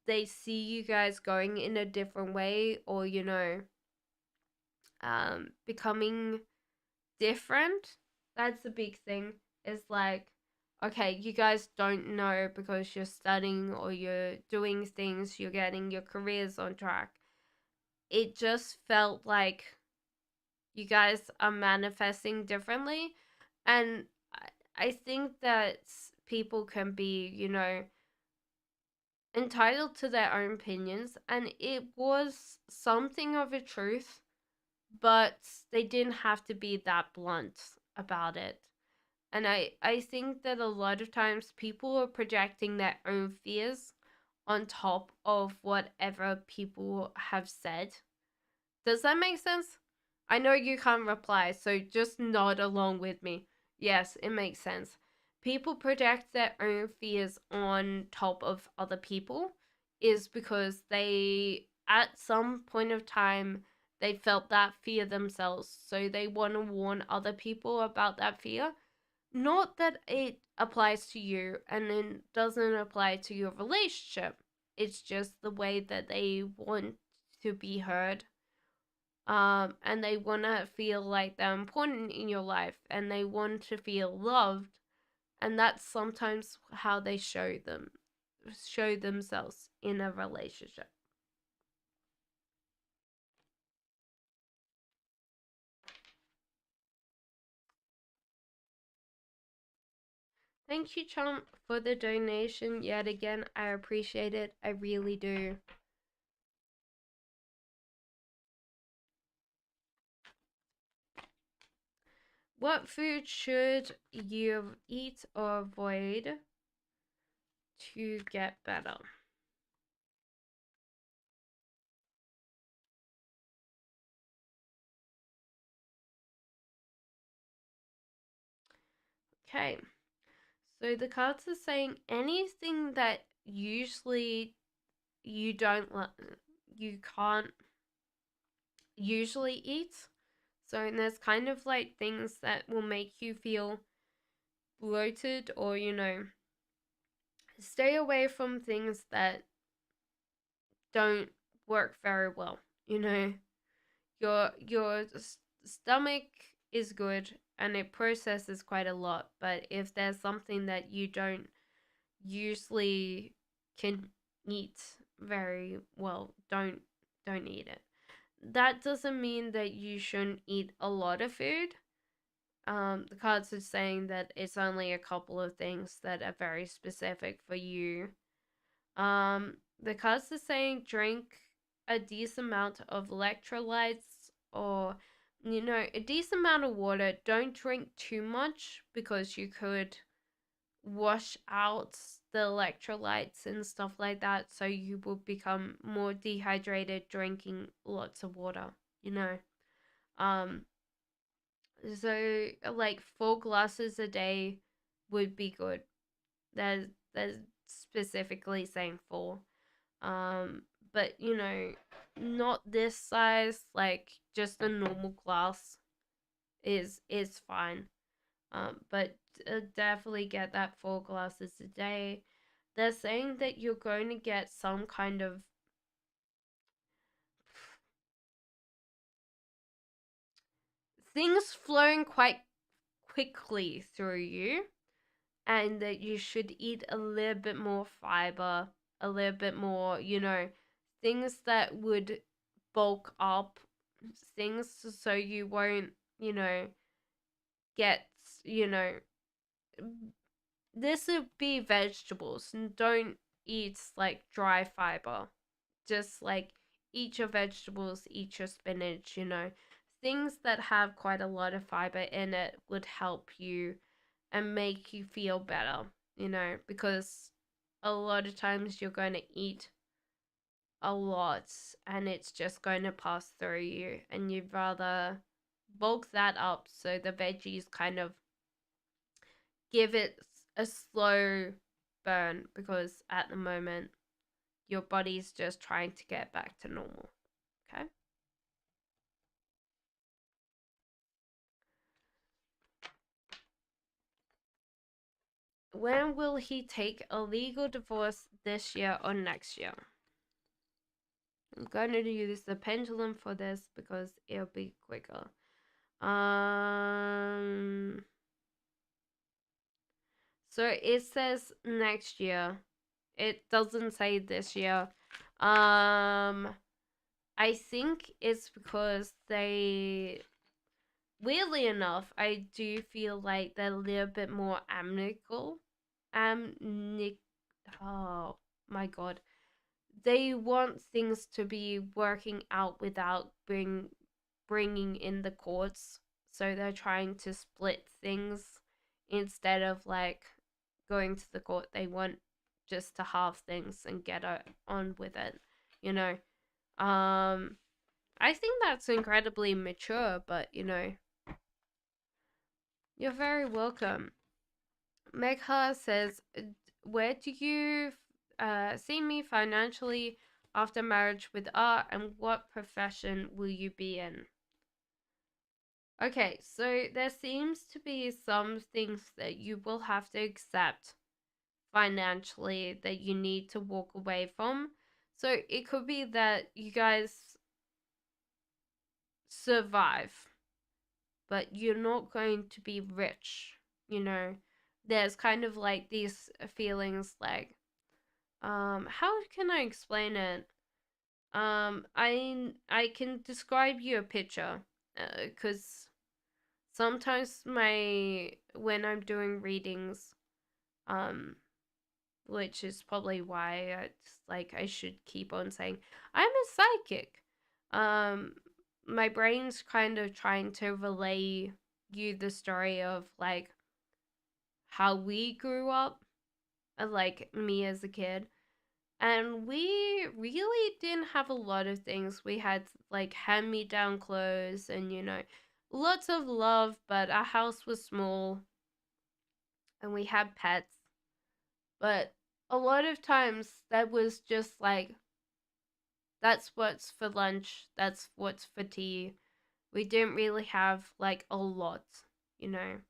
they see you guys going in a different way or you know becoming different. That's the big thing. Is like, okay, you guys don't know because you're studying or you're doing things, you're getting your careers on track. It just felt like you guys are manifesting differently. And I think that people can be, you know, entitled to their own opinions, and it was something of a truth, but they didn't have to be that blunt about it. And I think that a lot of times people are projecting their own fears on top of whatever people have said. Does that make sense? I know you can't reply, so just nod along with me. Yes, it makes sense. People project their own fears on top of other people is because they, at some point of time, they felt that fear themselves. So they want to warn other people about that fear. Not that it applies to you and it doesn't apply to your relationship. It's just the way that they want to be heard, and they want to feel like they're important in your life and they want to feel loved, and that's sometimes how they show themselves in a relationship. Thank you, Chump, for the donation yet again. I appreciate it. I really do. What food should you eat or avoid to get better? Okay. So the cards are saying anything that usually you don't you can't usually eat. So there's kind of like things that will make you feel bloated, or stay away from things that don't work very well. You know, your stomach is good and it processes quite a lot, but if there's something that you don't usually can eat very well, don't eat it. That doesn't mean that you shouldn't eat a lot of food. The cards are saying that it's only a couple of things that are very specific for you. The cards are saying drink a decent amount of electrolytes, or a decent amount of water. Don't drink too much because you could wash out the electrolytes and stuff like that, so you will become more dehydrated drinking lots of water, you know. Um so like 4 glasses a day would be good. There's specifically saying 4. Um but not this size, like just a normal glass is fine. But definitely get that 4 glasses a day. They're saying that you're going to get some kind of things flowing quite quickly through you, and that you should eat a little bit more fiber, a little bit more, things that would bulk up things, so you won't, get, you know, this would be vegetables, and don't eat like dry fiber. Just like eat your vegetables, eat your spinach, things that have quite a lot of fiber in it would help you and make you feel better, because a lot of times you're going to eat a lot and it's just going to pass through you, and you'd rather bulk that up so the veggies kind of give it a slow burn, because at the moment your body's just trying to get back to normal. Okay? When will he take a legal divorce, this year or next year? I'm going to use the pendulum for this because it'll be quicker. So it says next year. It doesn't say this year. I think it's because they, weirdly enough, I do feel like they're a little bit more amicable. Amnic. Oh. my God, they want things to be working out without bringing in the courts. So they're trying to split things instead of like going to the court. They want just to halve things and get on with it, you know. I think that's incredibly mature, but you're very welcome. Megha says, where do you see me financially after marriage with art, and what profession will you be in? Okay, so there seems to be some things that you will have to accept financially that you need to walk away from. So it could be that you guys survive, but you're not going to be rich, you know. There's kind of like these feelings like how can I explain it? I can describe you a picture cuz sometimes when I'm doing readings, um which is probably why it's like I should keep on saying I'm a psychic. Um, my brain's kind of trying to relay you the story of like how we grew up, like me as a kid. And we really didn't have a lot of things. We had like hand me down clothes and, lots of love, but our house was small and we had pets. But a lot of times that was just like, that's what's for lunch, that's what's for tea. We didn't really have like a lot, you know.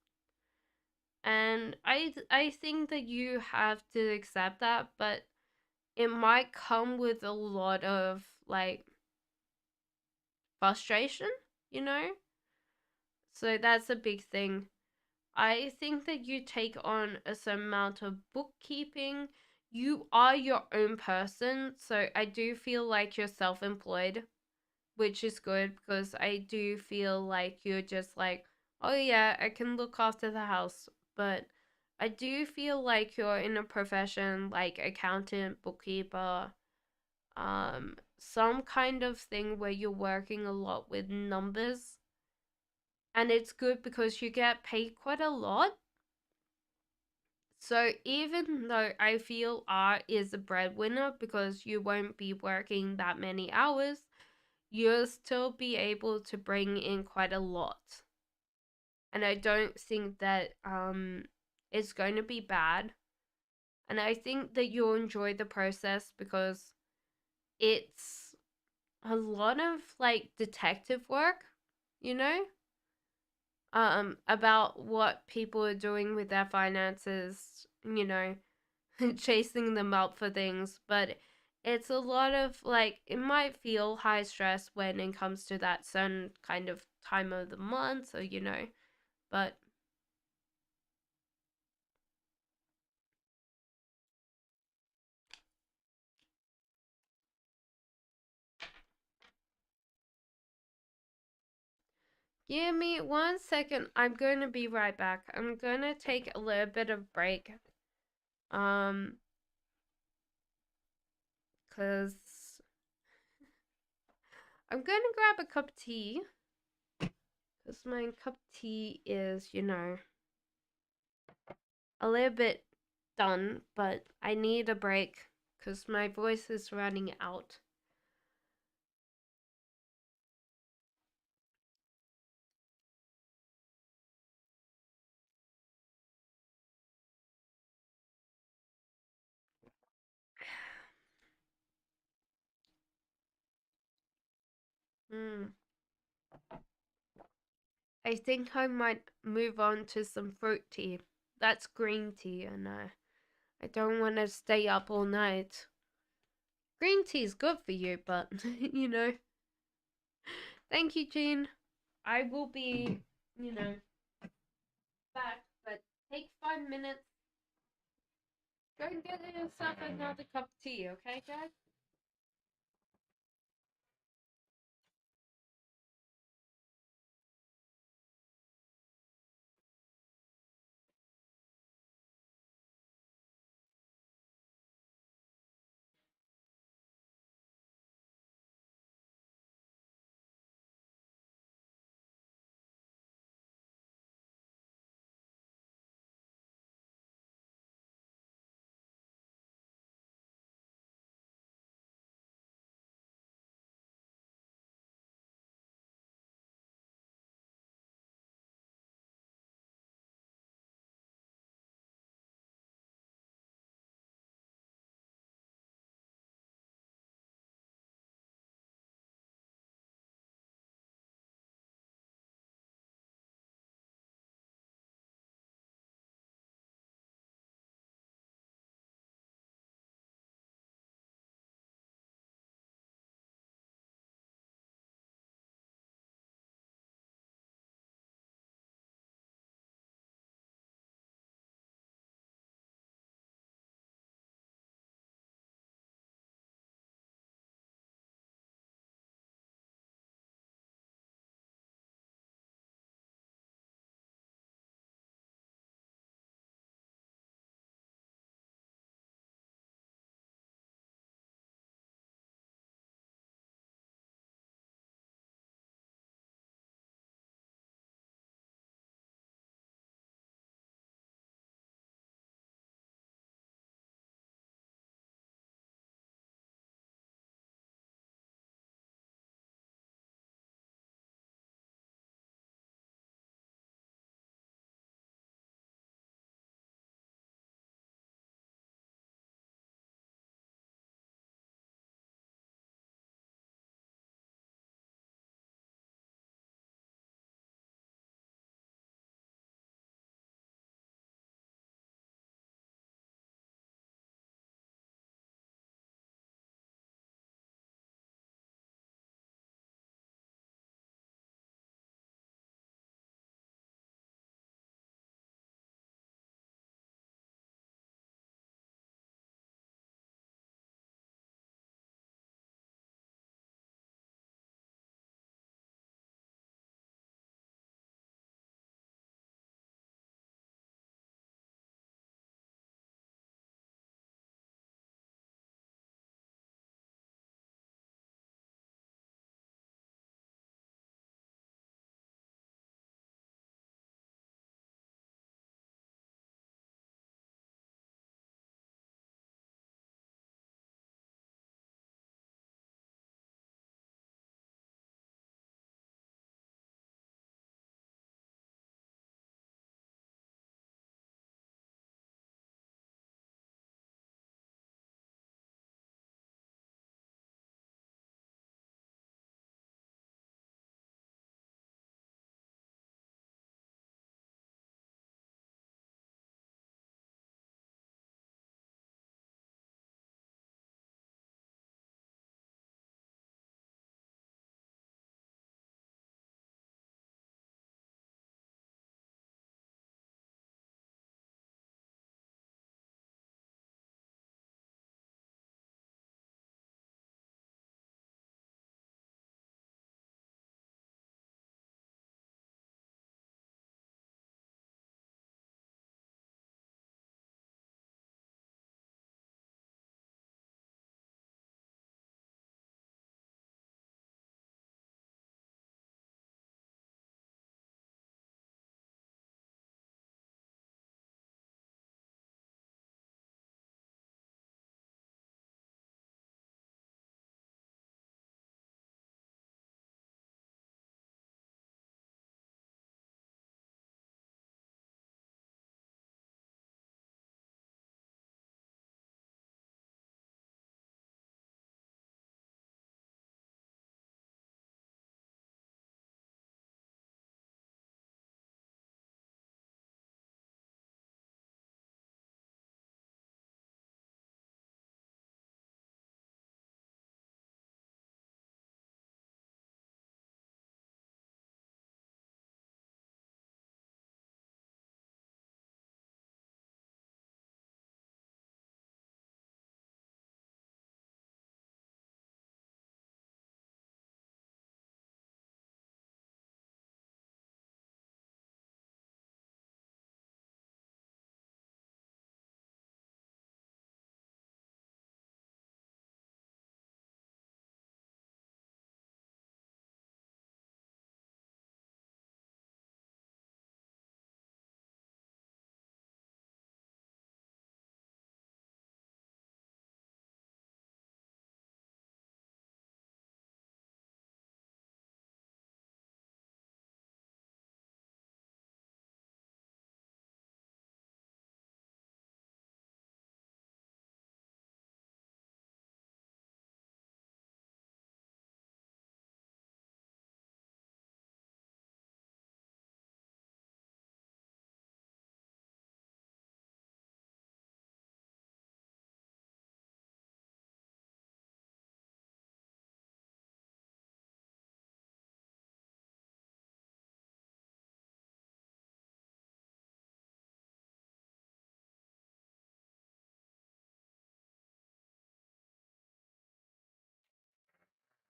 And I think that you have to accept that, but it might come with a lot of like frustration, you know? So that's a big thing. I think that you take on a certain amount of bookkeeping. You are your own person, so I do feel like you're self-employed, which is good because I do feel like you're just like, oh yeah, I can look after the house. But I do feel like you're in a profession like accountant, bookkeeper, some kind of thing where you're working a lot with numbers. And it's good because you get paid quite a lot. So even though I feel art is a breadwinner because you won't be working that many hours, you'll still be able to bring in quite a lot. And I don't think that it's going to be bad. And I think that you'll enjoy the process because it's a lot of like detective work, you know? About what people are doing with their finances, chasing them up for things, but it's a lot of like it might feel high stress when it comes to that certain kind of time of the month, or but give me 1 second. I'm going to be right back. I'm going to take a little bit of break. Um, cuz I'm going to grab a cup of tea. Cuz my cup of tea is, a little bit done, but I need a break because my voice is running out. Hmm. I think I might move on to some fruit tea. That's green tea, and I don't want to stay up all night. Green tea is good for you, but Thank you, Jean. I will be, back, but take 5 minutes. Go and get yourself another cup of tea, okay, guys?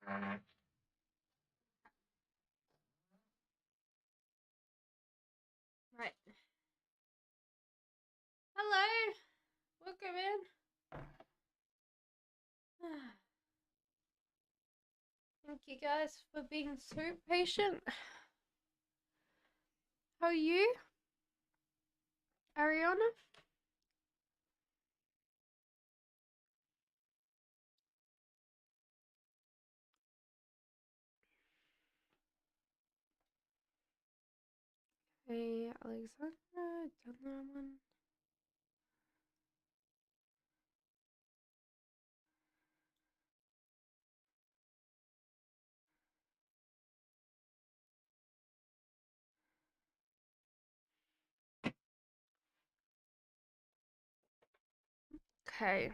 Right. Hello. Welcome in. Thank you guys for being so patient. How are you, Ariana? Hey, Alexandra. Done that one. Okay.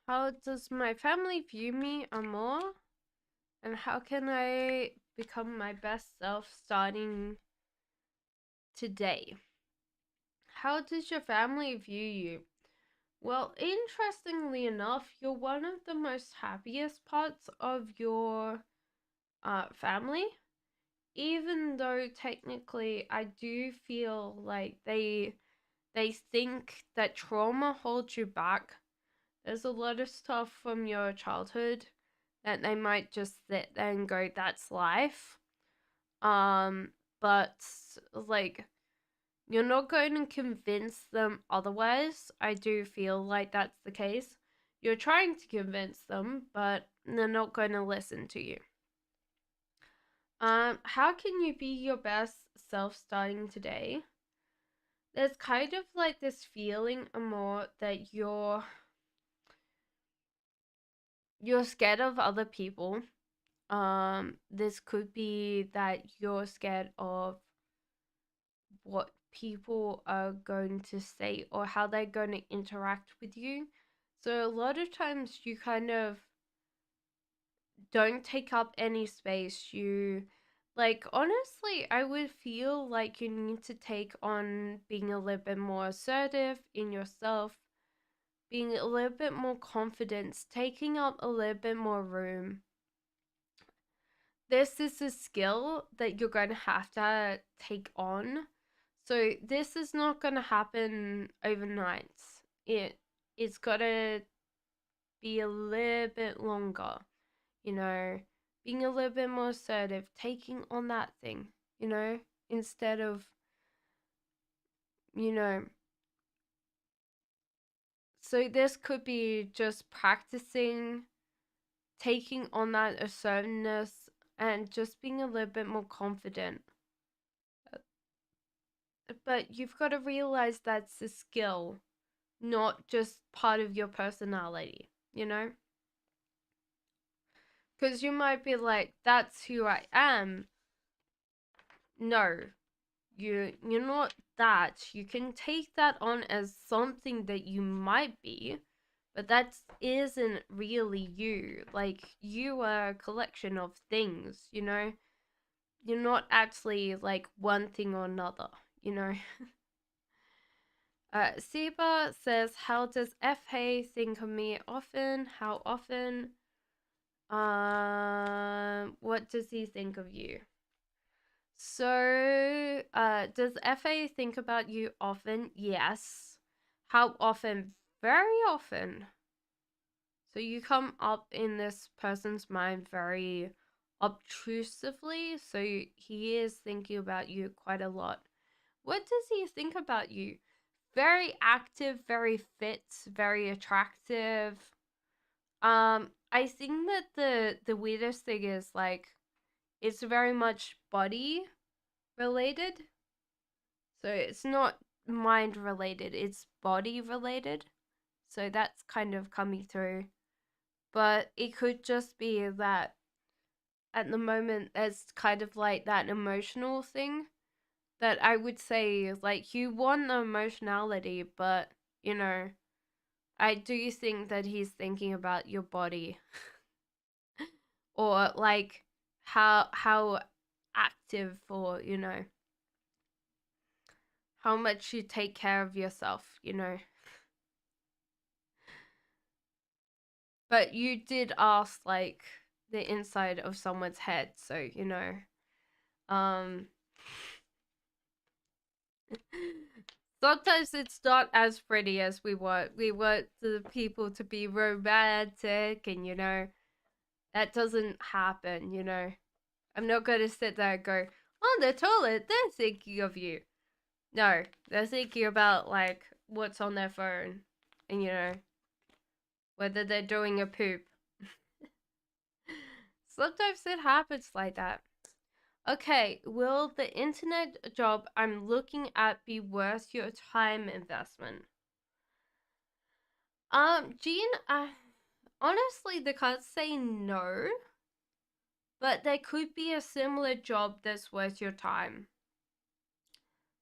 How does my family view me or more? And how can I become my best self starting today? How does your family view you? Well, interestingly enough, you're one of the most happiest parts of your family. Even though technically I do feel like they think that trauma holds you back. There's a lot of stuff from your childhood that they might just sit there and go, that's life. But like you're not going to convince them otherwise. I do feel like that's the case. You're trying to convince them, but they're not going to listen to you. How can you be your best self starting today? There's kind of like this feeling more that you're scared of other people. This could be that you're scared of what people are going to say or how they're going to interact with you. So a lot of times you kind of don't take up any space. You like honestly, I would feel like you need to take on being a little bit more assertive in yourself, being a little bit more confident, taking up a little bit more room. This is a skill that you're going to have to take on. So this is not going to happen overnight. It's got to be a little bit longer, you know, being a little bit more assertive, taking on that thing, you know, instead of, you know, so this could be just practicing taking on that assertiveness and just being a little bit more confident. But you've got to realize that's a skill, not just part of your personality, you know? Because you might be like, that's who I am. No, you're not that. You can take that on as something that you might be, but that isn't really you. Like, you are a collection of things, you know? You're not actually like one thing or another, you know? Seba says, how does FA think of me often? How often? What does he think of you? So, does FA think about you often? Yes. How often? Very often. So you come up in this person's mind very obtrusively, so he is thinking about you quite a lot. What does he think about you? Very active, very fit, very attractive. I think that the weirdest thing is like it's very much body related. So it's not mind related, it's body related. So that's kind of coming through. But it could just be that at the moment there's kind of like that emotional thing that I would say like you want the emotionality, but you know, I do think that he's thinking about your body or like how active or you know how much you take care of yourself, you know. But you did ask like the inside of someone's head, so you know. Um Sometimes it's not as pretty as we want. We want the people to be romantic and you know, that doesn't happen, you know. I'm not gonna sit there and go, on the toilet, they're thinking of you. No, they're thinking about like what's on their phone and you know, whether they're doing a poop. Sometimes it happens like that. Okay, will the internet job I'm looking at be worth your time investment? Jean, honestly, they can't say no, but there could be a similar job that's worth your time.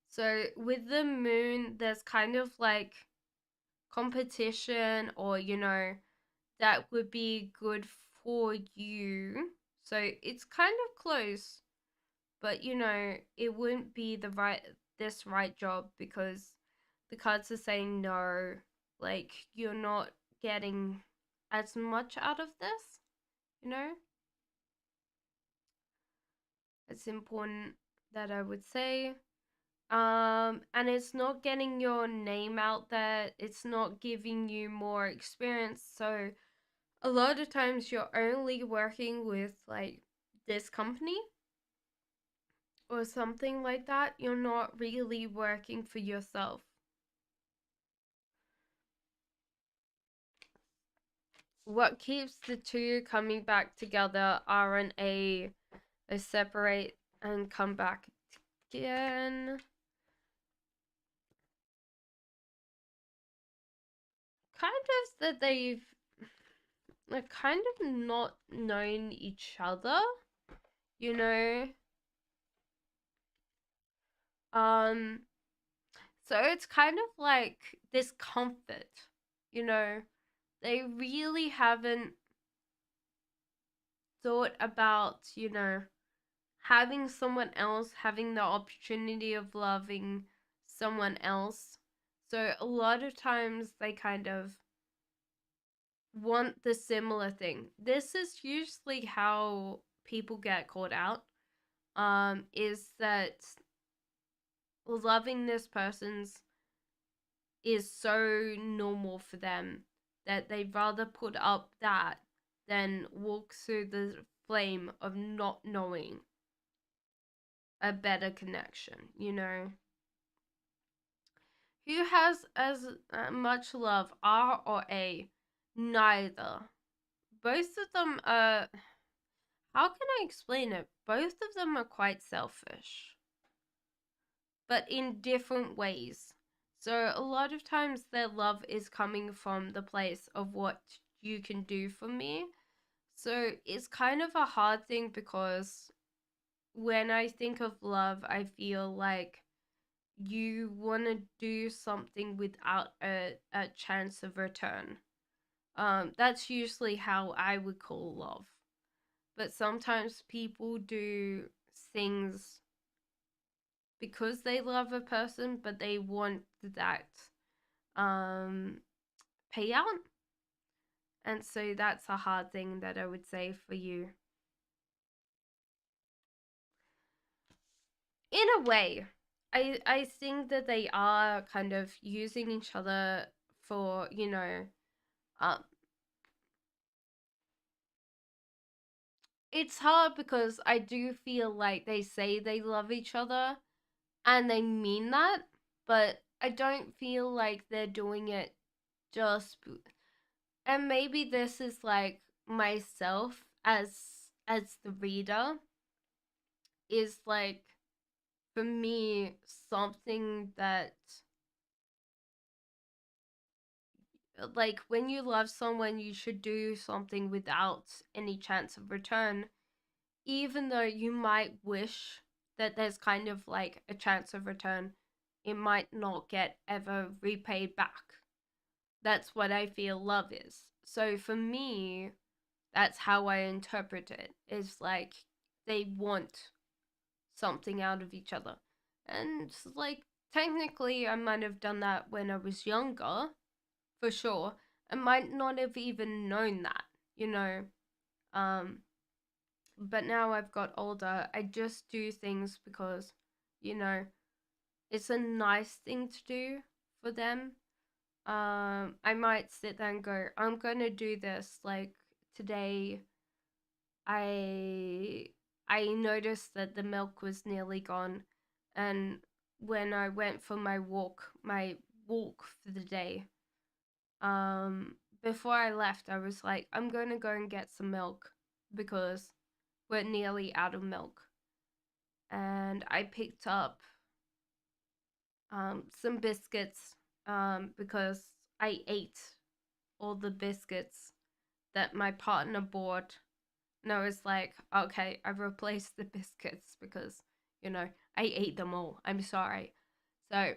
So with the moon, there's kind of like competition, or you know, that would be good for you. So it's kind of close, but you know, it wouldn't be this right job because the cards are saying no, like you're not getting as much out of this, you know. It's important that I would say. And it's not getting your name out there, it's not giving you more experience. So a lot of times you're only working with like this company or something like that. You're not really working for yourself. What keeps the two coming back together aren't a separate and come back again. Kind of that they've like kind of not known each other, you know. Um so it's kind of like this comfort, you know. They really haven't thought about, you know, having someone else, having the opportunity of loving someone else. So a lot of times they kind of want the similar thing. This is usually how people get caught out. Is that loving this person's is so normal for them that they'd rather put up that than walk through the flame of not knowing a better connection, you know? Who has as much love, R or A? Neither. Both of them are. How can I explain it? Both of them are quite selfish, but in different ways. So a lot of times their love is coming from the place of what you can do for me. So it's kind of a hard thing because when I think of love, I feel like you want to do something without a chance of return. That's usually how I would call love. But sometimes people do things because they love a person, but they want that um, payout. And so that's a hard thing that I would say for you. In a way, I think that they are kind of using each other for, you know, um, it's hard because I do feel like they say they love each other and they mean that, but I don't feel like they're doing it just and maybe this is like myself as the reader is like for me something that like when you love someone you should do something without any chance of return, even though you might wish that there's kind of like a chance of return, it might not get ever repaid back. That's what I feel love is. So for me, that's how I interpret it. Is like they want something out of each other. And like technically I might have done that when I was younger, for sure. I might not have even known that, you know. Um, but now I've got older, I just do things because, you know, it's a nice thing to do for them. I might sit there and go, I'm gonna do this. Like today, I I noticed that the milk was nearly gone, and when I went for my walk for the day, before I left, I was like, I'm gonna go and get some milk because we're nearly out of milk, and I picked up some biscuits because I ate all the biscuits that my partner bought. And I was like, okay, I've replaced the biscuits because, you know, I ate them all. I'm sorry. So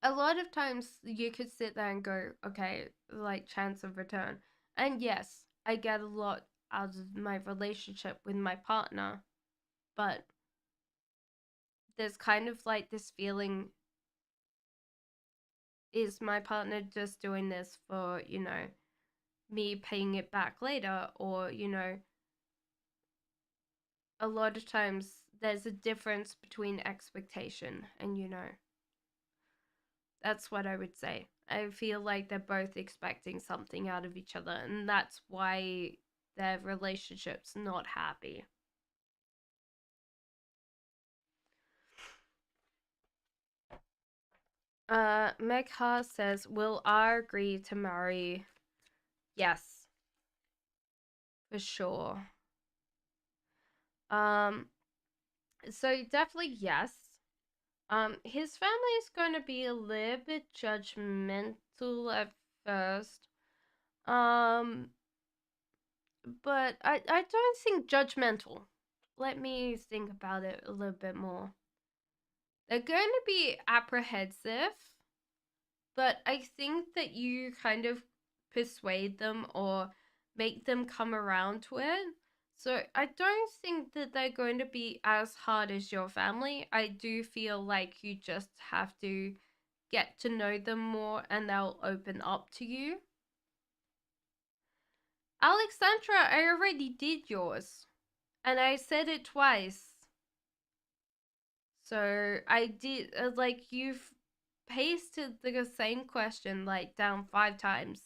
a lot of times you could sit there and go, okay, like chance of return. And yes, I get a lot out of my relationship with my partner, but there's kind of like this feeling, is my partner just doing this for, you know, me paying it back later? Or, you know, a lot of times there's a difference between expectation and, you know, that's what I would say. I feel like they're both expecting something out of each other, and that's why their relationship's not happy. Megha says, will R agree to marry? Yes, for sure. Um, so definitely yes. His family is going to be a little bit judgmental at first. Um, but I don't think judgmental. Let me think about it a little bit more. They're going to be apprehensive, but I think that you kind of persuade them or make them come around to it. So I don't think that they're going to be as hard as your family. I do feel like you just have to get to know them more and they'll open up to you. Alexandra, I already did yours. And I said it twice. So I did, like, you've pasted the same question, like, down 5 times.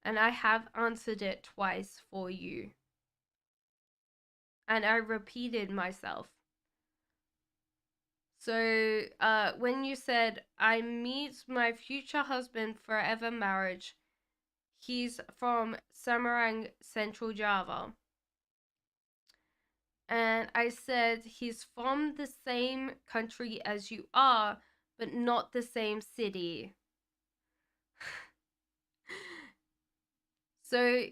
And I have answered it twice for you. And I repeated myself. So, when you said, I meet my future husband forever marriage, he's from Semarang, Central Java. And I said, he's from the same country as you are, but not the same city. So,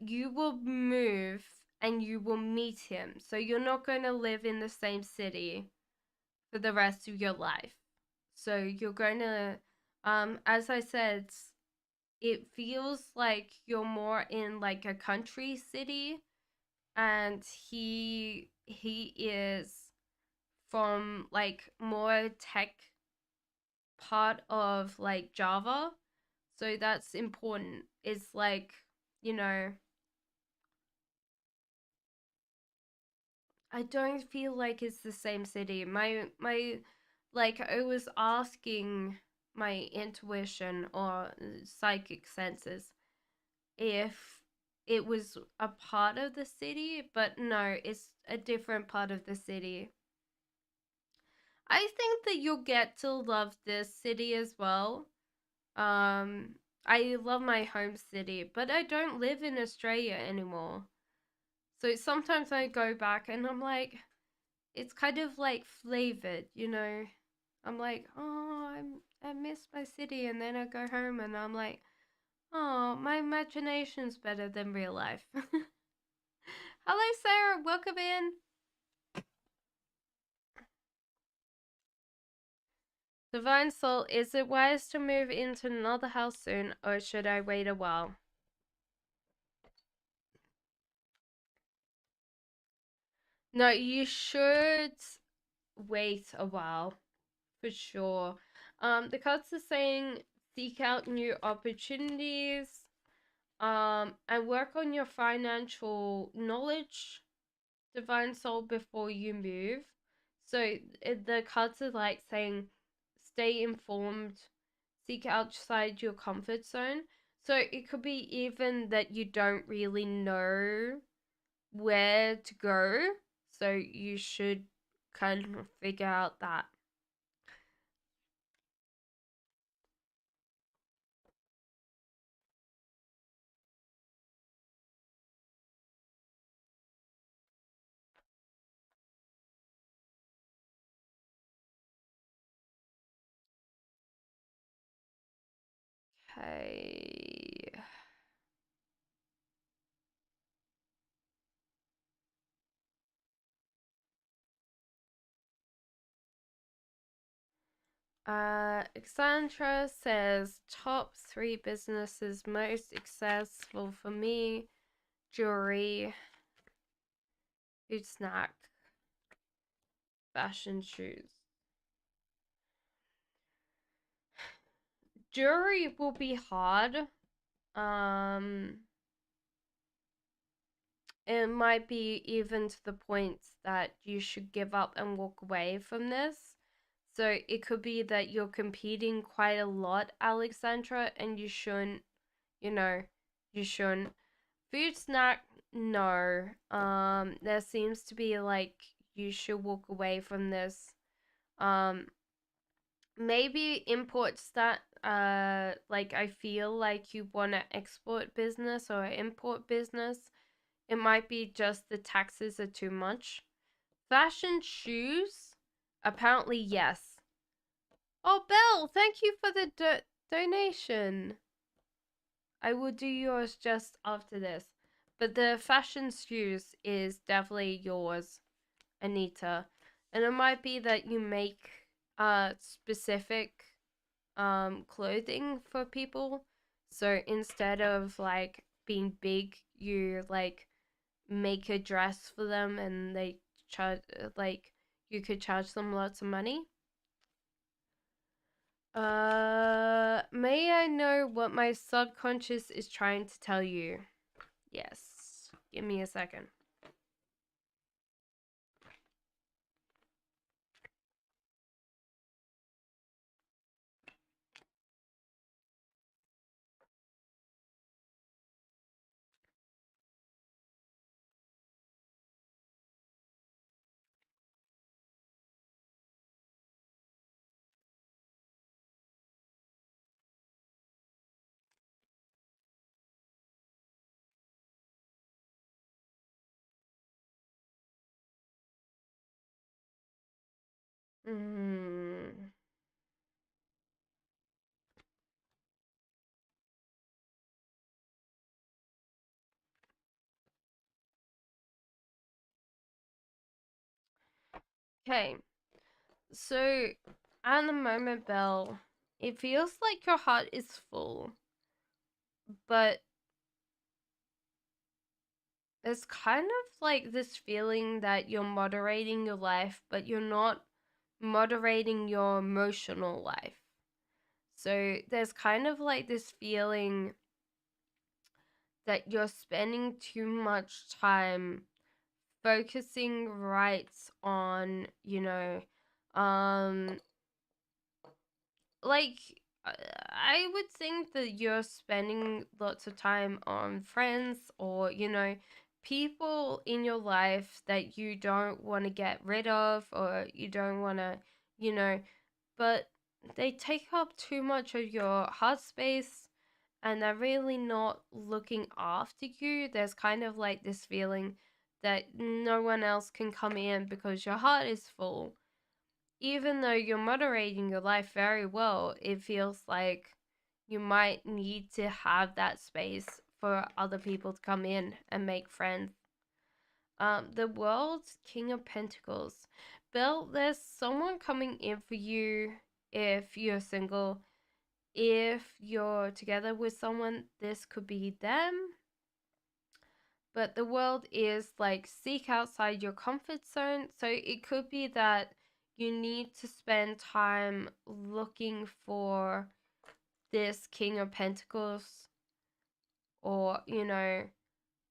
you will move and you will meet him. So you're not going to live in the same city for the rest of your life. So you're going to, as I said, it feels like you're more in like a country city, and he is from like more tech part of like Java. So that's important. It's like, you know, I don't feel like it's the same city. My like I was asking my intuition or psychic senses if it was a part of the city, but no, it's a different part of the city. I think that you'll get to love this city as well. I love my home city, but I don't live in Australia anymore. So sometimes I go back and I'm like, it's kind of like flavored, you know. I'm like, oh, I miss my city, and then I go home and I'm like, oh, my imagination's better than real life. Hello, Sarah. Welcome in. Divine Soul, is it wise to move into another house soon, or should I wait a while? No, you should wait a while For sure. The cards are saying seek out new opportunities, and work on your financial knowledge, divine soul, before you move. So the cards are like saying stay informed, seek outside your comfort zone. So it could be even that you don't really know where to go, so you should kind of figure out that. Okay. Cassandra says top 3 businesses most successful for me: jewelry, food snack, fashion, shoes. Jewelry will be hard. Um, it might be even to the point that you should give up and walk away from this. So it could be that you're competing quite a lot, Alexandra, and you shouldn't, you know, you shouldn't. Food snack, no. There seems to be like you should walk away from this. Um, maybe imports that like I feel like you want to export business or import business. It might be just the taxes are too much. Fashion, shoes, apparently yes. Oh, Belle, thank you for the donation. I will do yours just after this. But the fashion shoes is definitely yours, Anita. And it might be that you make specific clothing for people. So instead of like being big, you like make a dress for them and they charge like you could charge them lots of money. May I know what my subconscious is trying to tell you? Yes. Give me a second. Hmm. Okay. So, at the moment, Belle, it feels like your heart is full, but there's kind of like this feeling that you're moderating your life, but you're not moderating your emotional life. So, there's kind of like this feeling that you're spending too much time focusing right on, um, like I would think that you're spending lots of time on friends or, people in your life that you don't want to get rid of or you don't want to, you know, but they take up too much of your heart space and they're really not looking after you. There's kind of like this feeling that no one else can come in because your heart is full. Even though you're moderating your life very well, it feels like you might need to have that space for other people to come in and make friends. The world's King of Pentacles. Bill, there's someone coming in for you if you're single. If you're together with someone, this could be them. But the world is like seek outside your comfort zone. So it could be that, you need to spend time looking for this King of Pentacles, or, you know,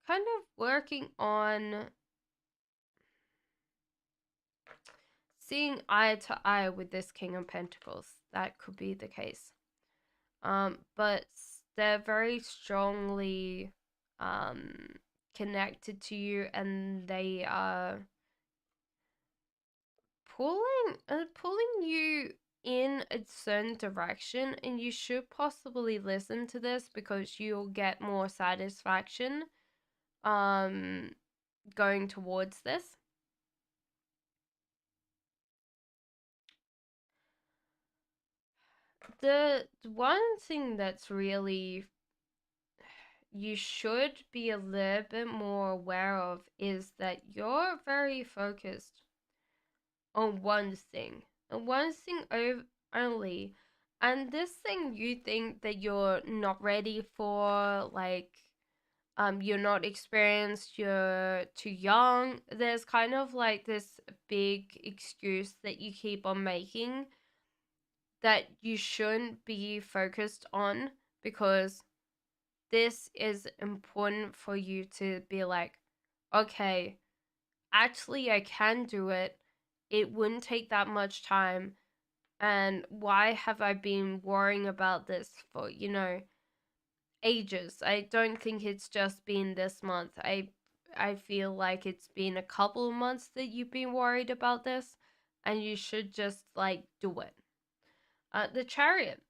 kind of working on seeing eye to eye with this King of Pentacles. That could be the case. But they're very strongly connected to you, and they are pulling you in a certain direction, and you should possibly listen to this because you'll get more satisfaction going towards this. The one thing that's really you should be a little bit more aware of is that you're very focused on one thing, and one thing only. And this thing you think that you're not ready for, like, you're not experienced, you're too young. There's kind of like this big excuse that you keep on making that you shouldn't be focused on, because this is important for you to be like, okay, actually I can do it. It wouldn't take that much time. And why have I been worrying about this for, ages? I don't think it's just been this month. I feel like it's been a couple of months that you've been worried about this, and you should just like do it. The Chariot.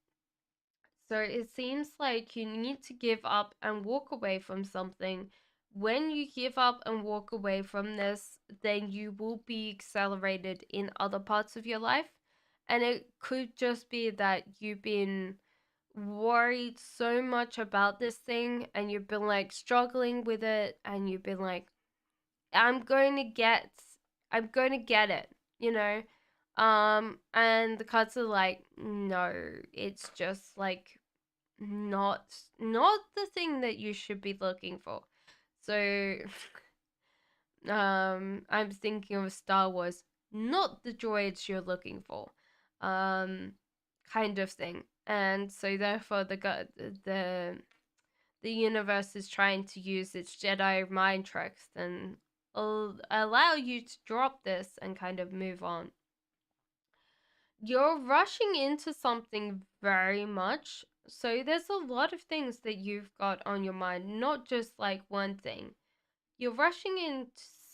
So it seems like you need to give up and walk away from something. When you give up and walk away from this, then you will be accelerated in other parts of your life. And it could just be that you've been worried so much about this thing, and you've been like struggling with it, and you've been like, I'm going to get it, you know? And the cards are like, no, it's just like not the thing that you should be looking for. So I'm thinking of Star Wars, not the droids you're looking for, kind of thing. And so therefore the universe is trying to use its Jedi mind tricks and allow you to drop this and kind of move on. You're rushing into something very much. So there's a lot of things that you've got on your mind, not just like one thing. You're rushing into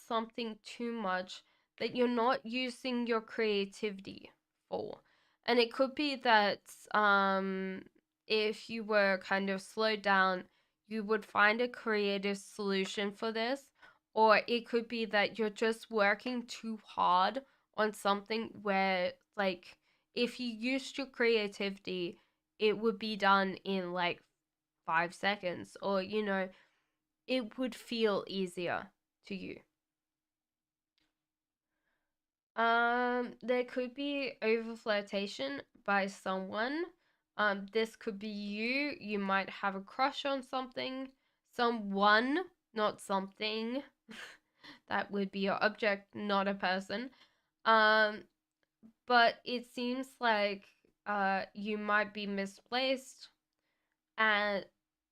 something too much that you're not using your creativity for. And it could be that if you were kind of slowed down, you would find a creative solution for this. Or it could be that you're just working too hard on something where, like, if you used your creativity, it would be done in like 5 seconds, or, it would feel easier to you. There could be over flirtation by someone. This could be you. You might have a crush on someone, not something. That would be your object, not a person. But it seems like you might be misplaced, and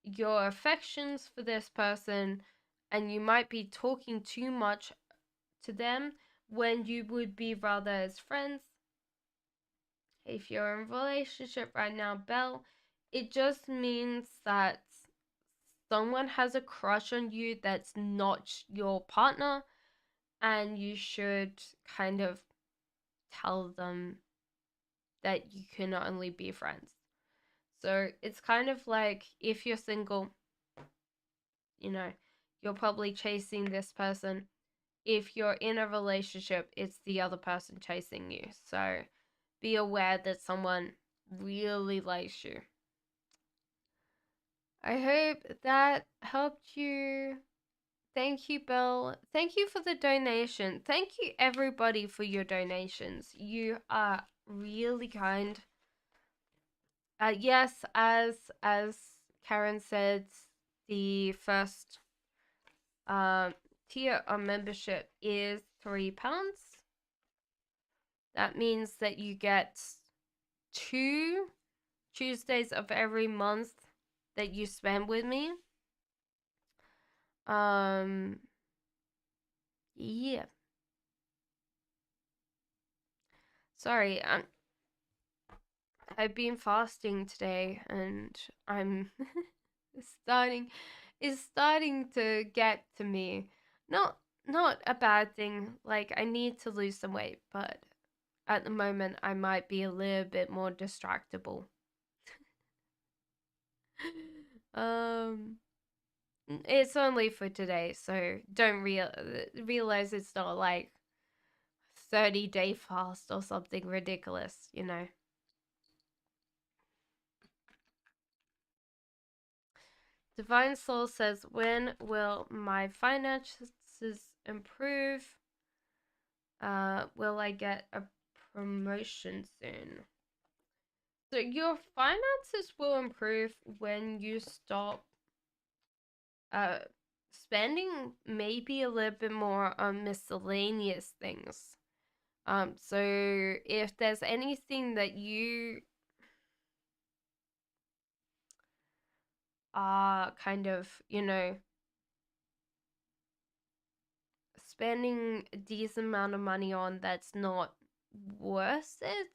your affections for this person, and you might be talking too much to them when you would be rather as friends. If you're in a relationship right now, Belle, it just means that someone has a crush on you that's not your partner, and you should kind of tell them that you can only be friends. So it's kind of like, if you're single, you're probably chasing this person. If you're in a relationship, it's the other person chasing you. So be aware that someone really likes you. I hope that helped you. Thank you, Bill. Thank you for the donation. Thank you, everybody, for your donations. You are really kind. Yes, as Karen said, the first tier of membership is £3. That means that you get 2 Tuesdays of every month that you spend with me. Yeah. Sorry, I've been fasting today, and I'm starting it's starting to get to me. Not a bad thing. Like, I need to lose some weight, but at the moment I might be a little bit more distractible. um it's only for today, so don't realize it's not like 30-day fast or something ridiculous, you know. Divine Soul says, when will my finances improve? Will I get a promotion soon? So your finances will improve when you stop uh spending maybe a little bit more on miscellaneous things. So if there's anything that you are kind of, spending a decent amount of money on that's not worth it,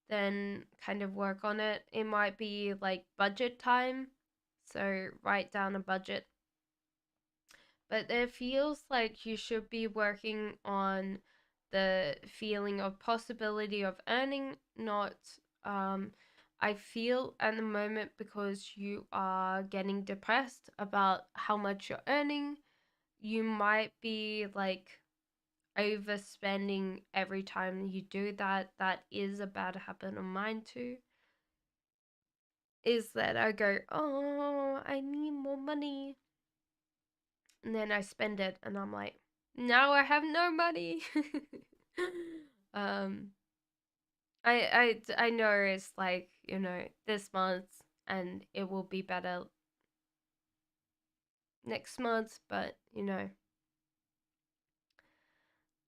then kind of work on it. It might be like budget time, so write down a budget. But it feels like you should be working on the feeling of possibility of earning, not I feel at the moment, because you are getting depressed about how much you're earning, you might be like overspending every time you do that. That is a bad habit of mine too. Is that I go, oh, I need more money, and then I spend it, and I'm like, now I have no money. um, I know it's like, this month, and it will be better next month, but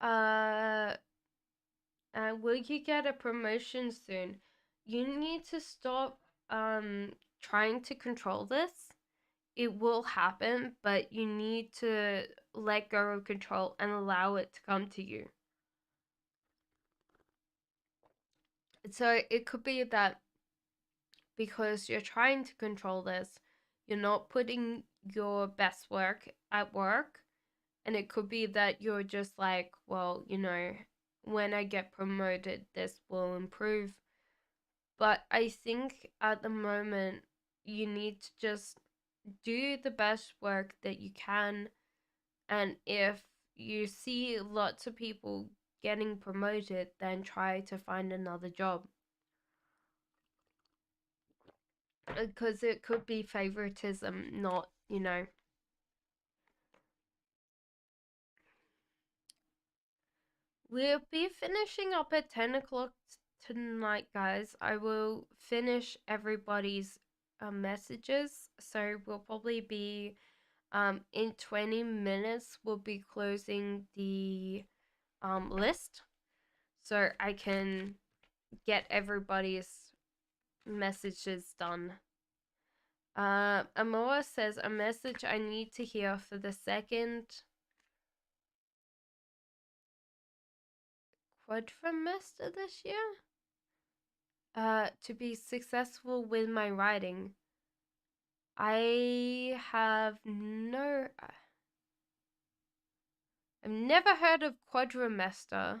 uh will you get a promotion soon? You need to stop trying to control this. It will happen, but you need to let go of control and allow it to come to you. So it could be that because you're trying to control this, you're not putting your best work at work. And it could be that you're just like, well, when I get promoted, this will improve. But I think at the moment, you need to just do the best work that you can. And if you see lots of people getting promoted, then try to find another job. Because it could be favoritism, not, We'll be finishing up at 10 o'clock tonight, guys. I will finish everybody's messages. So we'll probably be, in 20 minutes, we'll be closing the list. So I can get everybody's messages done. Amoa says, a message I need to hear for the second quadrimester this year? To be successful with my writing. I have no... I've never heard of quadrimester.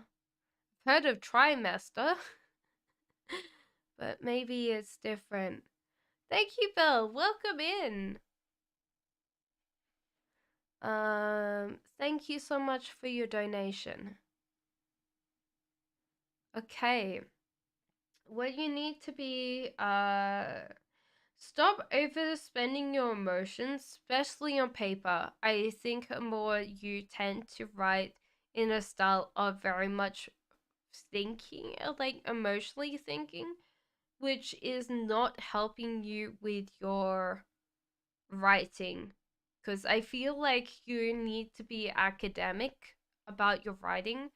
I've heard of trimester. But maybe it's different. Thank you, Bill. Welcome in. Thank you so much for your donation. Okay. What you need to be, stop overspending your emotions, especially on paper. I think more you tend to write in a style of very much thinking, like emotionally thinking, which is not helping you with your writing. Because I feel like you need to be academic about your writing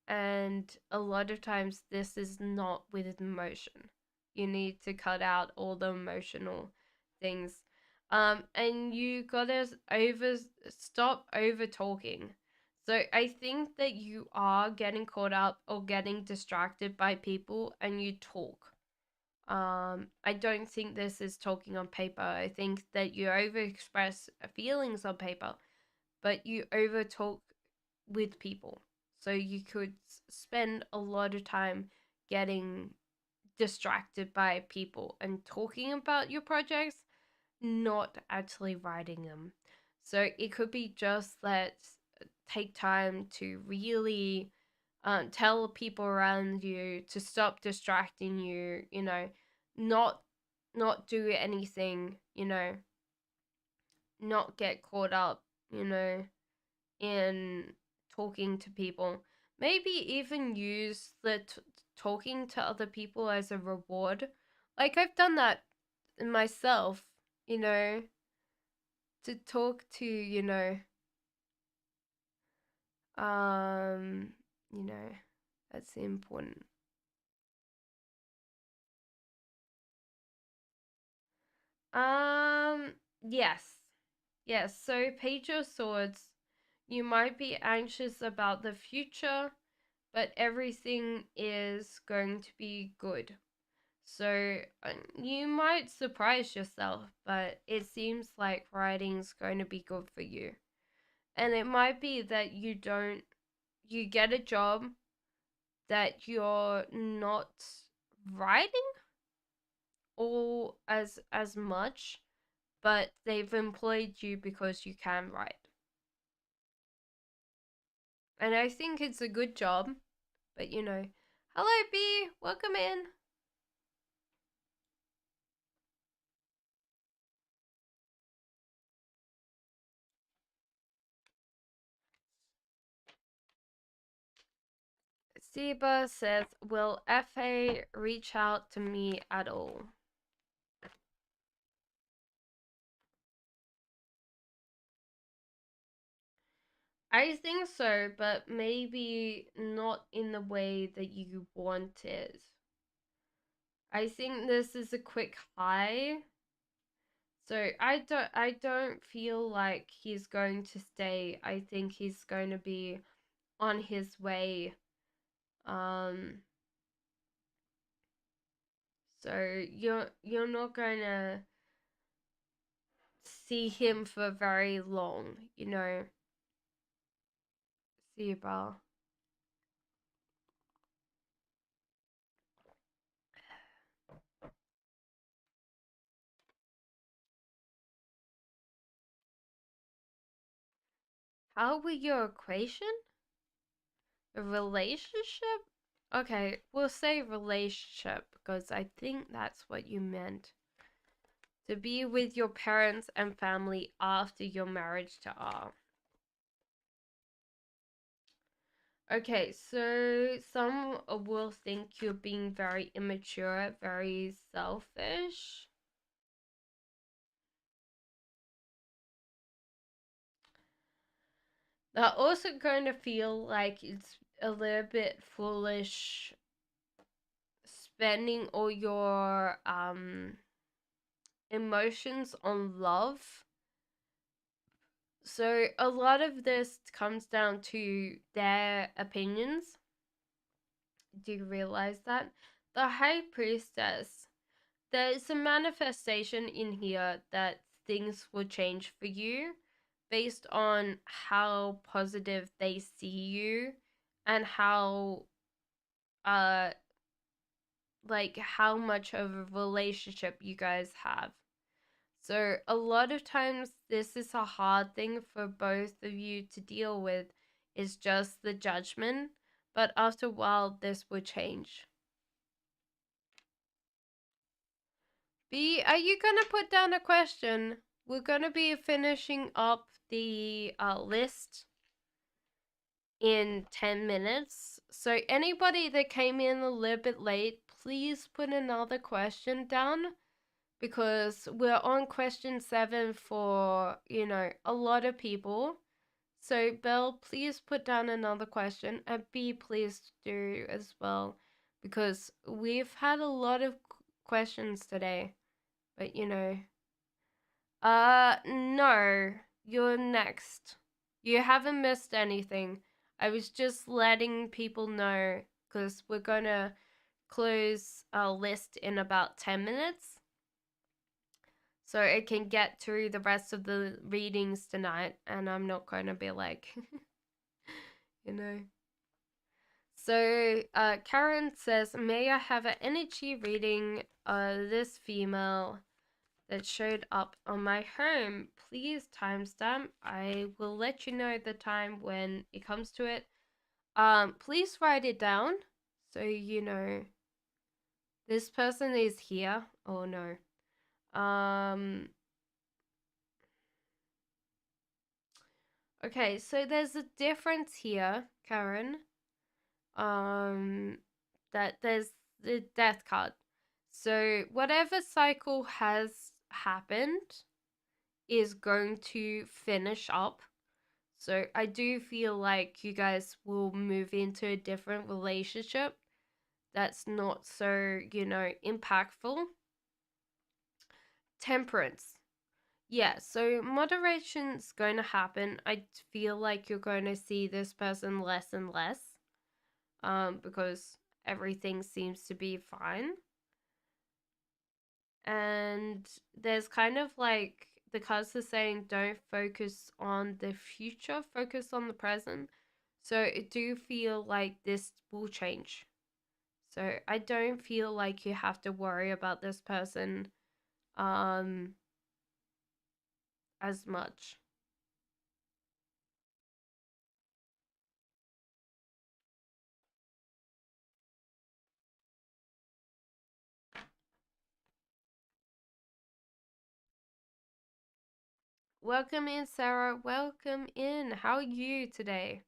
And a lot of times this is not with emotion. You need to cut out all the emotional things. And you gotta stop over talking. So I think that you are getting caught up or getting distracted by people and you talk. I don't think this is talking on paper. I think that you overexpress feelings on paper, but you over talk with people. So you could spend a lot of time getting distracted by people and talking about your projects, not actually writing them. So it could be just let's take time to really tell people around you to stop distracting you, not not do anything, not get caught up, in talking to people. Maybe even use the talking to other people as a reward. Like I've done that myself, to talk to, um, you know, that's important. Yes. Yes, so Page of Swords, you might be anxious about the future, but everything is going to be good. So you might surprise yourself, but it seems like writing's going to be good for you. And it might be that you get a job that you're not writing all as much, but they've employed you because you can write. And I think it's a good job, but hello B, welcome in. Seba says, will FA reach out to me at all? I think so, but maybe not in the way that you wanted. I think this is a quick high. So I don't feel like he's going to stay. I think he's going to be on his way. Um so you're not going to see him for very long, See about. How will your equation? A relationship? Okay, we'll say relationship because I think that's what you meant. To be with your parents and family after your marriage to R. Okay, so some will think you're being very immature, very selfish. They're also going to feel like it's a little bit foolish spending all your emotions on love. So a lot of this comes down to their opinions. Do you realize that? The High Priestess, there's a manifestation in here that things will change for you based on how positive they see you and how like how much of a relationship you guys have. So a lot of times this is a hard thing for both of you to deal with, is just the judgment, but after a while this will change. B, are you gonna put down a question? We're gonna be finishing up the list in 10 minutes. So anybody that came in a little bit late, please put another question down, because we're on question 7 for, a lot of people. So, Belle, please put down another question, and B, please do as well, because we've had a lot of questions today. But no, you're next. You haven't missed anything. I was just letting people know because we're gonna close our list in about 10 minutes. So it can get through the rest of the readings tonight, and I'm not gonna be like, you know. So Karen says, may I have an energy reading this female that showed up on my home? Please timestamp. I will let you know the time when it comes to it. Please write it down so you know this person is here. Oh no. Okay, so there's a difference here, Karen. That there's the death card. So whatever cycle has happened is going to finish up. So I do feel like you guys will move into a different relationship that's not so, impactful. Temperance. Yeah, so moderation's going to happen. I feel like you're going to see this person less and less because everything seems to be fine. And there's kind of like the cards are saying don't focus on the future, focus on the present. So I do feel like this will change. So I don't feel like you have to worry about this person as much. Welcome in, Sarah. Welcome in. How are you today?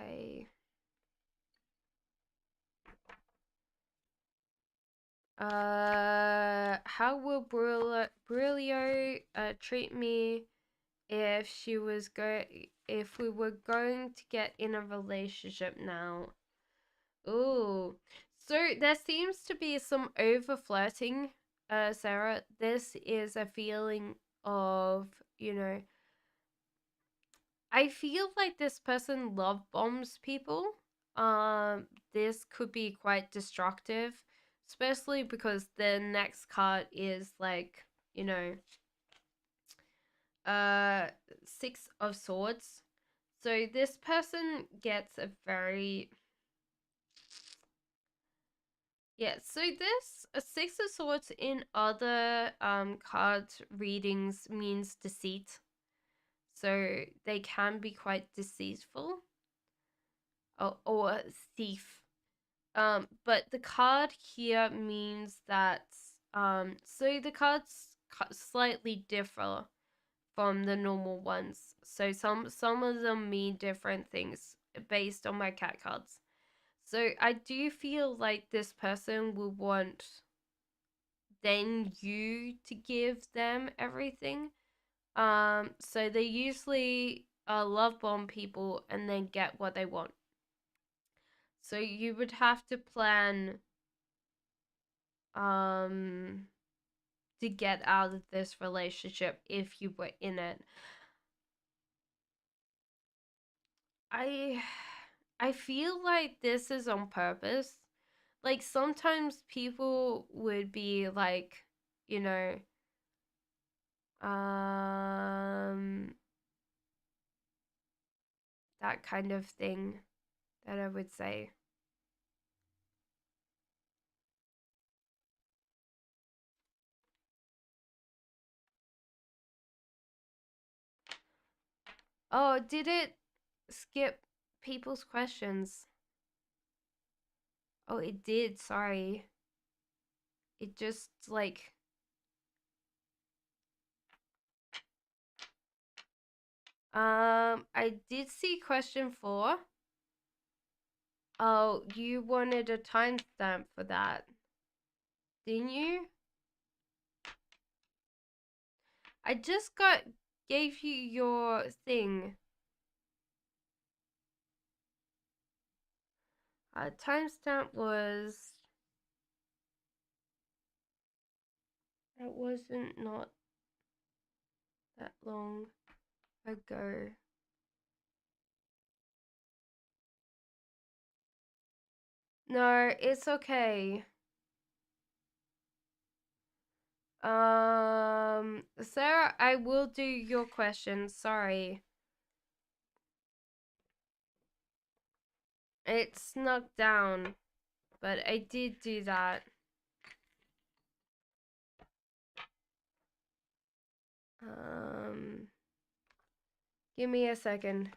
Okay. How will Brulio treat me if we were going to get in a relationship now? Ooh. So there seems to be some over flirting, Sarah. This is a feeling of, I feel like this person love bombs people. This could be quite destructive, especially because the next card is like, uh, Six of Swords. So this person gets a very so this a Six of Swords in other card readings means deceit. So they can be quite deceitful or a thief. But the card here means that so the cards slightly differ from the normal ones. So some of them mean different things based on my cat cards. So I do feel like this person will want then you to give them everything. So they usually love bomb people and then get what they want. So you would have to plan to get out of this relationship if you were in it. I I feel like this is on purpose. Like sometimes people would be like, you know, um that kind of thing that I would say. Oh, did it skip people's questions? Oh, it did. Sorry. It just like I did see question 4. Oh, you wanted a timestamp for that. Didn't you? I just gave you your thing. Timestamp was... It wasn't not that long ago. No, it's okay. Sarah, I will do your questions. Sorry. It snuck down, but I did do that. Give me a second.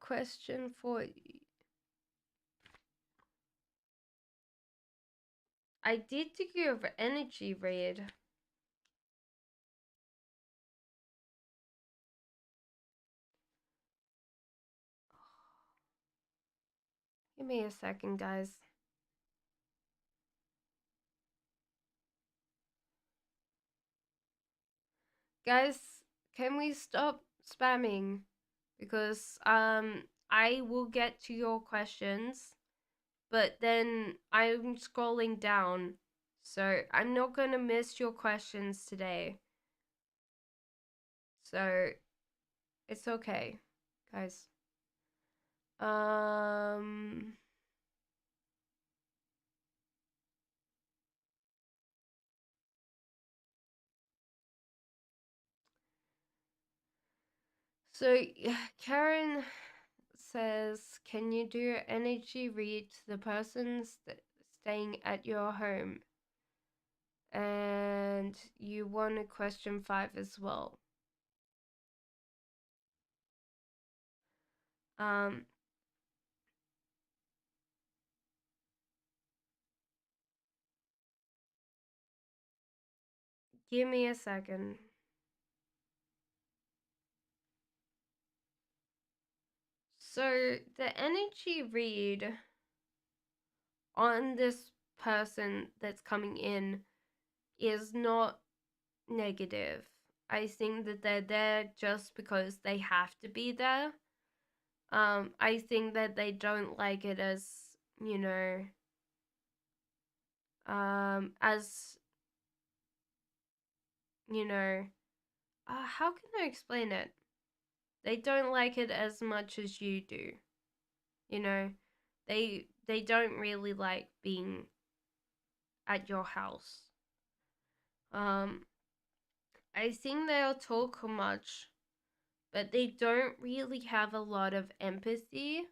Question for... I did do your energy read. Give me a second, guys. Guys, can we stop spamming? Because I will get to your questions, but then I'm scrolling down, so I'm not gonna miss your questions today. So it's okay, guys. So Karen says, can you do energy read to the person staying at your home? And you wanted question 5 as well. Give me a second. So the energy read on this person that's coming in is not negative. I think that they're there just because they have to be there. I think that they don't like it as, you know, as, you know, how can I explain it? They don't like it as much as you do. You know, they don't really like being at your house. I think they'll talk much, but they don't really have a lot of empathy,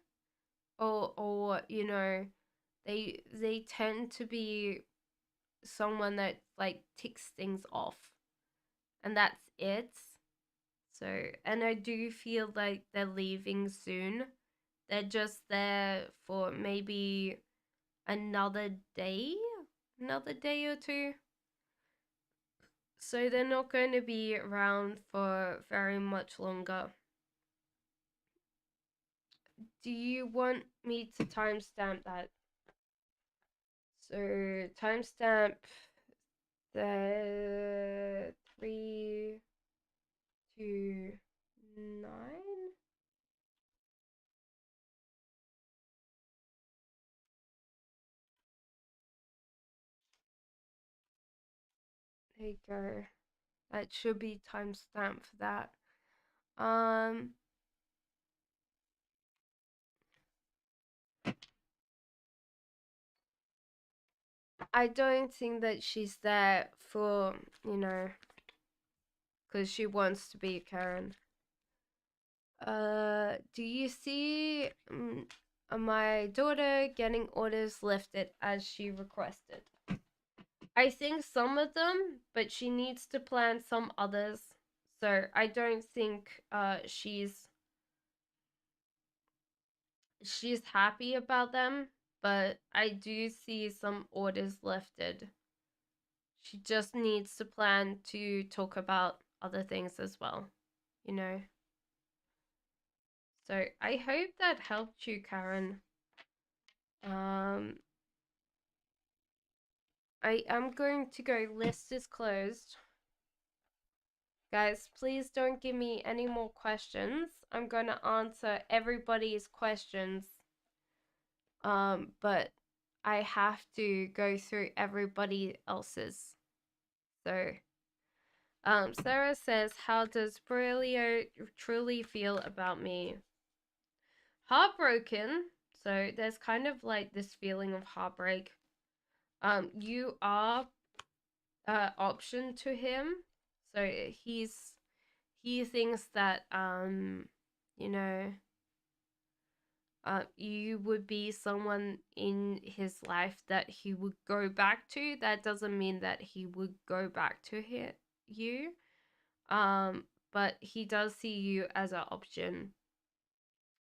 or you know, they tend to be someone that like ticks things off, and that's it. So, and I do feel like they're leaving soon. They're just there for maybe another day, another day or two. So they're not going to be around for very much longer. Do you want me to timestamp that? So timestamp the 329. There you go. That should be timestamp for that. I don't think that she's there for, you know, because she wants to be Karen. Do you see my daughter getting orders lifted as she requested? I think some of them, but she needs to plan some others. So I don't think she's happy about them, but I do see some orders lifted. She just needs to plan to talk about other things as well, you know. So I hope that helped you, Karen. Um, I am going to go. List is closed. Guys, please don't give me any more questions. I'm going to answer everybody's questions. But I have to go through everybody else's. So, Sarah says, how does Brilio truly feel about me? Heartbroken. So there's kind of like this feeling of heartbreak. You are option to him. So he thinks that you know, you would be someone in his life that he would go back to. That doesn't mean that he would go back to you. But he does see you as an option.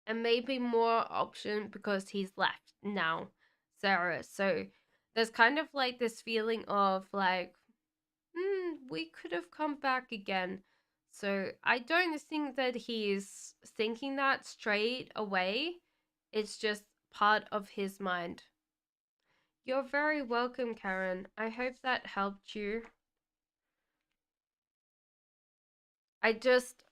And maybe more option because he's left now, Sarah. So there's kind of like this feeling of like, we could have come back again. So I don't think that he's thinking that straight away. It's just part of his mind. You're very welcome, Karen. I hope that helped you. I just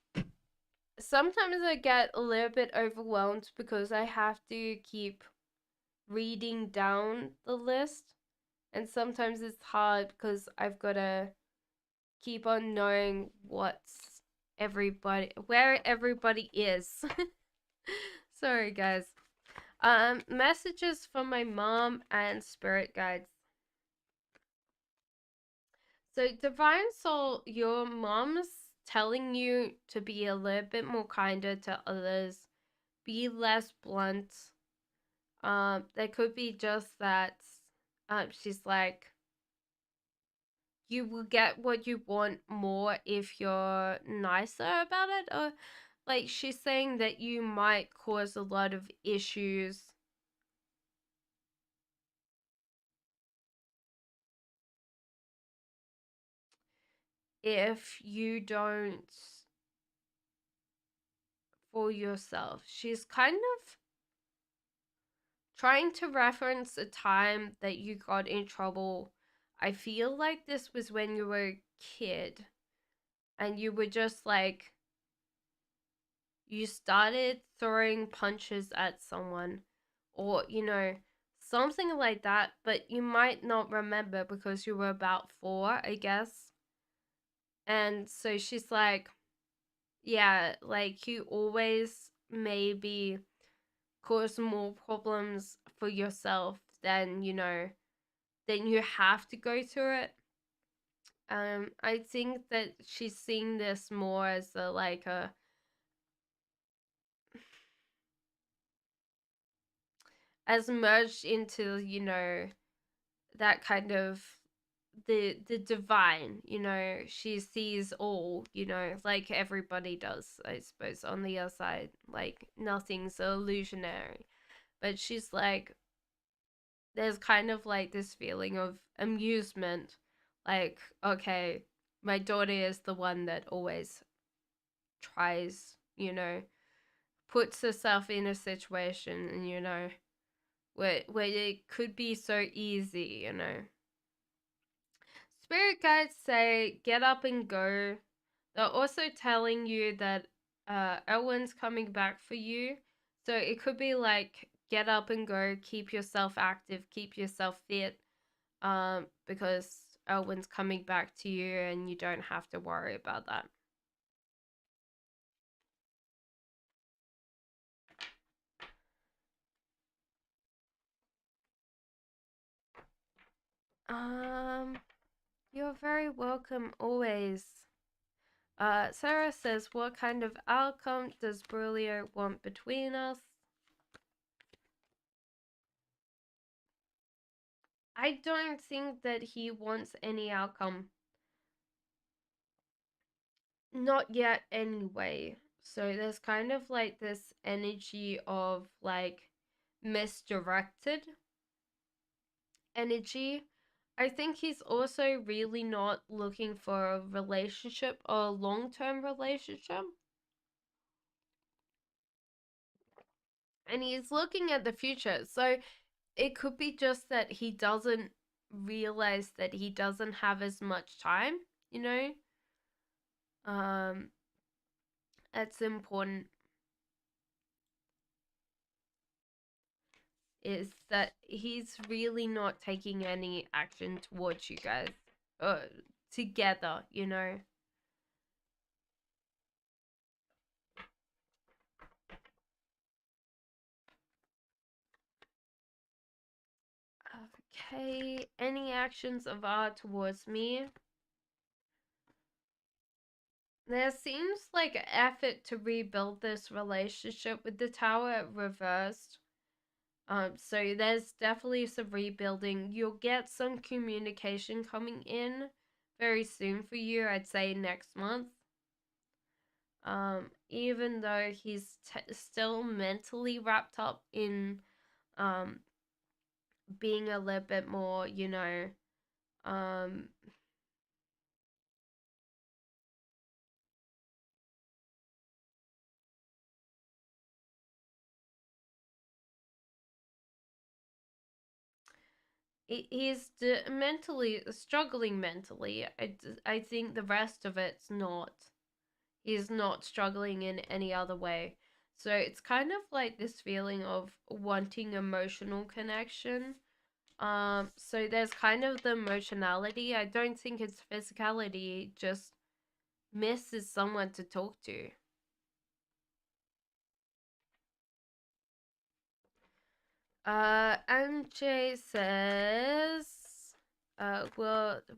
sometimes I get a little bit overwhelmed because I have to keep reading down the list, and sometimes it's hard because I've got to keep on knowing where everybody is. Sorry, guys. Messages from my mom and spirit guides. So, Divine Soul, your mom's telling you to be a little bit more kinder to others, be less blunt. There could be just that she's like, you will get what you want more if you're nicer about it. Or like she's saying that you might cause a lot of issues if you don't for yourself. She's kind of trying to reference a time that you got in trouble. I feel like this was when you were a kid and you were just like, you started throwing punches at someone, or something like that, but you might not remember because you were about 4, I guess. And so she's like, yeah, like you always maybe cause more problems for yourself than than you have to go through it. I think that she's seeing this more as as merged into that kind of the divine. She sees all, like everybody does, I suppose, on the other side. Like nothing's illusionary, but she's like, there's kind of like this feeling of amusement, like, okay, my daughter is the one that always tries, puts herself in a situation, and where it could be so easy. Spirit guides say get up and go. They're also telling you that Elwyn's coming back for you. So it could be like get up and go, keep yourself active, keep yourself fit, because Elwyn's coming back to you and you don't have to worry about that. You're very welcome always. Sarah says, what kind of outcome does Brulio want between us? I don't think that he wants any outcome. Not yet, anyway. So there's kind of like this energy of like misdirected energy. I think he's also really not looking for a relationship or a long-term relationship. And he's looking at the future. So it could be just that he doesn't realize that he doesn't have as much time, you know? Um, it's important is that he's really not taking any action towards you guys uh, together, you know? Okay, any actions of art towards me? There seems like an effort to rebuild this relationship with the tower reversed. So there's definitely some rebuilding. You'll get some communication coming in very soon for you. I'd say next month. Even though he's still mentally wrapped up in um being a little bit more, you know, um he's mentally struggling mentally. I think the rest of it's not. He's not struggling in any other way. So it's kind of like this feeling of wanting emotional connection. So there's kind of the emotionality. I don't think it's physicality, just misses someone to talk to. MJ says,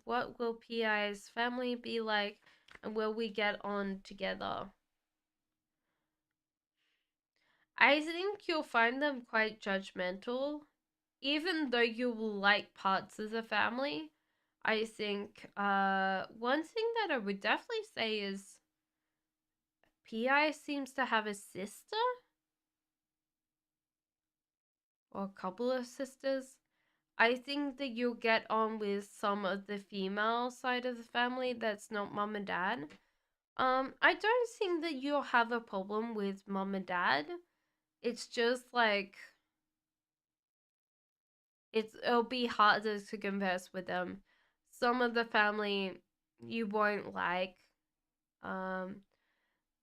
what will PI's family be like, and will we get on together? I think you'll find them quite judgmental, even though you will like parts of the family. I think one thing that I would definitely say is PI seems to have a sister or a couple of sisters. I think that you'll get on with some of the female side of the family that's not mom and dad. I don't think that you'll have a problem with mom and dad. It's just like it'll be harder to converse with them. Some of the family you won't like. Um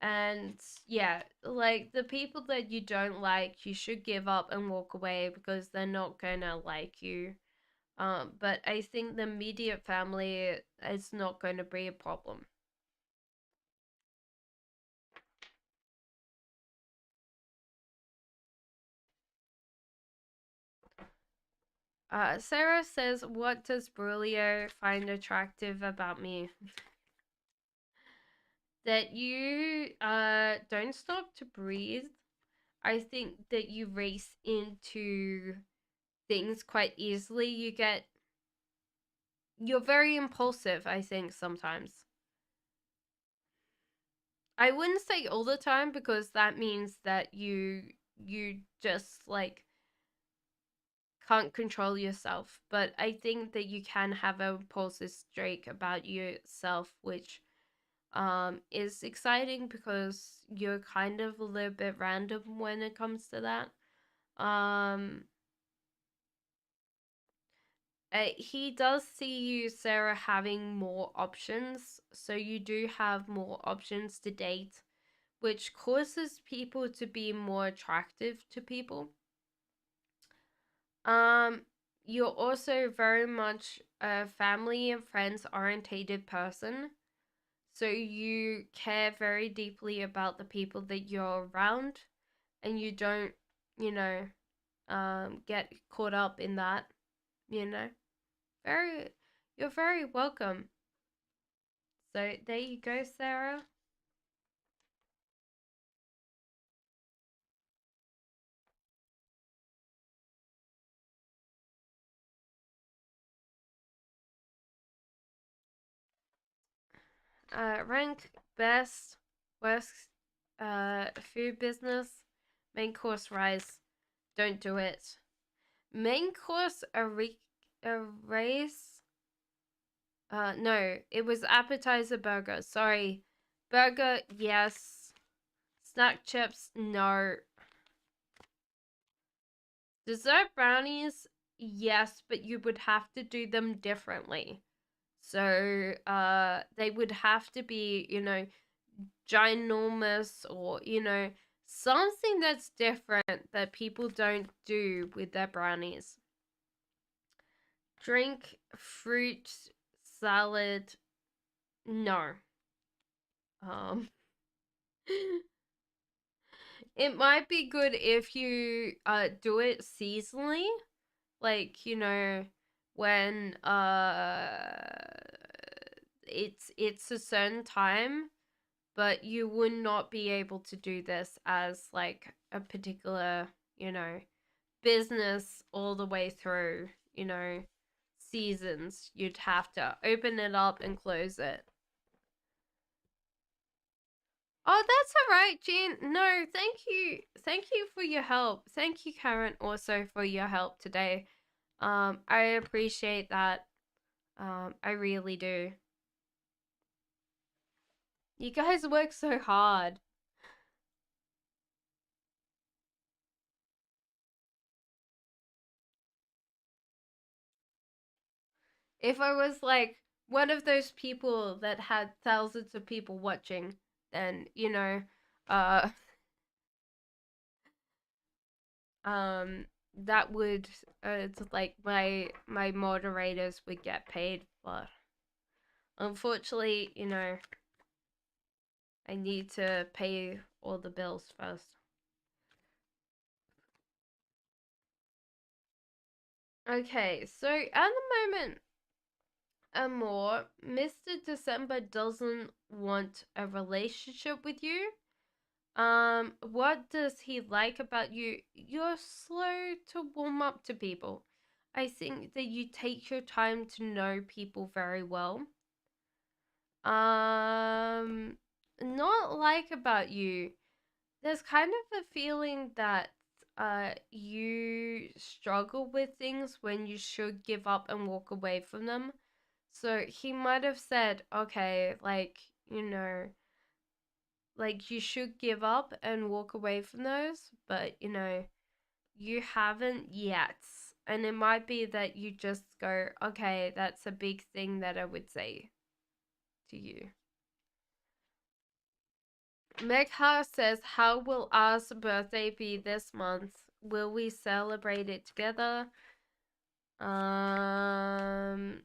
and yeah, like the people that you don't like, you should give up and walk away because they're not gonna like you. But I think the immediate family is not going to be a problem. Sarah says, "What does Brulio find attractive about me? That you don't stop to breathe. I think that you race into things quite easily. You're very impulsive. I think sometimes. I wouldn't say all the time because that means that you just like can't control yourself. But I think that you can have a impulsive streak about yourself, which is exciting because you're kind of a little bit random when it comes to that. Um, he does see you, Sarah, having more options. So you do have more options to date, which causes people to be more attractive to people. Um, you're also very much a family and friends orientated person. So you care very deeply about the people that you're around and you don't, you know, get caught up in that, you know. Very you're very welcome. So there you go, Sarah. Rank best, worst, food business, main course rice. Don't do it. Main course a race. No, it was appetizer burger. Sorry, burger yes. Snack chips no. Dessert brownies, yes, but you would have to do them differently. So, they would have to be, ginormous, or, something that's different that people don't do with their brownies. Drink fruit salad. No. Um, it might be good if you do it seasonally, like, when it's a certain time, but you would not be able to do this as like a particular, business all the way through, seasons. You'd have to open it up and close it. Oh, that's all right, Jean. No, thank you. Thank you for your help. Thank you, Karen, also for your help today. I appreciate that. I really do. You guys work so hard. If I was like one of those people that had thousands of people watching, then, uh um that would, it's like my moderators would get paid, but unfortunately, I need to pay all the bills first. Okay, so at the moment, Amor, Mr. December doesn't want a relationship with you. What does he like about you? You're slow to warm up to people. I think that you take your time to know people very well. Um, Not like about you. There's kind of a feeling that you struggle with things when you should give up and walk away from them. So he might have said, okay, like, like you should give up and walk away from those, but you haven't yet. And it might be that you just go, okay, that's a big thing that I would say to you. Megha says, how will our birthday be this month? Will we celebrate it together? Um,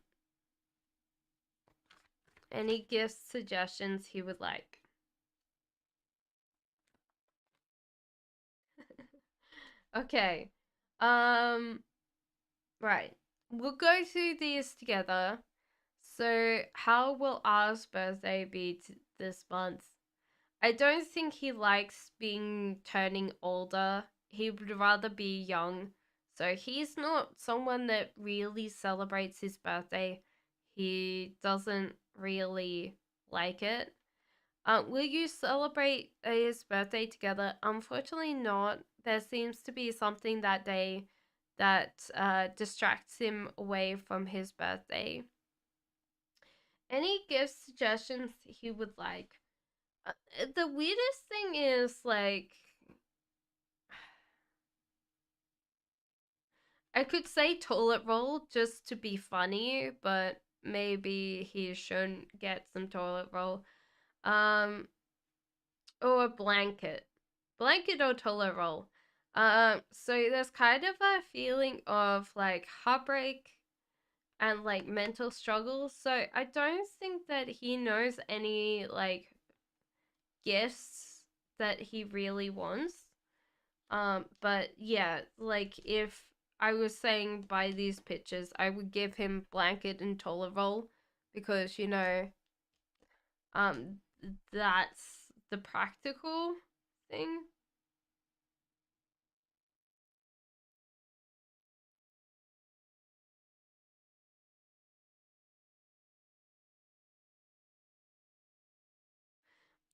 any gift suggestions he would like? Okay. Um, right. We'll go through these together. So, how will ours birthday be this month? I don't think he likes being turning older. He would rather be young. So he's not someone that really celebrates his birthday. He doesn't really like it. Will you celebrate his birthday together? Unfortunately, not. There seems to be something that day that distracts him away from his birthday. Any gift suggestions he would like? The weirdest thing is, like, I could say toilet roll just to be funny, but maybe he shouldn't get some toilet roll. Um, or a blanket or toilet roll. So there's kind of a feeling of like heartbreak and like mental struggles. So I don't think that he knows any like gifts that he really wants. But yeah, like if I was saying by these pictures, I would give him blanket and toilet roll because um, that's the practical thing.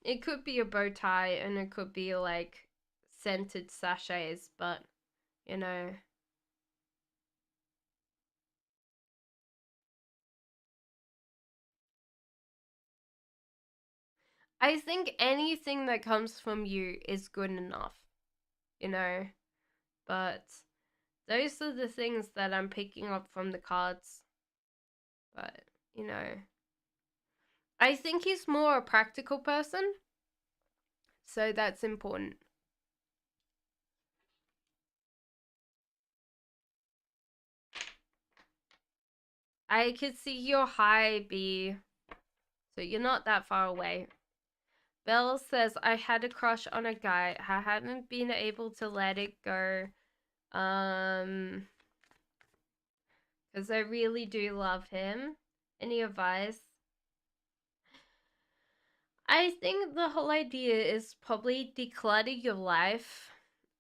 It could be a bow tie and it could be like scented sachets, but you know, I think anything that comes from you is good enough, you know, but Those are the things that I'm picking up from the cards. But, you know, I think he's more a practical person. So that's important. I could see your high B. So you're not that far away. Belle says, I had a crush on a guy. I haven't been able to let it go. Because I really do love him. Any advice? I think the whole idea is probably declutter your life.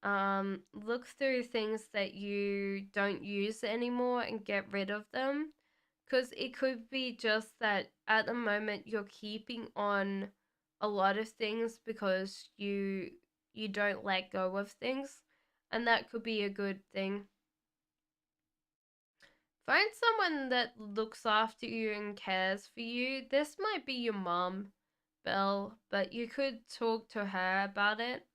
Look through things that you don't use anymore and get rid of them. Because it could be just that at the moment you're keeping on a lot of things because you don't let go of things, and that could be a good thing. Find someone that looks after you and cares for you. This might be your mom, Belle, but you could talk to her about it.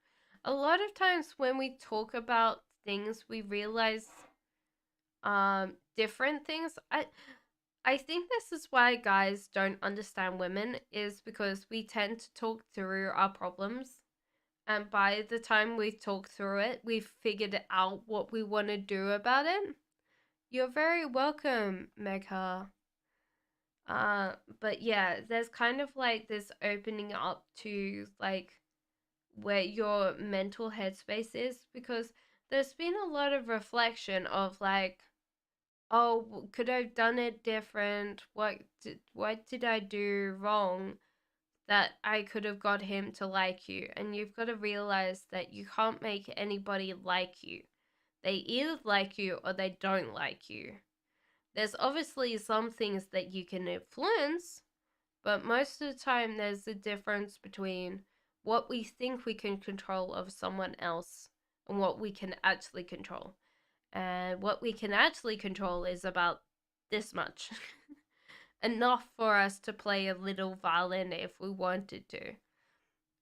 A lot of times when we talk about things, we realize different things. I think this is why guys don't understand women, is because we tend to talk through our problems, and by the time we talk through it, we've figured out what we want to do about it. You're very welcome, Megha. But yeah, there's kind of like this opening up to like where your mental headspace is, because there's been a lot of reflection of like, oh, could I have done it different? What did I do wrong that I could have got him to like you? And you've got to realize that you can't make anybody like you. They either like you or they don't like you. There's obviously some things that you can influence, but most of the time there's a difference between what we think we can control of someone else and what we can actually control. And what we can actually control is about this much. Enough for us to play a little violin if we wanted to.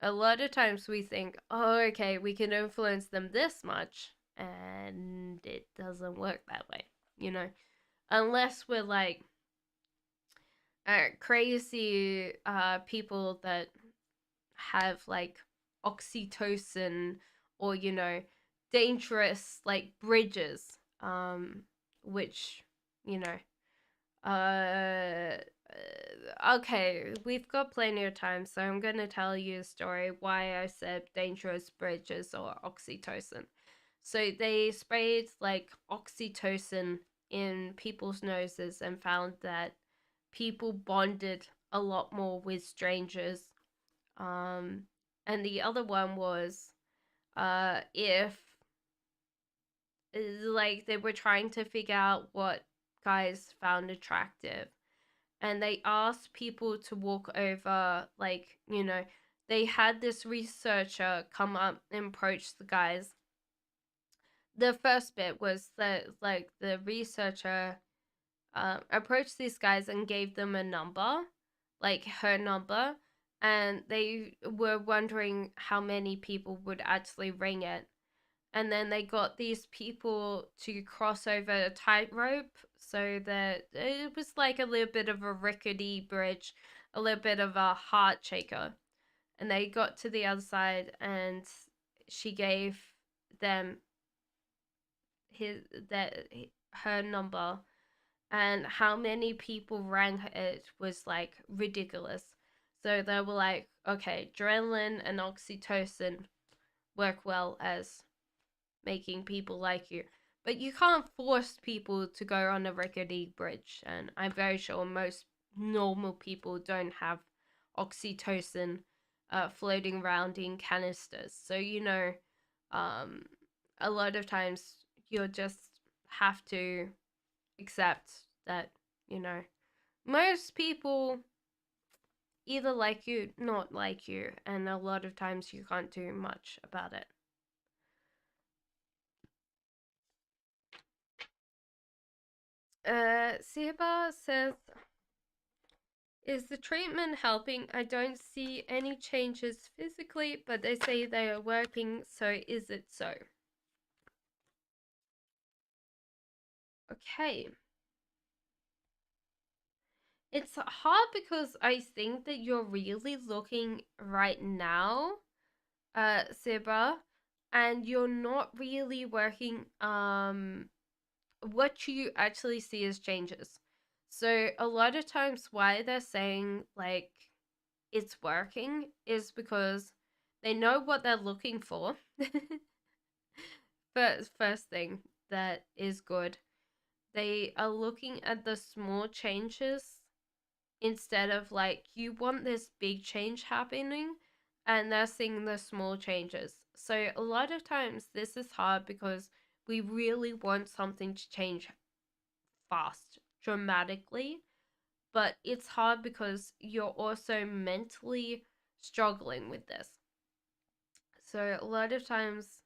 A lot of times we think, oh, okay, we can influence them this much, and it doesn't work that way, you know? Unless we're like crazy people that have like oxytocin, or, you know, dangerous like bridges, which, you know, okay, we've got plenty of time, so I'm going to tell you a story why I said dangerous bridges or oxytocin. So they sprayed like oxytocin in people's noses and found that people bonded a lot more with strangers. And the other one was if like they were trying to figure out what guys found attractive, and they asked people to walk over, like, you know, they had this researcher come up and approach the guys. The first bit was that like the researcher approached these guys and gave them a number, like her number, and they were wondering how many people would actually ring it. And then they got these people to cross over a tightrope, so that it was like a little bit of a rickety bridge, a little bit of a heart shaker. And they got to the other side, and she gave them her number, and how many people rang it was like ridiculous. So they were like, okay, adrenaline and oxytocin work well as making people like you. But you can't force people to go on a rickety bridge, and I'm very sure most normal people don't have oxytocin floating around in canisters. So, you know, um, a lot of times you'll just have to accept that, you know, most people either like you, not like you, and a lot of times you can't do much about it. Siba says, is the treatment helping? I don't see any changes physically, but they say they are working, so is it so? Okay. It's hard because I think that you're really looking right now, Siba, and you're not really working what you actually see as changes. So a lot of times why they're saying like it's working is because they know what they're looking for. First thing that is good. They are looking at the small changes instead of like you want this big change happening and they're seeing the small changes. So a lot of times this is hard because we really want something to change fast, dramatically, but it's hard because you're also mentally struggling with this. So a lot of times,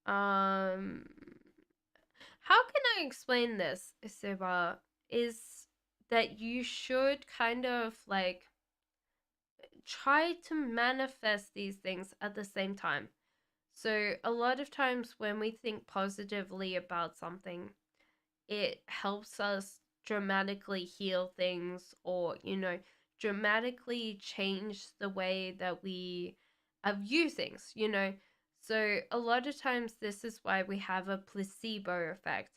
um, how can I explain this, Siba? Is that you should kind of like try to manifest these things at the same time. So a lot of times when we think positively about something, it helps us dramatically heal things or, dramatically change the way that we view things, So a lot of times this is why we have a placebo effect.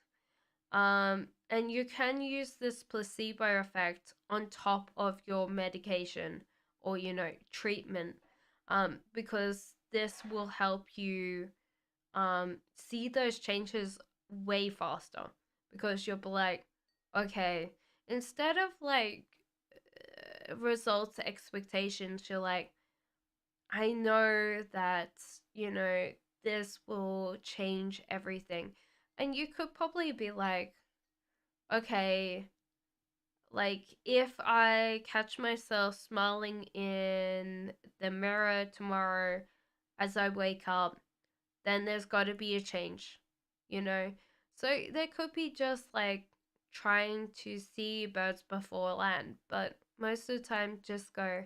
And you can use this placebo effect on top of your medication or, treatment, because this will help you see those changes way faster because you'll be like, okay, instead of like results expectations, you're like, I know that, this will change everything. And you could probably be like, okay, like if I catch myself smiling in the mirror tomorrow as I wake up, then there's got to be a change, you know? So there could be just like trying to see birds before land, but most of the time just go,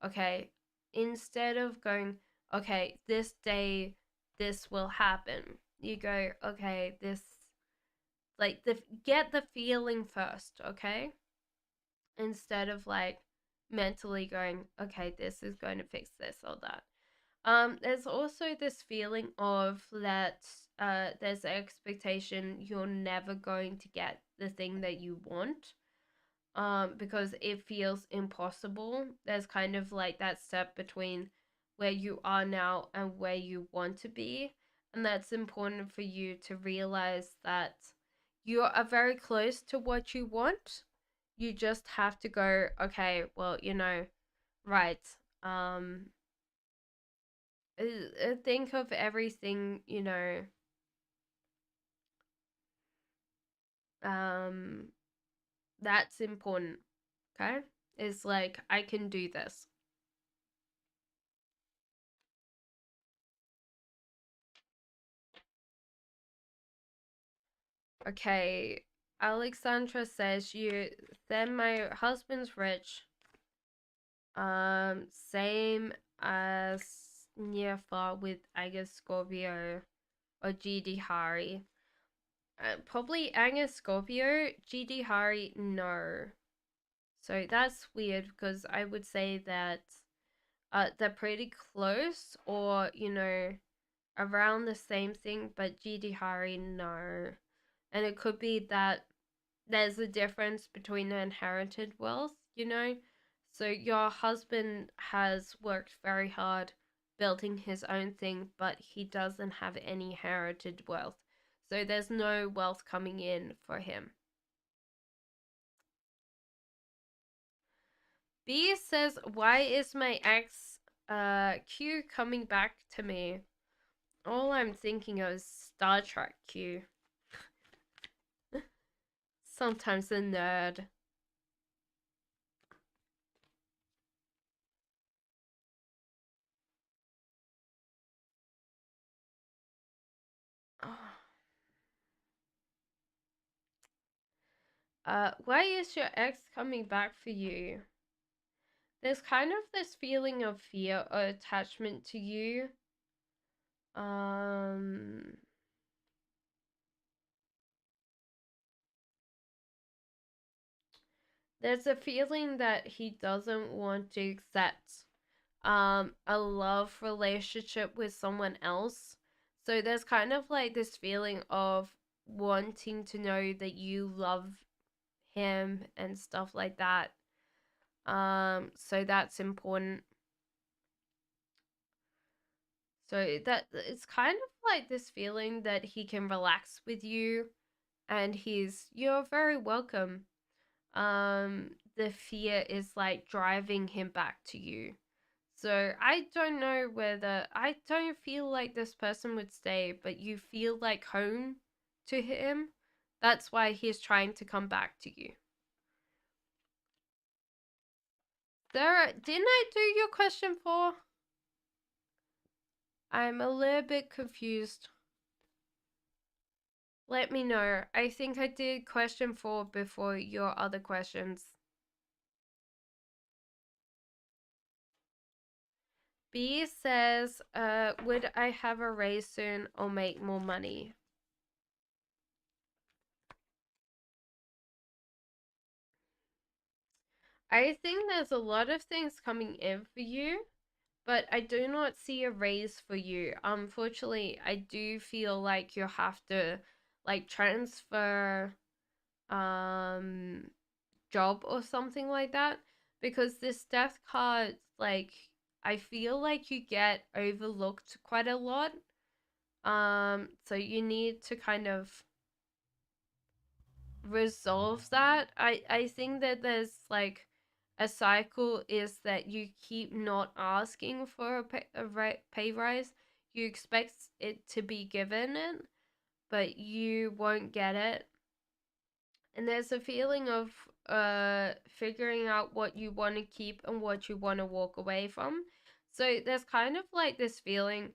okay, instead of going, okay, this day this will happen, you go, okay, this, like, get the feeling first, okay? Instead of like mentally going, okay, this is going to fix this or that. There's also this feeling of that there's an expectation you're never going to get the thing that you want, because it feels impossible. There's kind of like that step between where you are now and where you want to be, and that's important for you to realize that you are very close to what you want. You just have to go, okay, well, right. Um, think of everything, um, that's important, okay? It's like, I can do this. Okay, Alexandra says, then my husband's rich, same as near far with, I guess, Scorpio or GD Hari. Probably Angus Scorpio, GD Hari, no. So that's weird because I would say that they're pretty close or, around the same thing, but GD Hari, no. And it could be that there's a difference between the inherited wealth, So your husband has worked very hard building his own thing, but he doesn't have any inherited wealth. So there's no wealth coming in for him. B says, why is my ex Q coming back to me? All I'm thinking of is Star Trek Q. Sometimes a nerd. Why is your ex coming back for you? There's kind of this feeling of fear or attachment to you. Um, There's a feeling that he doesn't want to accept a love relationship with someone else. So there's kind of like this feeling of wanting to know that you love him and stuff like that. So that's important. So that it's kind of like this feeling that he can relax with you and you're very welcome. The fear is like driving him back to you. So I don't know whether I don't feel like this person would stay, but you feel like home to him. That's why he's trying to come back to you. Sarah, didn't I do your question 4? I'm a little bit confused. Let me know. I think I did question 4 before your other questions. B says, would I have a raise soon or make more money? I think there's a lot of things coming in for you, but I do not see a raise for you. Unfortunately, I do feel like you have to like transfer job or something like that, because this death card, like, I feel like you get overlooked quite a lot. So you need to kind of resolve that. I think that there's like a cycle is that you keep not asking for pay rise. You expect it to be given it, but you won't get it. And there's a feeling of figuring out what you want to keep and what you want to walk away from. So there's kind of like this feeling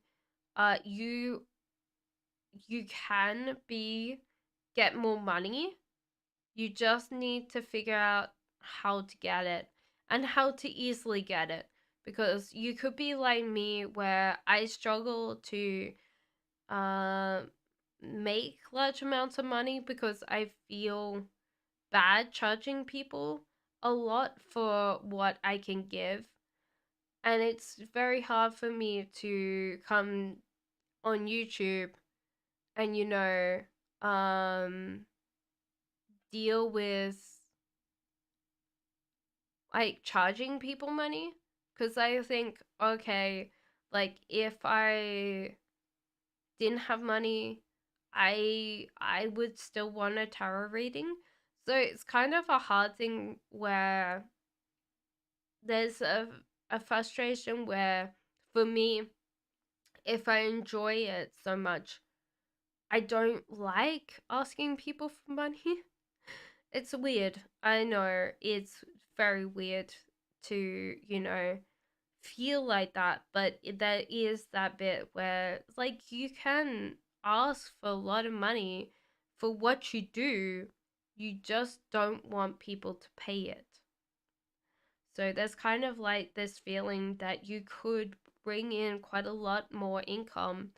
you can get more money. You just need to figure out how to get it and how to easily get it, because you could be like me where I struggle to uh, make large amounts of money because I feel bad charging people a lot for what I can give. And it's very hard for me to come on YouTube and, deal with like charging people money, because I think, okay, like if I didn't have money, I would still want a tarot reading. So it's kind of a hard thing where there's a frustration where, for me, if I enjoy it so much, I don't like asking people for money. It's weird. I know it's very weird to, feel like that, but there is that bit where like you can ask for a lot of money for what you do, you just don't want people to pay it. So there's kind of like this feeling that you could bring in quite a lot more income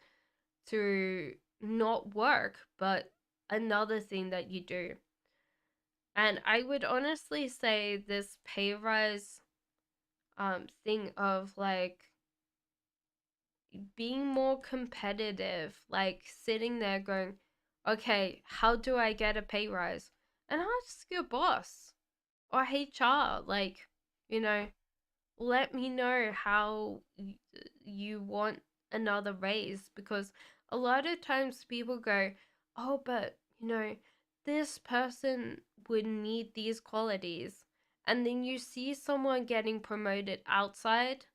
through not work, but another thing that you do. And I would honestly say this pay rise thing of like being more competitive, like sitting there going, okay, how do I get a pay rise? And ask your boss or HR, like, you know, let me know how you want another raise, because a lot of times people go, oh, but this person would need these qualities, and then you see someone getting promoted outside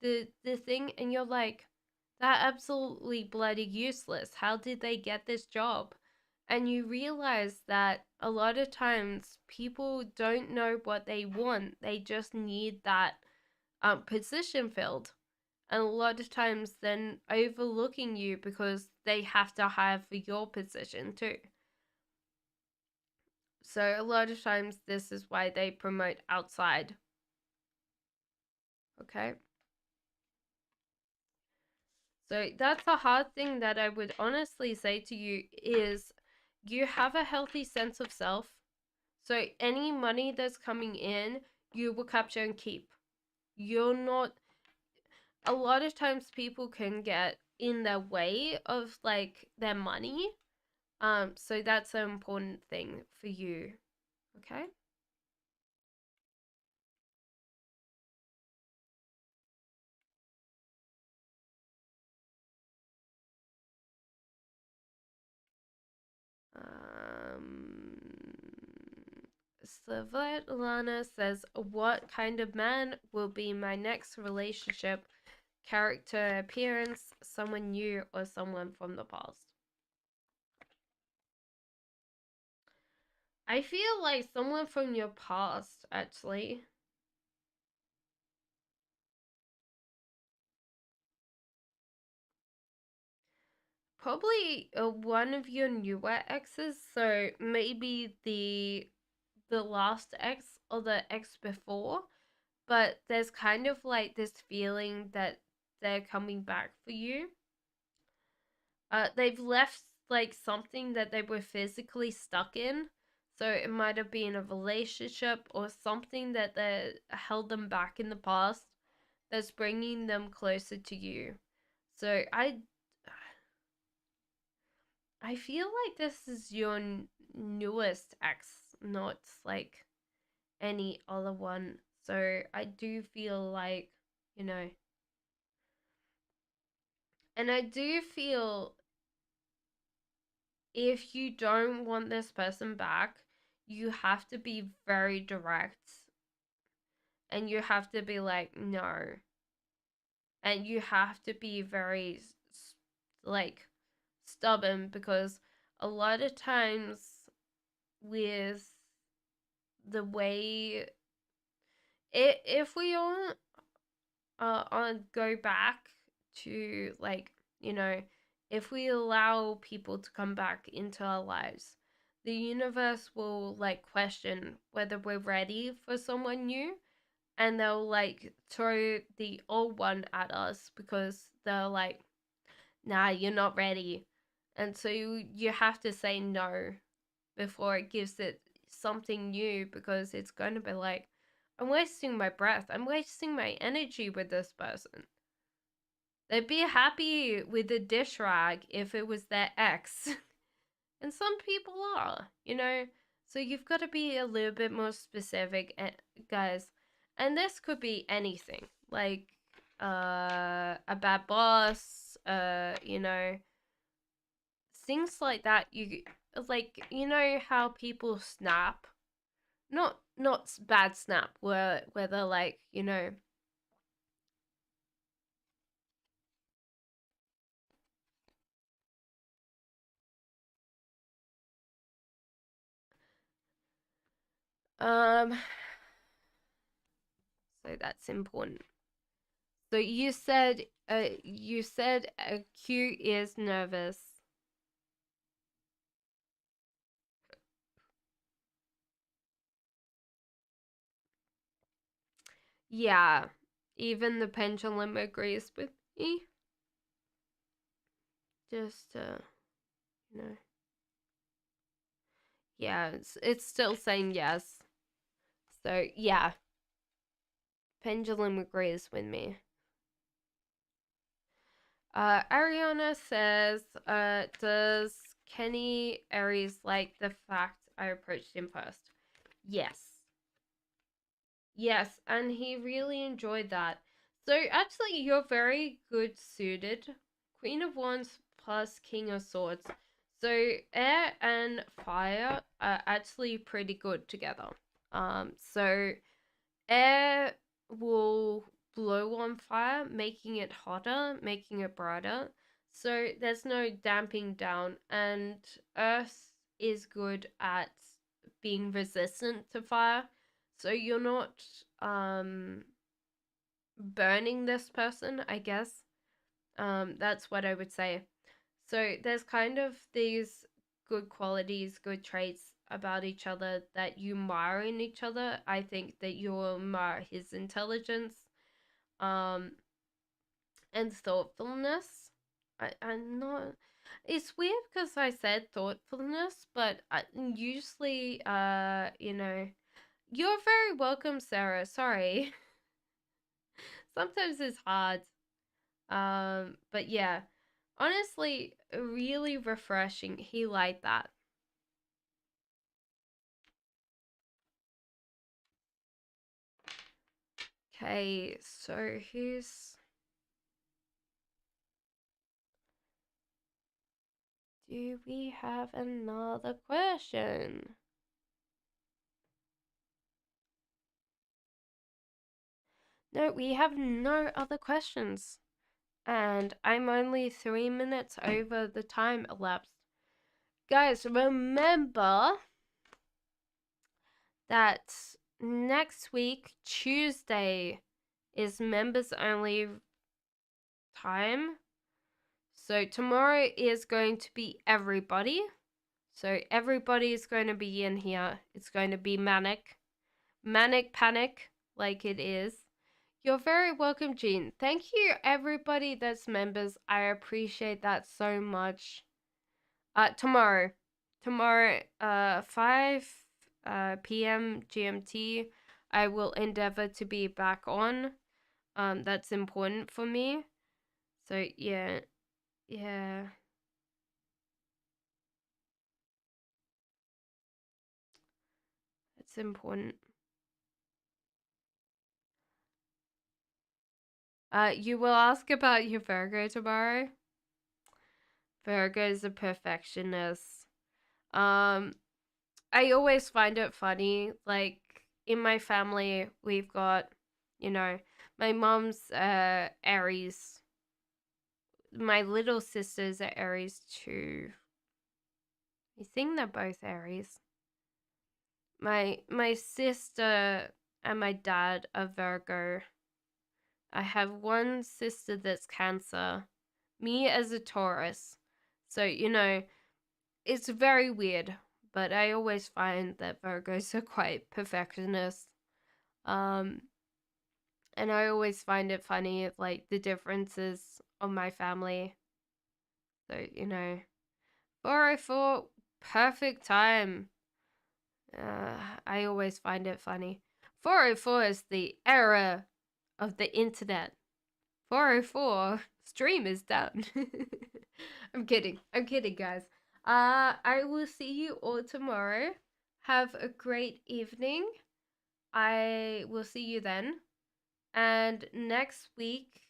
the thing and you're like, that absolutely bloody useless, how did they get this job? And you realize that a lot of times people don't know what they want, they just need that position filled. And a lot of times then overlooking you because they have to hire for your position too. So a lot of times this is why they promote outside. Okay. So that's a hard thing that I would honestly say to you is you have a healthy sense of self. So any money that's coming in, you will capture and keep. You're not, a lot of times people can get in their way of like their money. So that's an important thing for you. Okay? Um, Svetlana says, what kind of man will be my next relationship? Character, appearance, someone new, or someone from the past? I feel like someone from your past, actually. Probably one of your newer exes, so maybe the last ex or the ex before, but there's kind of like this feeling that they're coming back for you. They've left like something that they were physically stuck in. So it might have been a relationship or something that they held them back in the past that's bringing them closer to you. So I feel like this is your newest ex, not like any other one. So I do feel like, you know, and I do feel if you don't want this person back, you have to be very direct and you have to be like, no. And you have to be very, like, stubborn because a lot of times with the way, if we all go back to, like, you know, if we allow people to come back into our lives, the universe will like question whether we're ready for someone new, and they'll like throw the old one at us because they're like, nah, you're not ready. And so you have to say no before it gives it something new, because it's going to be like, I'm wasting my breath, I'm wasting my energy with this person. They'd be happy with a dish rag if it was their ex. And some people are, you know? So you've got to be a little bit more specific, guys. And this could be anything. Like a bad boss, you know, things like that. You like, you know how people snap? Not bad snap where they're like, you know, um so that's important. So you said Q is nervous. Yeah, even the pendulum agrees with me. Just you know, yeah, it's still saying yes. So yeah, pendulum agrees with me. Ariana says, does Kenny Aries like the fact I approached him first? Yes. Yes, and he really enjoyed that. So actually, you're very good suited. Queen of Wands plus King of Swords. So air and fire are actually pretty good together. So air will blow on fire, making it hotter, making it brighter. So there's no damping down, and earth is good at being resistant to fire. So you're not burning this person, I guess. That's what I would say. So there's kind of these good qualities, good traits about each other that you admire in each other. I think that you admire his intelligence, um, and thoughtfulness. I'm not. It's weird because I said thoughtfulness, but usually, you're very welcome, Sarah. Sorry. Sometimes it's hard. But yeah, honestly, really refreshing. He liked that. Okay, so who's. Do we have another question? No, we have no other questions. And I'm only 3 minutes over the time elapsed. Guys, remember that next week, Tuesday, is members only time. So tomorrow is going to be everybody. So everybody is going to be in here. It's going to be manic. Manic panic, like it is. You're very welcome, Jean. Thank you, everybody that's members. I appreciate that so much. Tomorrow, 5 p.m. GMT, I will endeavor to be back on. That's important for me. So yeah. It's important. You will ask about your Virgo tomorrow. Virgo is a perfectionist. I always find it funny. Like in my family, we've got, my mom's Aries. My little sisters are Aries too. I think they're both Aries. My sister and my dad are Virgo. I have one sister that's Cancer. Me as a Taurus. So, it's very weird, but I always find that Virgos are quite perfectionists. And I always find it funny, like, the differences of my family. So, 404, perfect time. I always find it funny. 404 is the era of the internet. 404, stream is down. I'm kidding, guys. I will see you all tomorrow. Have a great evening. I will see you then. And next week,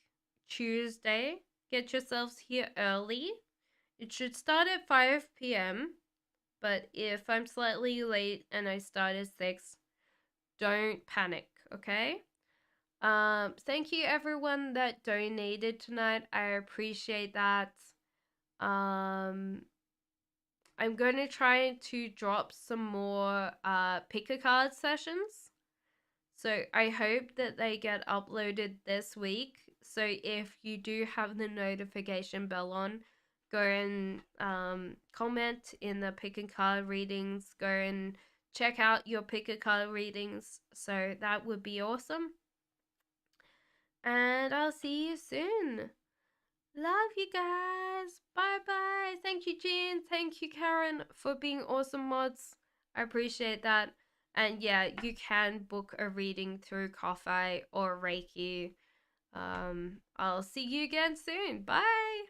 Tuesday, get yourselves here early. It should start at 5 p.m. But if I'm slightly late and I start at 6, don't panic, okay? Thank you everyone that donated tonight. I appreciate that. I'm going to try to drop some more pick a card sessions. So I hope that they get uploaded this week. So if you do have the notification bell on, go and comment in the pick a card readings. Go and check out your pick a card readings. So that would be awesome. And I'll see you soon. Love you guys. Bye bye. Thank you, Jean. Thank you, Karen, for being awesome mods. I appreciate that. And yeah, you can book a reading through Ko-Fi or Reiki. I'll see you again soon. Bye.